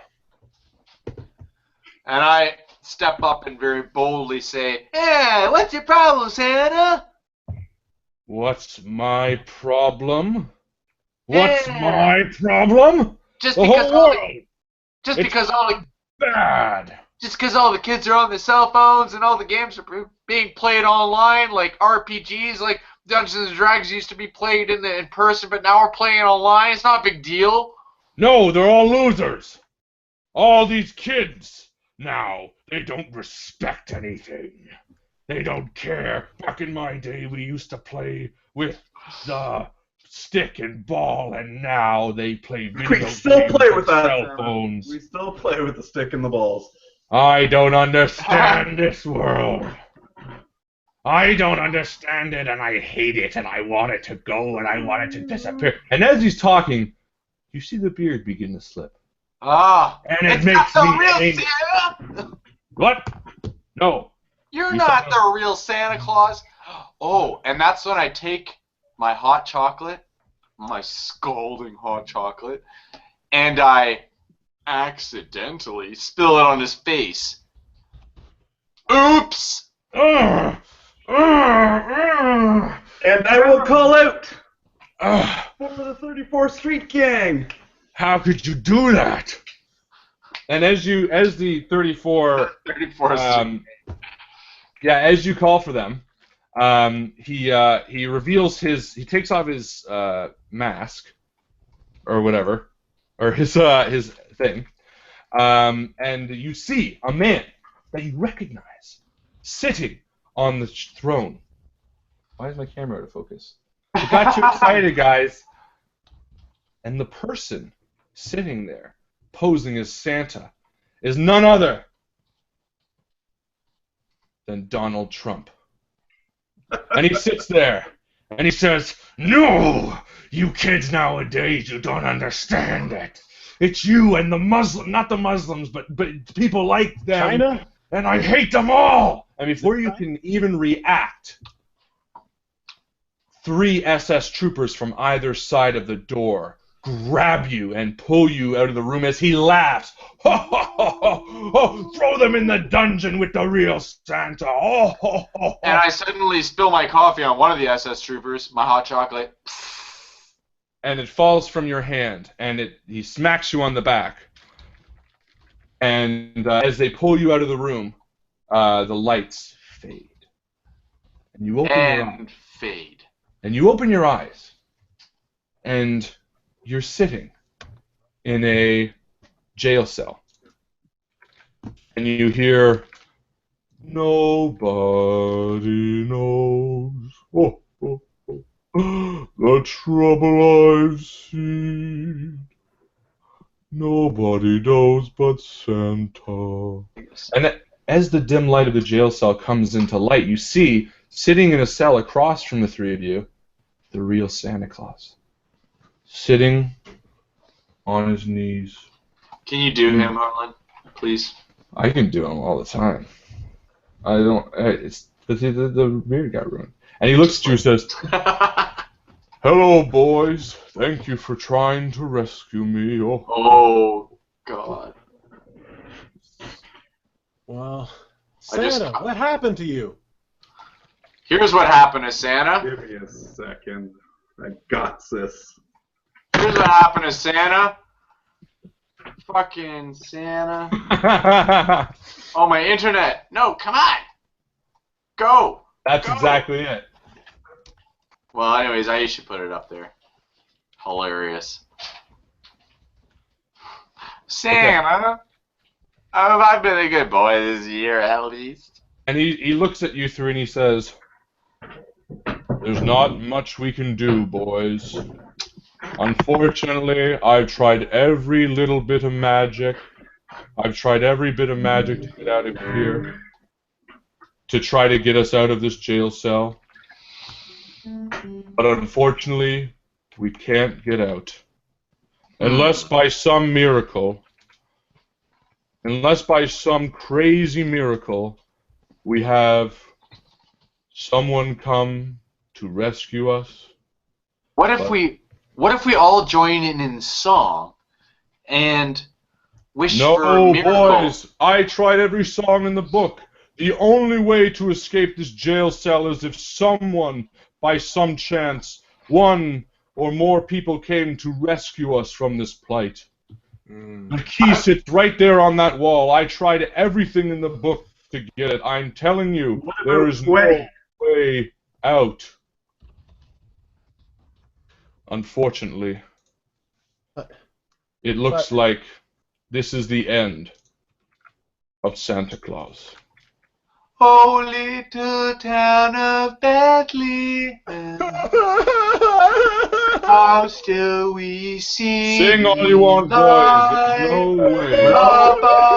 And I step up and very boldly say, "Hey, what's your problem, Santa?" What's my problem? What's Yeah. my problem? Just The because whole all world. the, just It's because all the bad. just because all the kids are on their cell phones and all the games are being played online, like RPGs, like Dungeons and Dragons used to be played in person, but now we're playing online. It's not a big deal. No, they're all losers. All these kids now, they don't respect anything. They don't care. Back in my day, we used to play with the stick and ball, and now they play video We still games play on with that. cell phones. We still play with the stick and the balls. I don't understand this world. I don't understand it, and I hate it, and I want it to go, and I want it to disappear. And as he's talking, you see the beard begin to slip. Ah, And it it's makes not me the real angry. Santa. What? No. You're You not said the real Santa Claus. Oh, and that's when I take my hot chocolate, my scalding hot chocolate, and I accidentally spill it on his face. Oops! Ugh. Ugh. And I will call out Ugh. for the 34th Street Gang. How could you do that? And as the 34, 34th as you call for them, he reveals he takes off his mask or whatever, or his thing, and you see a man that you recognize sitting on the throne. Why is my camera out of focus? It got you excited, guys. And the person sitting there, posing as Santa, is none other than Donald Trump. And he sits there, and he says, "No, you kids nowadays, you don't understand it. It's you and the Muslim, not the Muslims, but people like them. China? And I hate them all." And before you can even react, 3 SS troopers from either side of the door grab you and pull you out of the room as he laughs. Ho, ho, ho, ho, ho, throw them in the dungeon with the real Santa. Oh, ho, ho, ho. And I suddenly spill my coffee on one of the SS troopers, my hot chocolate. And it falls from your hand, and he smacks you on the back. And as they pull you out of the room, the lights fade. And you open your eyes. And fade. And you open your eyes, and you're sitting in a jail cell. And you hear, "Nobody knows oh, oh, oh, the trouble I've seen. Nobody knows but Santa." And as the dim light of the jail cell comes into light, you see, sitting in a cell across from the 3 of you, the real Santa Claus. Sitting on his knees. Can you do him, Harlan? Please? I can do him all the time. I don't. It's the beard got ruined. And he looks at you and says, "Hello, boys. Thank you for trying to rescue me." Oh, Oh, God. Well, I just- Santa, what happened to you? Here's what happened to Santa. Give me a second. I got this. Here's what happened to Santa. Fucking Santa. Oh, my internet. No, come on. Go. That's Go. exactly it. Well, anyways, I should put it up there. Hilarious. Santa. Oh, I've been a good boy this year, at least. And he looks at you 3 and he says, "There's not much we can do, boys. Unfortunately, I've tried every little bit of magic. I've tried every bit of magic to get out of here, to try to get us out of this jail cell. But unfortunately, we can't get out. Unless by some miracle, unless by some crazy miracle, we have someone come to rescue us." What if we all join in song and wish for a No, miracle? boys, I tried every song in the book. The only way to escape this jail cell is if someone, by some chance, 1 or more people came to rescue us from this plight. The key sits right there on that wall. I tried everything in the book to get it. I'm telling you, there is no way out. Unfortunately, it looks like this is the end of Santa Claus. Oh, little town of Bethlehem. How still we sing. Sing all you want, boys. There's no way.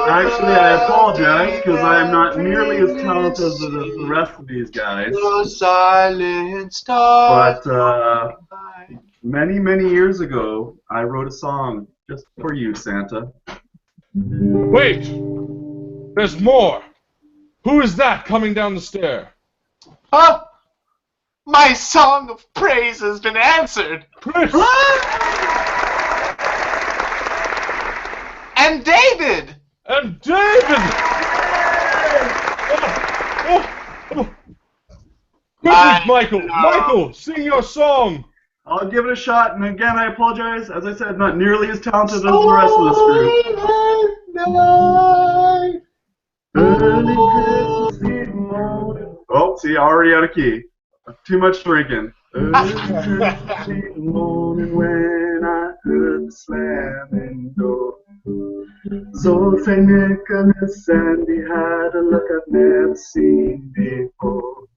Actually, I apologize because I am not nearly as talented as the rest of these guys. The silent stars. But many, many years ago, I wrote a song just for you, Santa. Wait! There's more! Who is that coming down the stair? Huh? My song of praise has been answered. Chris! And David! And David! Quickly, Michael! Michael, sing your song! I'll give it a shot, and again, I apologize. As I said, not nearly as talented as the rest of this group. Early Christmas Eve morning. Oh, see, already out of key. Too much drinking. Early Christmas Eve morning when I heard the slamming door. So St. Nicholas and he had a look I've never seen before.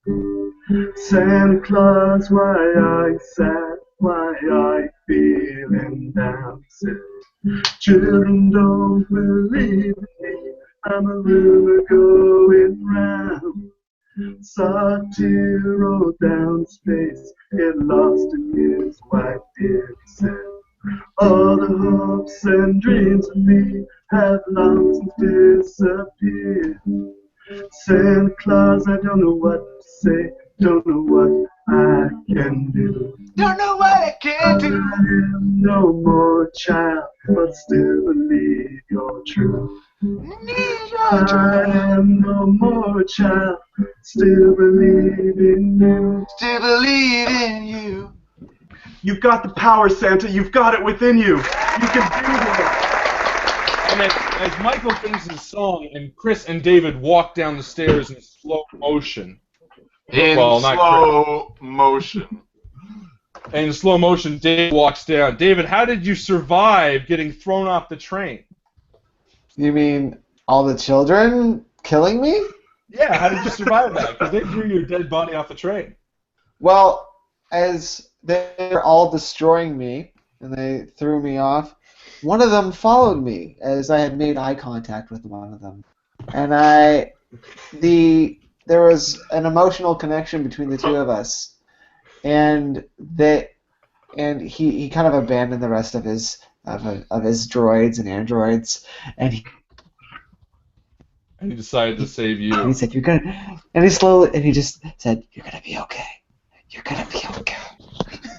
Santa Claus, why are you sad? Why are you feeling down? Said, children don't believe me. I'm a rumor going round. Saw a tear roll down his face. Get lost in his white beard. Said, all the hopes and dreams of me have long since disappeared. Santa Claus, I don't know what to say. Don't know what I can do. Don't know what I can do. I am no more a child, but still believe you're true. I am no more a child, still believe in you. Still believe in you. You've got the power, Santa. You've got it within you. You can do this. And as Michael sings his song, and Chris and David walk down the stairs in slow motion. In Well, not slow motion. And in slow motion, David walks down. David, how did you survive getting thrown off the train? You mean all the children killing me? Yeah, how did you survive that? Because they threw your dead body off the train. Well, as they were all destroying me and they threw me off, one of them followed me as I had made eye contact with one of them. And there was an emotional connection between the two of us. And he kind of abandoned the rest of his droids and androids, and he decided to save you. And he said, "You're gonna," and he just said, "You're gonna be okay. You're gonna be okay."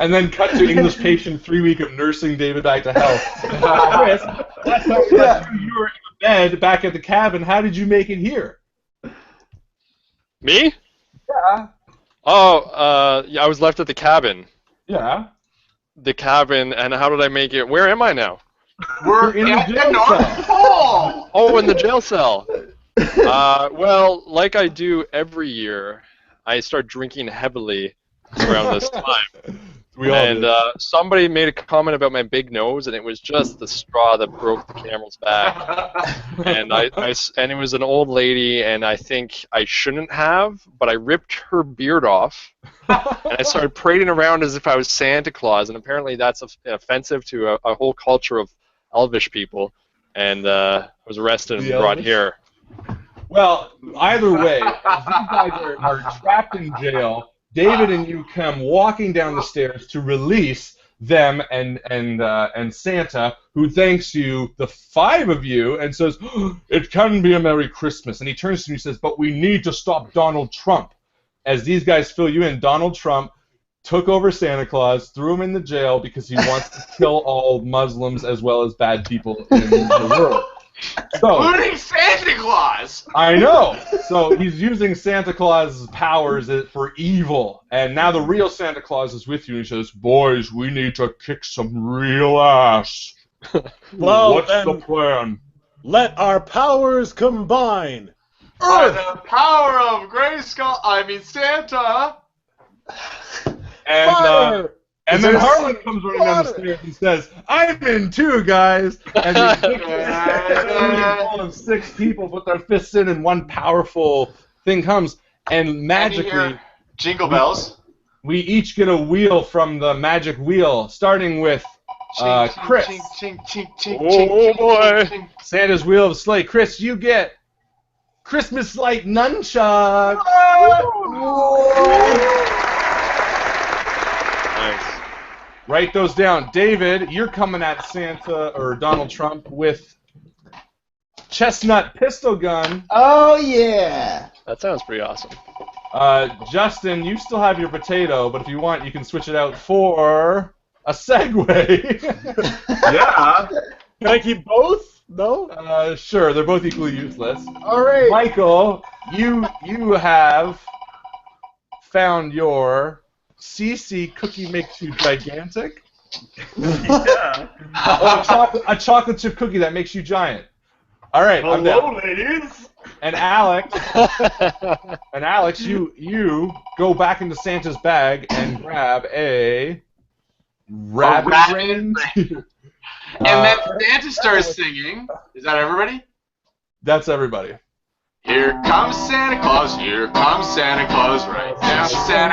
And then cut to English patient 3 week of nursing David back to health. Chris, last time we left you were in bed back at the cabin. How did you make it here? Me? Yeah. Oh, yeah, I was left at the cabin. Yeah. The cabin, and how did I make it? Where am I now? We're in the at jail the North cell. Pole. Oh, in the jail cell. Well, like I do every year, I start drinking heavily around this time. We all And did. somebody made a comment about my big nose, and it was just the straw that broke the camel's back. And and it was an old lady, and I think I shouldn't have, but I ripped her beard off, and I started parading around as if I was Santa Claus, and apparently that's offensive to a whole culture of Elvish people, and I was arrested and brought here. Well, either way, as you guys are trapped in jail, David and you come walking down the stairs to release them and Santa, who thanks you, the five of you, and says, "It can be a Merry Christmas." And he turns to you and says, "But we need to stop Donald Trump." As these guys fill you in, Donald Trump took over Santa Claus, threw him in the jail because he wants to kill all Muslims as well as bad people in the world. So, Including Santa Claus. I know. So he's using Santa Claus's powers for evil, and now the real Santa Claus is with you, and he says, "Boys, we need to kick some real ass." Well, What's then, the plan? let our powers combine. By the power of Santa. And Fire! and then Harlan comes running down the stairs and says, "I'm in too, guys." And he all of 6 people put their fists in, and one powerful thing comes, and magically, Jingle bells. we each get a wheel from the magic wheel, starting with Chris. Oh boy! Santa's wheel of the sleigh. Chris, you get Christmas light nunchuck. Nice. Write those down. David, you're coming at Santa or Donald Trump with chestnut pistol gun. Oh yeah. That sounds pretty awesome. Justin, you still have your potato, but if you want, you can switch it out for a Segway. Yeah. Can I keep both? No? Sure, they're both equally useless. All right. Michael, you have found your CC cookie makes you gigantic. Yeah. Oh, a chocolate chip cookie that makes you giant. All right, I'm Hello, down. ladies. And Alex, you go back into Santa's bag and grab a rabbit reindeer. And then Santa starts singing. Is that everybody? That's everybody. Here comes Santa Claus, right down Santa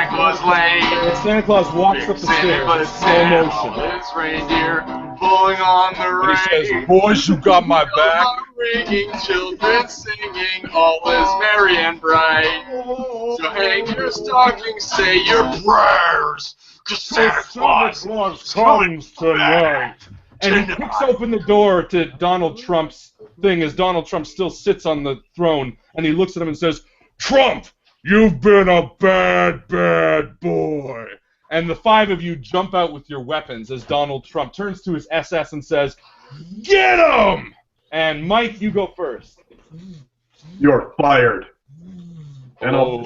Claus Lane. And Santa Claus walks up the stairs in slow motion. His reindeer pulling on the And he says, rein. "Boys, you got my back." Ringing, children singing, all is merry and bright. So hang your stockings, say your prayers, 'cause Santa Claus comes tonight. And he kicks open the door to Donald Trump's thing as Donald Trump still sits on the throne, and he looks at him and says, "Trump, you've been a bad, bad boy." And the five of you jump out with your weapons as Donald Trump turns to his SS and says, "Get him!" And Mike, you go first. You're fired. And I'll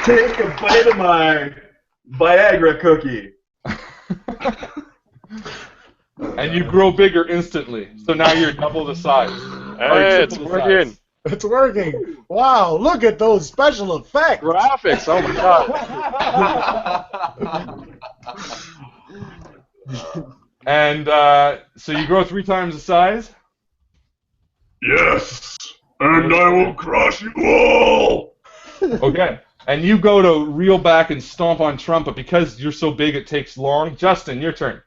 take a bite of my Viagra cookie. And you grow bigger instantly. So now you're double the size. Hey, it's working. It's working. Wow, look at those special effects. Graphics, oh my god. And so you grow 3 times the size? Yes, and I will crush you all. Okay. And you go to reel back and stomp on Trump, but because you're so big it takes long. Justin, your turn.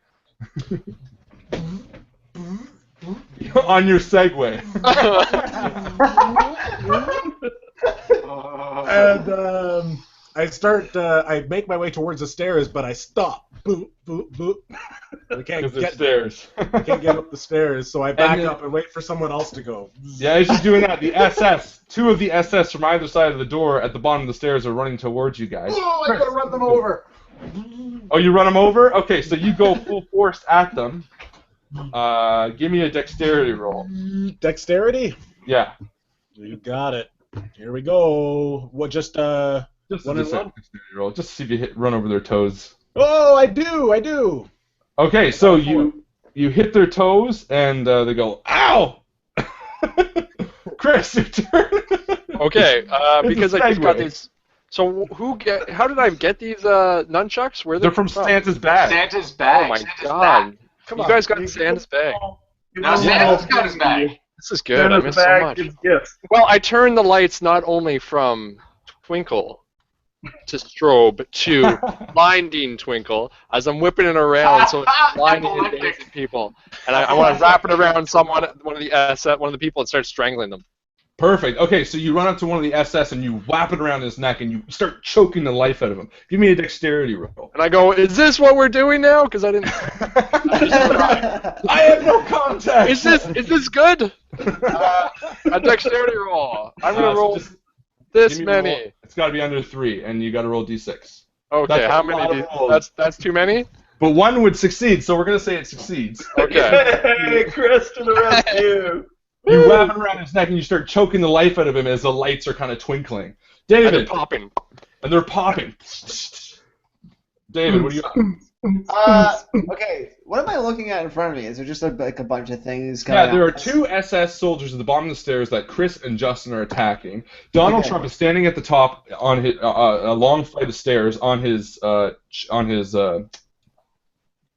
On your Segway. And I make my way towards the stairs, but I stop. Boop, boop, boop. I can't Because get it's stairs. I can't get up the stairs, so I back then- up and wait for someone else to go. Yeah, as you're doing that, the SS, 2 of the SS from either side of the door at the bottom of the stairs are running towards you guys. Oh, I gotta run them over. Oh, you run them over? Okay, so you go full force at them. Give me a dexterity roll. Dexterity? Yeah. You got it. Here we go. What? Just Just a One and one? dexterity roll, just to see if you run over their toes. Oh, I do. Okay, so you hit their toes, and they go, "Ow!" Chris, your turn. Okay, because I just got Segway. these. So how did I get these nunchucks? Where They're from Santa's bag. Santa's bag. Oh my Santa's god! bag. Come You on. guys got Santa's bag. Now Santa's got his bag. This is good. I missed so much. Gifts. Well, I turned the lights not only from twinkle to strobe to blinding twinkle as I'm whipping it around, so it's blinding and dancing people. And I want to wrap it around one of the people and start strangling them. Perfect. Okay, so you run up to one of the SS and you whap it around his neck and you start choking the life out of him. Give me a dexterity roll. And I go, "Is this what we're doing now?" Because I didn't. I have no context. Is this good? A dexterity roll. I'm gonna So roll just this give me the many. roll. It's got to be under 3, and you got to roll d6. Okay, That's how a lot many? of rolls. That's too many. But 1 would succeed, so we're gonna say it succeeds. Okay. Hey, Chris to the rescue. You wrap it around his neck and you start choking the life out of him as the lights are kind of twinkling. And they're David, popping. and they're popping. David, what do you got? Okay, what am I looking at in front of me? Is there just like a bunch of things coming Yeah, there are out? 2 SS soldiers at the bottom of the stairs that Chris and Justin are attacking. Donald Okay. Trump is standing at the top on his a long flight of stairs on his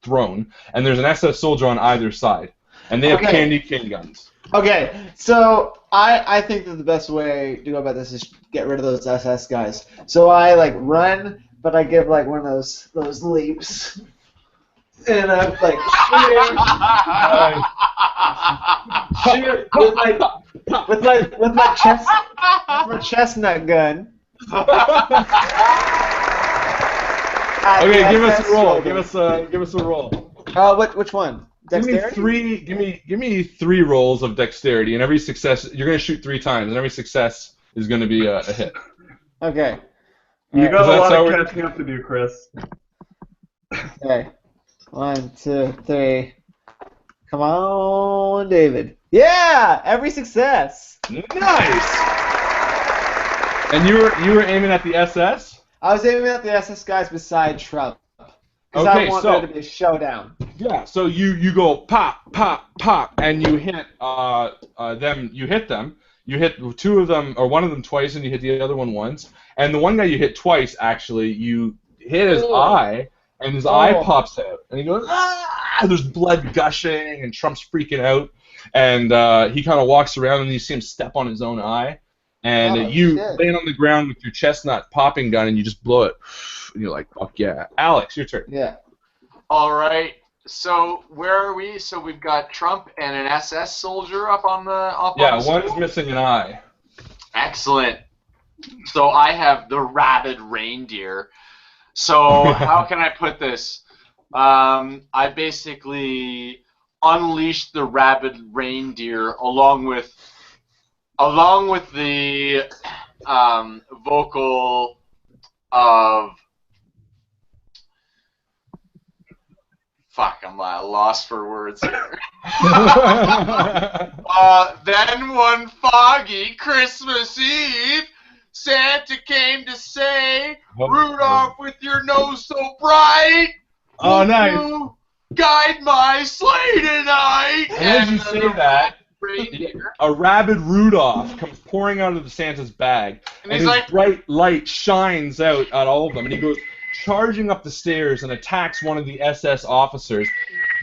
throne, and there's an SS soldier on either side. And they have Okay. candy cane guns. Okay, so I think that the best way to go about this is get rid of those SS guys. So I like run, but I give like one of those leaps, and I'm like shoot with my chestnut gun. Okay, give us a roll. Give us a roll. Which one? Give me Dexterity? give me 3 rolls of dexterity, and every success you're gonna shoot 3 times, and every success is gonna be a hit. Okay. You got So a that's lot how of we're- catching up to do, Chris. Okay. 1, 2, 3. Come on, David. Yeah! Every success! Nice. And you were aiming at the SS? I was aiming at the SS guys beside Trump. Because I Okay, want so there to be a showdown. yeah, so you go pop, pop, pop, and you hit them. You hit them. You hit 2 of them, or 1 of them twice, and you hit the other one once. And the one guy you hit twice, actually, you hit his eye, and his eye pops out, and he goes, ah! There's blood gushing, and Trump's freaking out, and he kind of walks around, and you see him step on his own eye, and you land on the ground with your chestnut popping gun, and you just blow it, and you're like, fuck yeah. Alex, your turn. Yeah. All right. So where are we? So we've got Trump and an SS soldier up on the One is missing an eye. Excellent. So I have the rabid reindeer. So how can I put this? I basically unleashed the rabid reindeer along with the vocal of. Fuck, I'm lost for words here. Then one foggy Christmas Eve, Santa came to say, Rudolph, with your nose so bright, Oh, nice. you guide my sleigh tonight. And as you say that, reindeer. a rabid Rudolph comes pouring out of the Santa's bag, And and he's his like- bright light shines out at all of them, and he goes charging up the stairs and attacks one of the SS officers.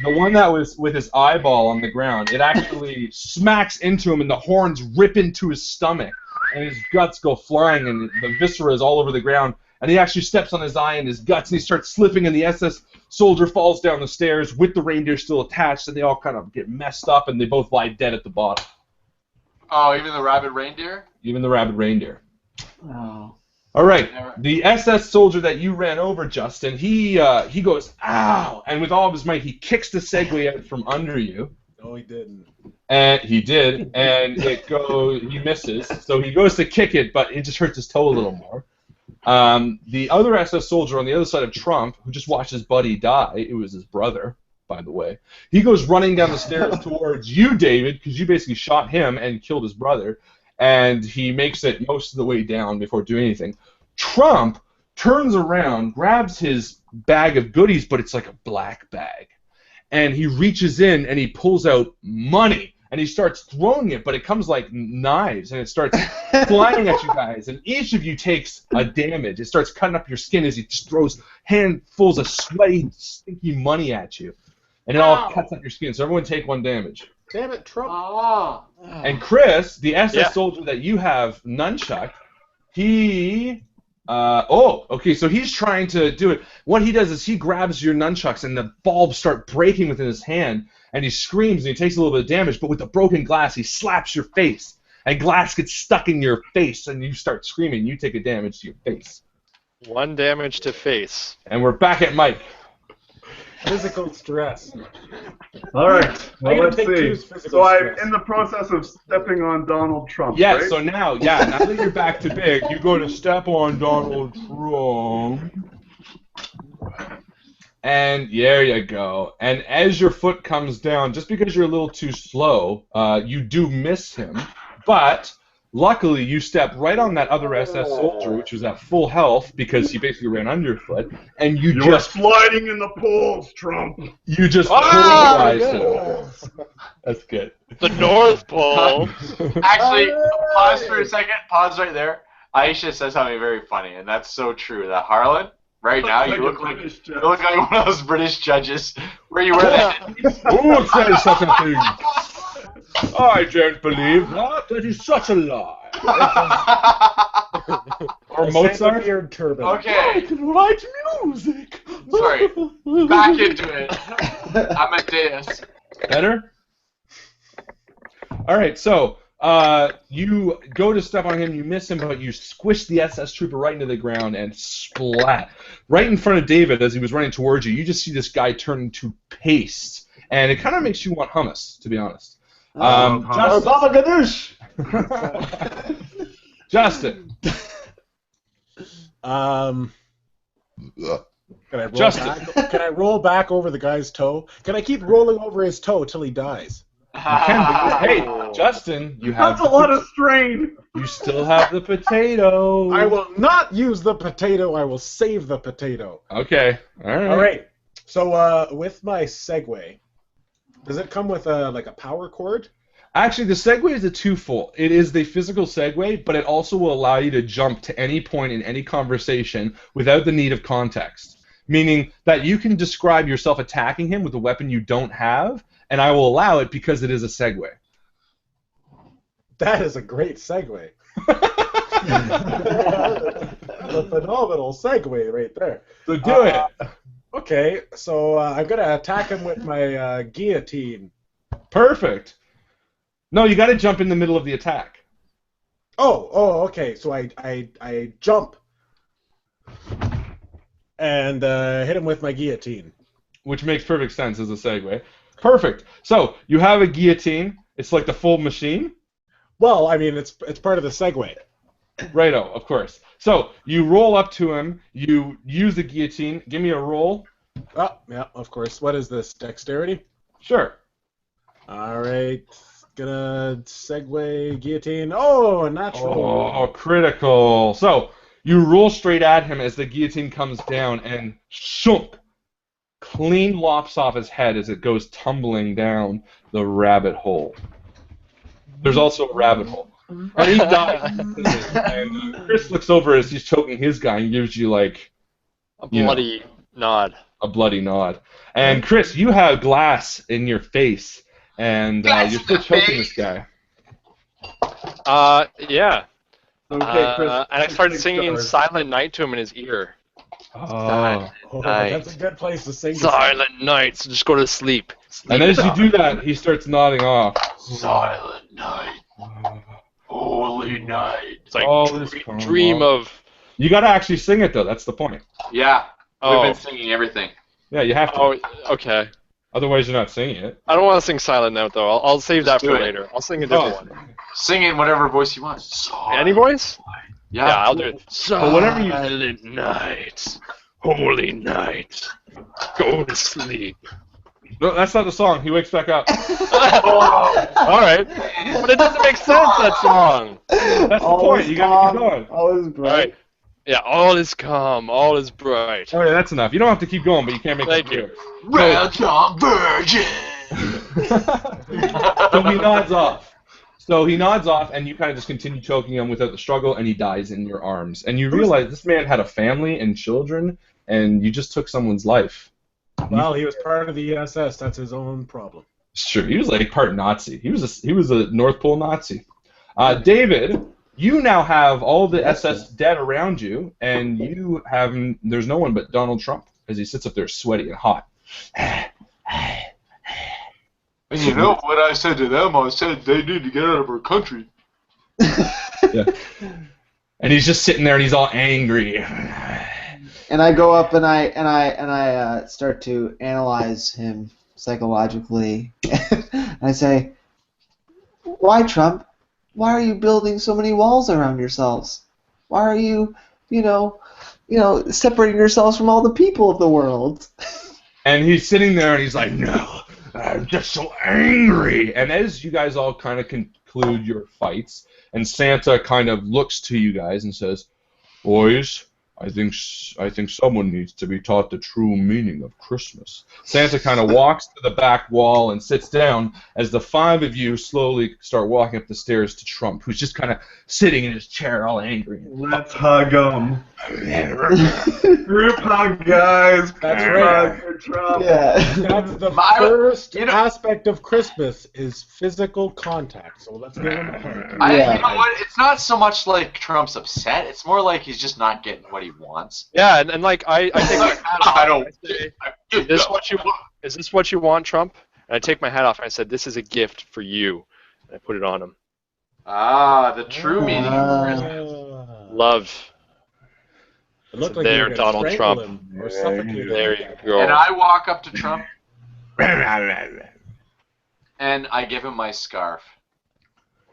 The one that was with his eyeball on the ground, it actually smacks into him, and the horns rip into his stomach, and his guts go flying, and the viscera is all over the ground. And he actually steps on his eye and his guts, and he starts slipping, and the SS soldier falls down the stairs with the reindeer still attached, and they all kind of get messed up, and they both lie dead at the bottom. Oh, even the rabid reindeer? Even the rabid reindeer. Oh. All right, the SS soldier that you ran over, Justin, he goes, ow, and with all of his might, he kicks the Segway out from under you. No, he didn't. And he did, and he misses, so he goes to kick it, but it just hurts his toe a little more. The other SS soldier on the other side of Trump, who just watched his buddy die, it was his brother, by the way, he goes running down the stairs towards you, David, because you basically shot him and killed his brother, and he makes it most of the way down before doing anything. Trump turns around, grabs his bag of goodies, but it's like a black bag, and he reaches in and he pulls out money. And he starts throwing it, but it comes like knives, and it starts flying at you guys. And each of you takes a damage. It starts cutting up your skin as he just throws handfuls of sweaty, stinky money at you. And it all cuts up your skin. So everyone take 1 damage. Damn it, Trump. Oh. And Chris, the SS Yeah. soldier that you have nunchuck, he... okay, so he's trying to do it. What he does is he grabs your nunchucks, and the bulbs start breaking within his hand. And he screams, and he takes a little bit of damage, but with the broken glass, he slaps your face, and glass gets stuck in your face, and you start screaming. You take a damage to your face. 1 damage to face. And we're back at Mike. Physical stress. All right. I'm Well, gonna let's take see. two's physical So I'm stress. in the process of stepping on Donald Trump. Yeah, right? so now that you're back to big, you go to step on Donald Trump. And there you go. And as your foot comes down, just because you're a little too slow, you do miss him. But luckily, you stepped right on that other SS soldier, which was at full health because he basically ran under your foot, and you You're just sliding in the poles, Trump. polarized him. That's good. The North Pole. Actually, pause for a second. Pause right there. Aisha says something very funny, and that's so true. That Harlan, right now, you look like one of those British judges Where you wear that? Who says such a thing? I don't believe that. That is such a lie. Or Mozart. Beard turban. Okay. can write music. Sorry. Back into it. Amadeus. Better? Alright, so you go to step on him, you miss him, but you squish the SS Trooper right into the ground and splat. Right in front of David as he was running towards you, you just see this guy turn into paste. And it kind of makes you want hummus, to be honest. Justin. Can I roll back over the guy's toe? Can I keep rolling over his toe till he dies? Hey, Justin, you have That's a lot of strain. You still have the potato. I will not use the potato. I will save the potato. Okay. All right. All right. So with my Segway, does it come with like a power cord? Actually, the Segway is a twofold. It is the physical Segway, but it also will allow you to jump to any point in any conversation without the need of context. Meaning that you can describe yourself attacking him with a weapon you don't have, and I will allow it because it is a Segway. That is a great Segway. A phenomenal Segway right there. So do it. Okay, so I'm going to attack him with my guillotine. Perfect. No, you got to jump in the middle of the attack. Oh, okay. So I jump and hit him with my guillotine. Which makes perfect sense as a Segway. Perfect. So you have a guillotine. It's like the full machine. Well, I mean, it's part of the Segway. Righto, of course. So you roll up to him. You use the guillotine. Give me a roll. Oh, yeah, of course. What is this? Dexterity? Sure. All right. Gonna Segway guillotine. Oh, a natural. Oh, critical. So you roll straight at him as the guillotine comes down and shunk, clean lops off his head as it goes tumbling down the rabbit hole. There's also a rabbit hole. And he dies. And Chris looks over as he's choking his guy and gives you like A bloody nod. A bloody nod. And Chris, you have glass in your face, and you're still choking this guy. Yeah. Okay, Chris. And I started singing Silent Night to him in his ear. Oh. That's a good place to sing. Silent Night, so just go to sleep. And as you do that, he starts nodding off. Silent night. Holy night. It's like Oh, this dream of. You got to actually sing it though. That's the point. Yeah. Oh. We've been singing everything. Yeah, you have to. Oh, okay. Otherwise, you're not singing it. I don't want to sing Silent Night though. I'll save that do for it. later. I'll sing a different one. Sing it in whatever voice you want. Any voice? Yeah. Yeah, I'll do it. But whatever you. Silent night, holy night, go to sleep. No, that's not the song. He wakes back up. All right, but it doesn't make sense, that song. That's the point. You got to keep going. All is All bright. right. Yeah, all is calm, all is bright. Okay, that's enough. You don't have to keep going, but you can't make Thank it you. clear. Welcome, Virgin. So he nods off. So he nods off, and you kind of just continue choking him without the struggle, and he dies in your arms. And you realize this man had a family and children, and you just took someone's life. Well, he was part of the SS. That's his own problem. It's true. He was like part Nazi. He was a North Pole Nazi. David, you now have all the SS dead around you, and you have there's no one but Donald Trump as he sits up there sweaty and hot. And you know what I said to them? I said they need to get out of our country. Yeah. And he's just sitting there, and he's all angry. And I go up and I start to analyze him psychologically. I say, "Why, Trump? Why are you building so many walls around yourselves? Why are you, separating yourselves from all the people of the world?" And he's sitting there, and he's like, "No, I'm just so angry." And as you guys all kind of conclude your fights, and Santa kind of looks to you guys and says, "Boys, I think someone needs to be taught the true meaning of Christmas. Santa kind of walks to the back wall and sits down as the five of you slowly start walking up the stairs to Trump, who's just kind of sitting in his chair all angry. Let's hug him. Group hug, guys. That's Group right. hug for Trump. Yeah. That's the first aspect of Christmas is physical contact. So let's give him a hug. Yeah. You know what? It's not so much like Trump's upset. It's more like he's just not getting what he wants. Yeah, and like I take my hat off. I don't. Is this what you want? Is this what you want, Trump? And I take my hat off and I said, "This is a gift for you." And I put it on him. Ah, the true meaning of Christmas. Love. It looked So like there, you were gonna Donald strangle Trump. him or suffocate him. There you go. And I walk up to Trump and I give him my scarf.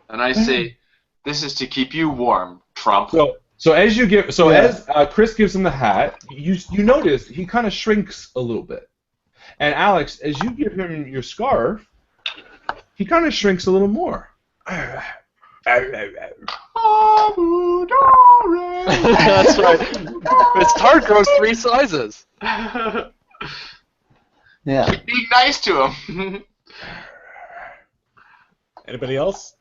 And I say, "This is to keep you warm, Trump." So as you give, as Chris gives him the hat, you notice he kind of shrinks a little bit, and Alex, as you give him your scarf, he kind of shrinks a little more. That's right. His heart grows 3 sizes. Yeah. Keep being nice to him. Anybody else?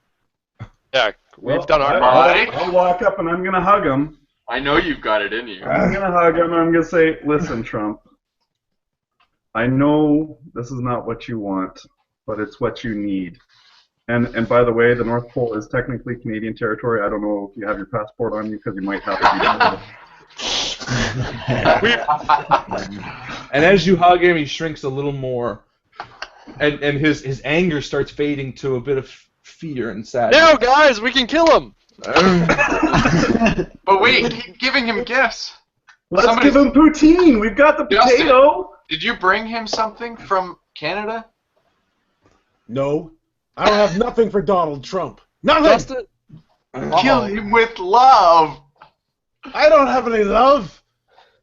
Yeah, we've done our Mike? part. I'll walk up and I'm going to hug him. I know you've got it in you. I'm going to hug him and I'm going to say, listen, Trump, I know this is not what you want, but it's what you need. And by the way, the North Pole is technically Canadian territory. I don't know if you have your passport on you because you might have to be And as you hug him, he shrinks a little more, and his anger starts fading to a bit of fear and sadness. Now, guys, we can kill him. But wait, keep giving him gifts. Let's Somebody- give him poutine. We've got the Justin. potato. Did you bring him something from Canada? No. I don't have nothing for Donald Trump. Nothing! Justin. Kill him with love. I don't have any love!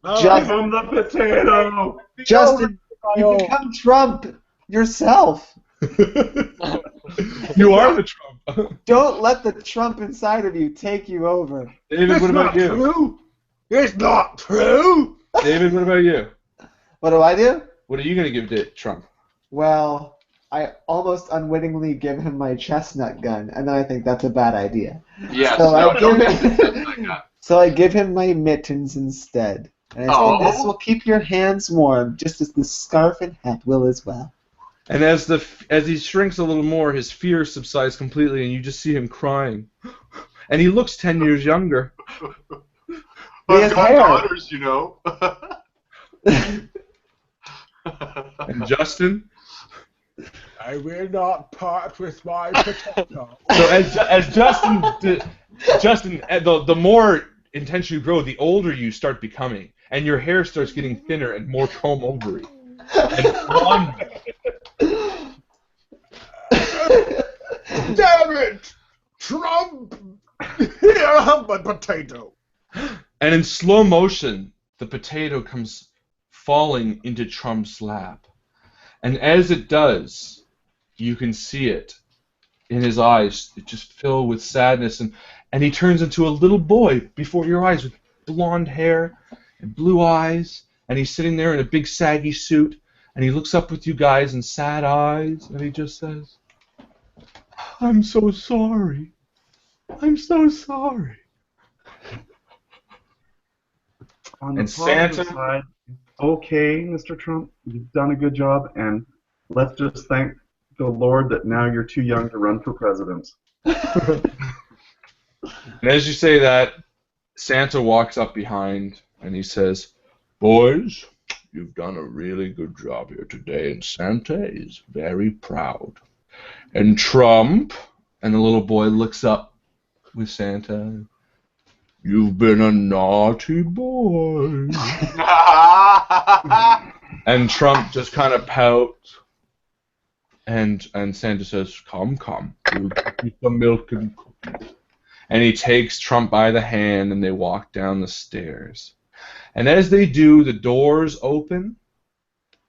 No. Give him the potato. Justin, you become Trump yourself. You are the Trump. Don't let the Trump inside of you take you over. David, what about you? True. It's not true! David, what about you? What do I do? What are you gonna give to Trump? Well, I almost unwittingly give him my chestnut gun, and then I think that's a bad idea. Yes. So no, I don't give give him- him that gun. So I give him my mittens instead. And I say, Oh. this will keep your hands warm, just as the scarf and hat will as well. And as he shrinks a little more, his fear subsides completely, and you just see him crying. And he looks 10 years younger. I've got hair. daughters, you know. And Justin? I will not part with my potato. So as Justin, the more intense you grow, the older you start becoming, and your hair starts getting thinner and more comb overy. And blonde. Damn it! Trump! Here, have my potato. And in slow motion, the potato comes falling into Trump's lap. And as it does, you can see it in his eyes. It just fill with sadness, and he turns into a little boy before your eyes with blonde hair and blue eyes, and he's sitting there in a big saggy suit, and he looks up with you guys in sad eyes, and he just says, "I'm so sorry. I'm so sorry." On the And positive Santa- side, okay, Mr. Trump, you've done a good job, and let's just thank the Lord that now you're too young to run for president. And as you say that, Santa walks up behind and he says, "Boys, you've done a really good job here today, and Santa is very proud. And Trump," and the little boy looks up with Santa, "you've been a naughty boy." And Trump just kind of pouts, and Santa says, "Come, we'll give you some milk and cookies." And he takes Trump by the hand, and they walk down the stairs. And as they do, the doors open,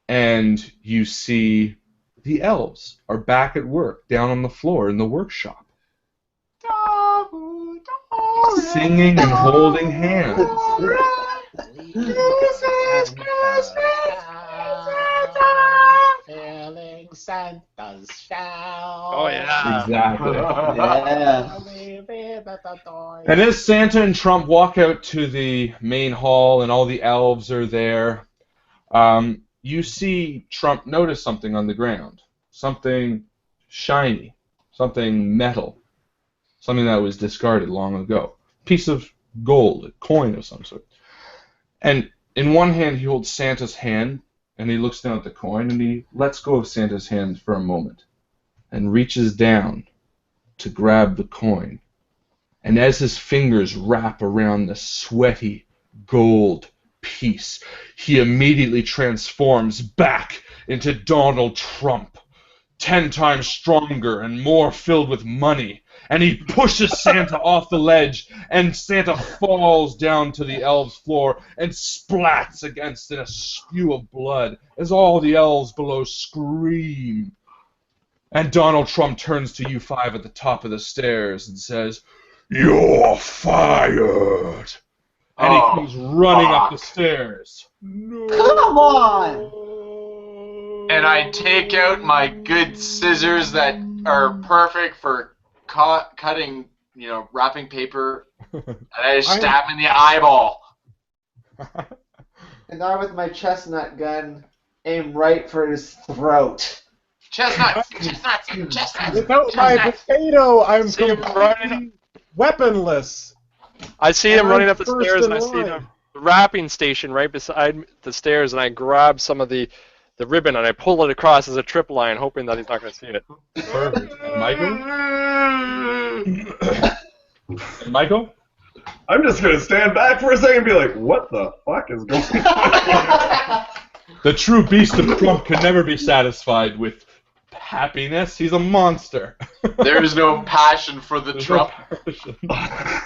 and you see the elves are back at work down on the floor in the workshop, singing and holding hands. Filling Santa's shout. Oh yeah. Exactly. Yeah. And as Santa and Trump walk out to the main hall and all the elves are there, you see Trump notice something on the ground. Something shiny. Something metal. Something that was discarded long ago. Piece of gold, a coin of some sort. And in one hand he holds Santa's hand, and he looks down at the coin, and he lets go of Santa's hand for a moment, and reaches down to grab the coin. And as his fingers wrap around the sweaty gold piece, he immediately transforms back into Donald Trump, 10 times stronger and more filled with money. And he pushes Santa off the ledge, and Santa falls down to the elves' floor and splats against a spew of blood as all the elves below scream. And Donald Trump turns to you five at the top of the stairs and says, "You're fired!" And he comes running up the stairs. No. Come on! And I take out my good scissors that are perfect for cutting, wrapping paper, and I just stab him in the eyeball. And I, with my chestnut gun, aim right for his throat. Chestnuts! Without my potato, I'm See him completely weaponless. I see him I'm running up the first stairs, in and I see line. the wrapping station right beside the stairs, and I grab some of the ribbon and I pull it across as a trip line, hoping that he's not going to see it. Perfect. And Michael? I'm just gonna stand back for a second and be like, what the fuck is going on? The true beast of Trump can never be satisfied with happiness. He's a monster. There is no passion for the There's Trump. no passion.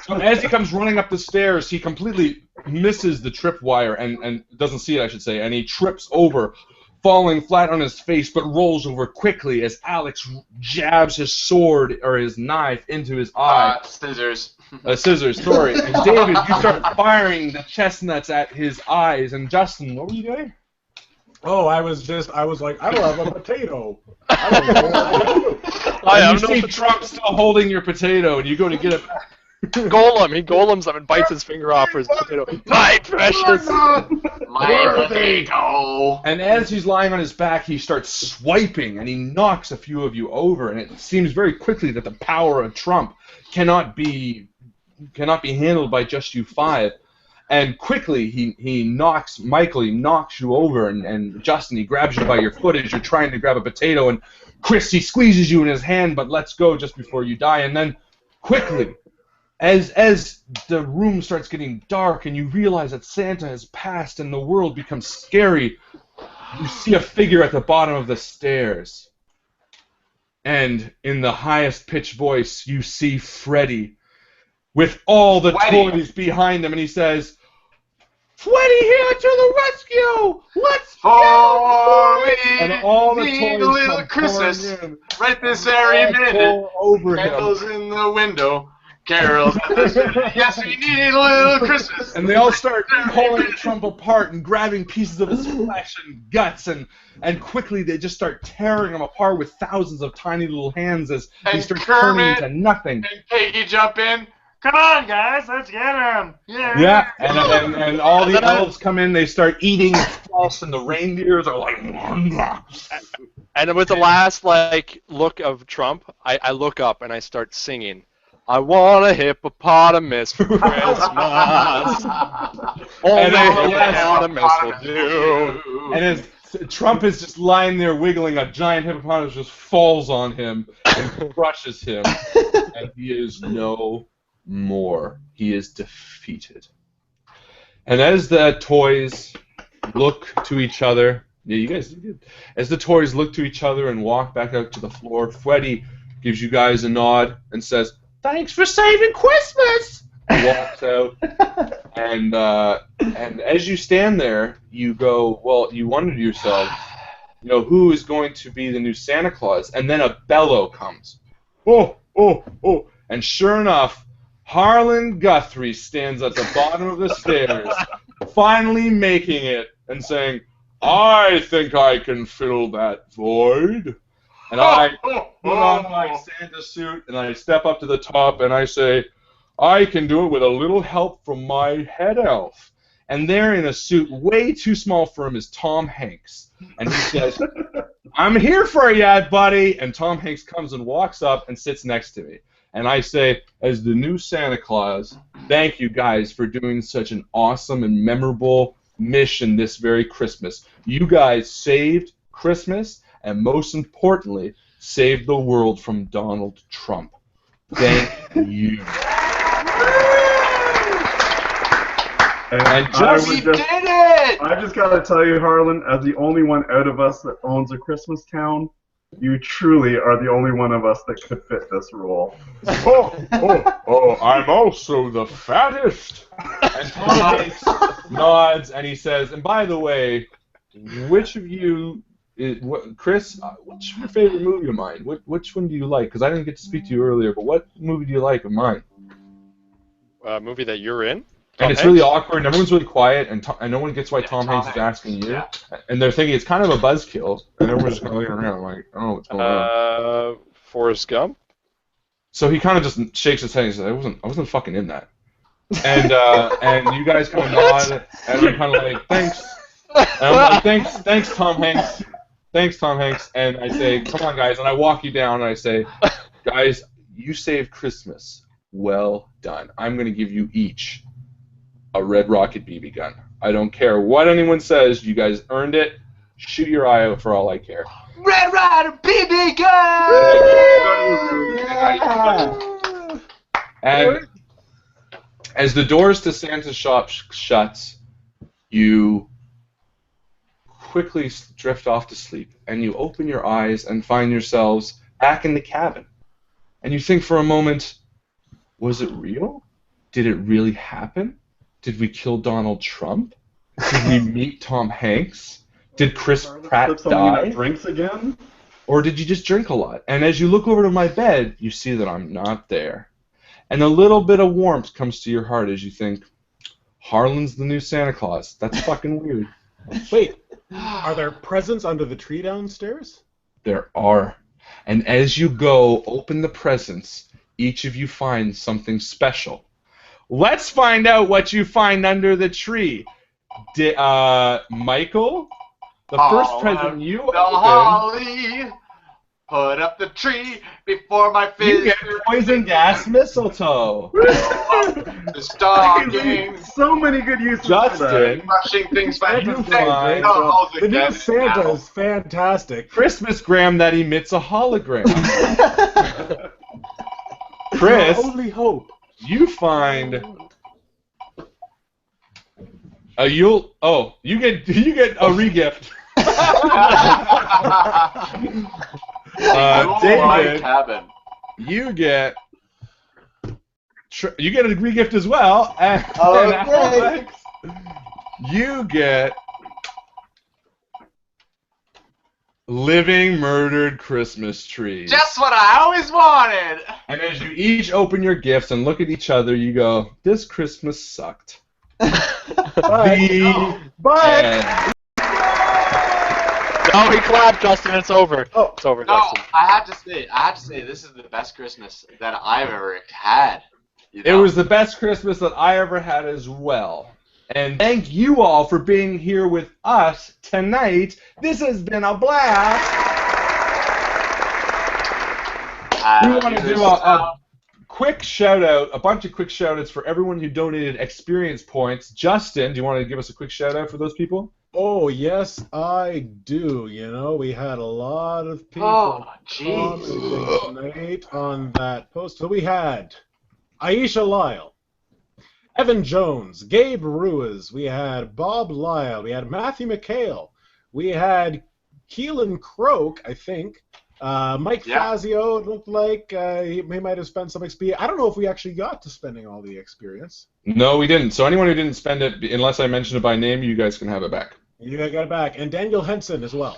So as he comes running up the stairs, he completely misses the tripwire and doesn't see it, I should say, and he trips over, falling flat on his face, but rolls over quickly as Alex jabs his sword or his knife into his eye. Scissors. Scissors, sorry. And David, you start firing the chestnuts at his eyes. And Justin, what were you doing? Oh, I was like, I don't have a potato. I don't know what to do. And you see Trump still holding your potato, and you go to get it back. Golem, he golems him and bites his finger off for his potato. My precious! My potato! And as he's lying on his back, he starts swiping, and he knocks a few of you over. And it seems very quickly that the power of Trump cannot be handled by just you five. And quickly, he knocks Michael, he knocks you over, and Justin, he grabs you by your foot as you're trying to grab a potato, and Chris, he squeezes you in his hand, but lets go just before you die. And then, quickly, as the room starts getting dark and you realize that Santa has passed and the world becomes scary, you see a figure at the bottom of the stairs. And in the highest pitched voice, you see Freddy with all the toys behind him, and he says, "Freddy here to the rescue! Let's go!" And all the toys little come Christmas pouring in. right this very minute. Over him. Candles in the window. Carols in the city. Yes, we need a little Christmas. And they all start pulling Trump apart and grabbing pieces of his flesh and guts, and quickly they just start tearing him apart with thousands of tiny little hands as he And starts turning Kermit into nothing. and Piggy jump in. Come on, guys, let's get him. Yeah, and all the elves come in, they start eating his flesh, and the reindeers are like... And with the last look of Trump, I look up and I start singing, "I want a hippopotamus for Christmas. Only a hippopotamus will do." And as Trump is just lying there wiggling, a giant hippopotamus just falls on him and crushes him, and he is no more. He is defeated. And as the toys look to each other, yeah, you guys did good. As the toys look to each other and walk back out to the floor, Freddy gives you guys a nod and says, "Thanks for saving Christmas!" He walks out, and as you stand there, you go, well, you wonder to yourself, who is going to be the new Santa Claus? And then a bellow comes. Oh, oh, oh. And sure enough, Harlan Guthrie stands at the bottom of the stairs, finally making it and saying, I think I can fill that void. And I put on my Santa suit and I step up to the top and I say, I can do it with a little help from my head elf. And there in a suit way too small for him is Tom Hanks. And he says, I'm here for you, buddy. And Tom Hanks comes and walks up and sits next to me. And I say, as the new Santa Claus, thank you guys for doing such an awesome and memorable mission this very Christmas. You guys saved Christmas and, most importantly, saved the world from Donald Trump. Thank you. And We did it! I just gotta tell you, Harlan, as the only one out of us that owns a Christmas town, you truly are the only one of us that could fit this role. I'm also the fattest. And Tom Hanks nods and he says, and by the way, which of you, Chris, what's your favorite movie of mine? Which one do you like? Because I didn't get to speak to you earlier, but what movie do you like of mine? Movie that you're in? And it's really awkward, and everyone's really quiet, and no one gets why Tom Hanks is asking you. Yeah. And they're thinking it's kind of a buzzkill, and everyone's just kind of looking around like, I don't know what's going on. Forrest Gump? So he kind of just shakes his head and says, I wasn't fucking in that. And you guys kind of nod, and I'm kind of like, thanks. And I'm like, thanks, Tom Hanks. Thanks, Tom Hanks. And I say, come on, guys. And I walk you down, and I say, guys, you saved Christmas. Well done. I'm going to give you each a Red Rocket BB gun. I don't care what anyone says. You guys earned it. Shoot your eye out for all I care. Red Rider BB gun! And as the doors to Santa's shop shuts, you quickly drift off to sleep, and you open your eyes and find yourselves back in the cabin. And you think for a moment, was it real? Did it really happen? Did we kill Donald Trump? Did we meet Tom Hanks? Did Chris Pratt die? Drinks again? Or did you just drink a lot? And as you look over to my bed, you see that I'm not there. And a little bit of warmth comes to your heart as you think, Harlan's the new Santa Claus. That's fucking weird. Wait, are there presents under the tree downstairs? There are. And as you go, open the presents, each of you finds something special. Let's find out what you find under the tree. Michael, the first present you The opened, holly, put up the tree before my you fist. get poison gas mistletoe. The stockings, So many good uses for Justin, brushing things by You find The new Santa is fantastic. Christmas gram that emits a hologram. Chris, Our only hope. you find you get a regift. David, cabin. you get a regift as well, and Okay. Alex, you get living murdered Christmas trees. Just what I always wanted. And as you each open your gifts and look at each other, you go, "This Christmas sucked." But And No, he clapped, Justin. It's over. Oh. It's over, No, Justin. I have to say, this is the best Christmas that I've ever had. You it know? was the best Christmas that I ever had as well. And thank you all for being here with us tonight. This has been a blast. We want to do a quick shout out, a bunch of quick shout outs for everyone who donated experience points. Justin, do you want to give us a quick shout out for those people? oh yes, I do. You know, we had a lot of people Oh, jeez. commenting tonight on that post. So we had Aisha Lyle, Evan Jones, Gabe Ruiz, we had Bob Lyle, we had Matthew McHale, we had Keelan Croak, I think, Mike Yeah. Fazio, it looked like he might have spent some experience. I don't know if we actually got to spending all the experience. No, we didn't. So anyone who didn't spend it, unless I mention it by name, you guys can have it back. You got it back. And Daniel Henson as well.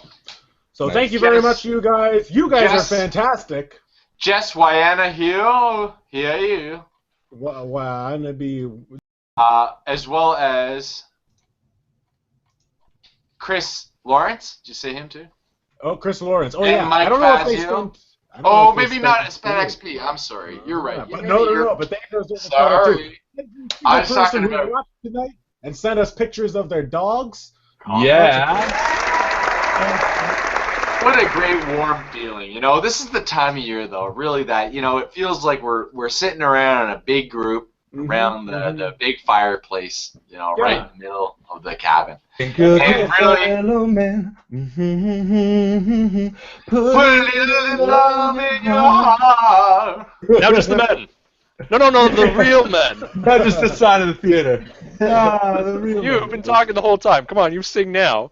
So Nice. thank you very Yes. much, you guys. You guys Yes. are fantastic. Jess Wyana here you. Wow, be As well as Chris Lawrence. Did you say him too? Oh, Chris Lawrence. Oh And yeah. Mike I don't know if they Fazio. spent. I don't Oh, know if they maybe spent not Span years. XP. I'm sorry. You're right. But Maybe no, you're- but they deserve the credit too. Sorry. Every I was single talking person who about- watched tonight and sent us pictures of their dogs. Yeah. What a great warm feeling. You know, this is the time of year though, really, that, you know, it feels like we're sitting around in a big group around the big fireplace, you know, right in the middle of the cabin. Think of And your really- fellow man. Put a little love in your heart. Now just the men. No, the real men. Not just the side of the theater. Ah, the real You've been talking the whole time. Come on, you sing now.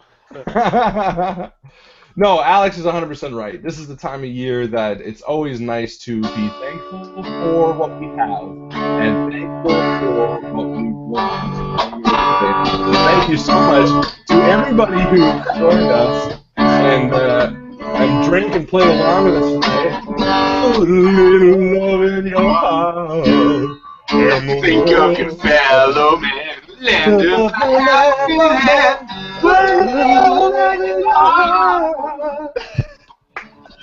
No, Alex is 100% right. This is the time of year that it's always nice to be thankful for what we have and thankful for what we want. Thank you so much to everybody who joined us and drink and play along with us tonight. Put a little love in your heart. And Think of your fellow man. Lend a helping hand. Put a little love in your heart.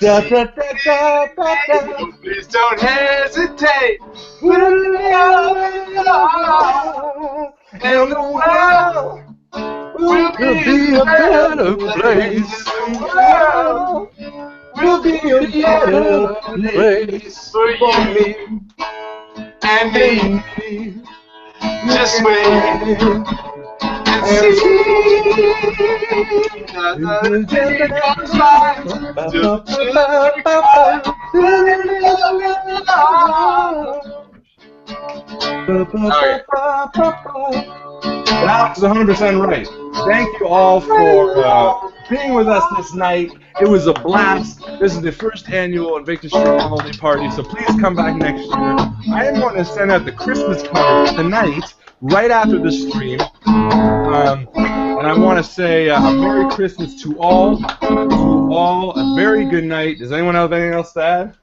Da, da, da, da, da, da. Please don't hesitate. Put a little love in your heart. And the world will be a better place. The world will be a better place for you and me. Just wait and see. Another day comes by. Alex is 100% right. Thank you all for being with us this night. It was a blast. This is the first annual Invictus Stream Holiday Party, so please come back next year. I am going to send out the Christmas card tonight, right after the stream. And I want to say a Merry Christmas to all. A very good night. Does anyone have anything else to add?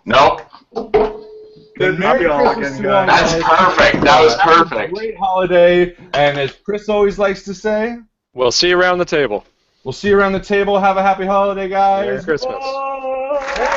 Nope. Then Happy Merry holidays, Christmas to all. That's guys. perfect. That was Have a perfect. Great holiday, and as Chris always likes to say, We'll see you around the table. we'll see you around the table. Have a happy holiday, guys. Merry Christmas. Bye.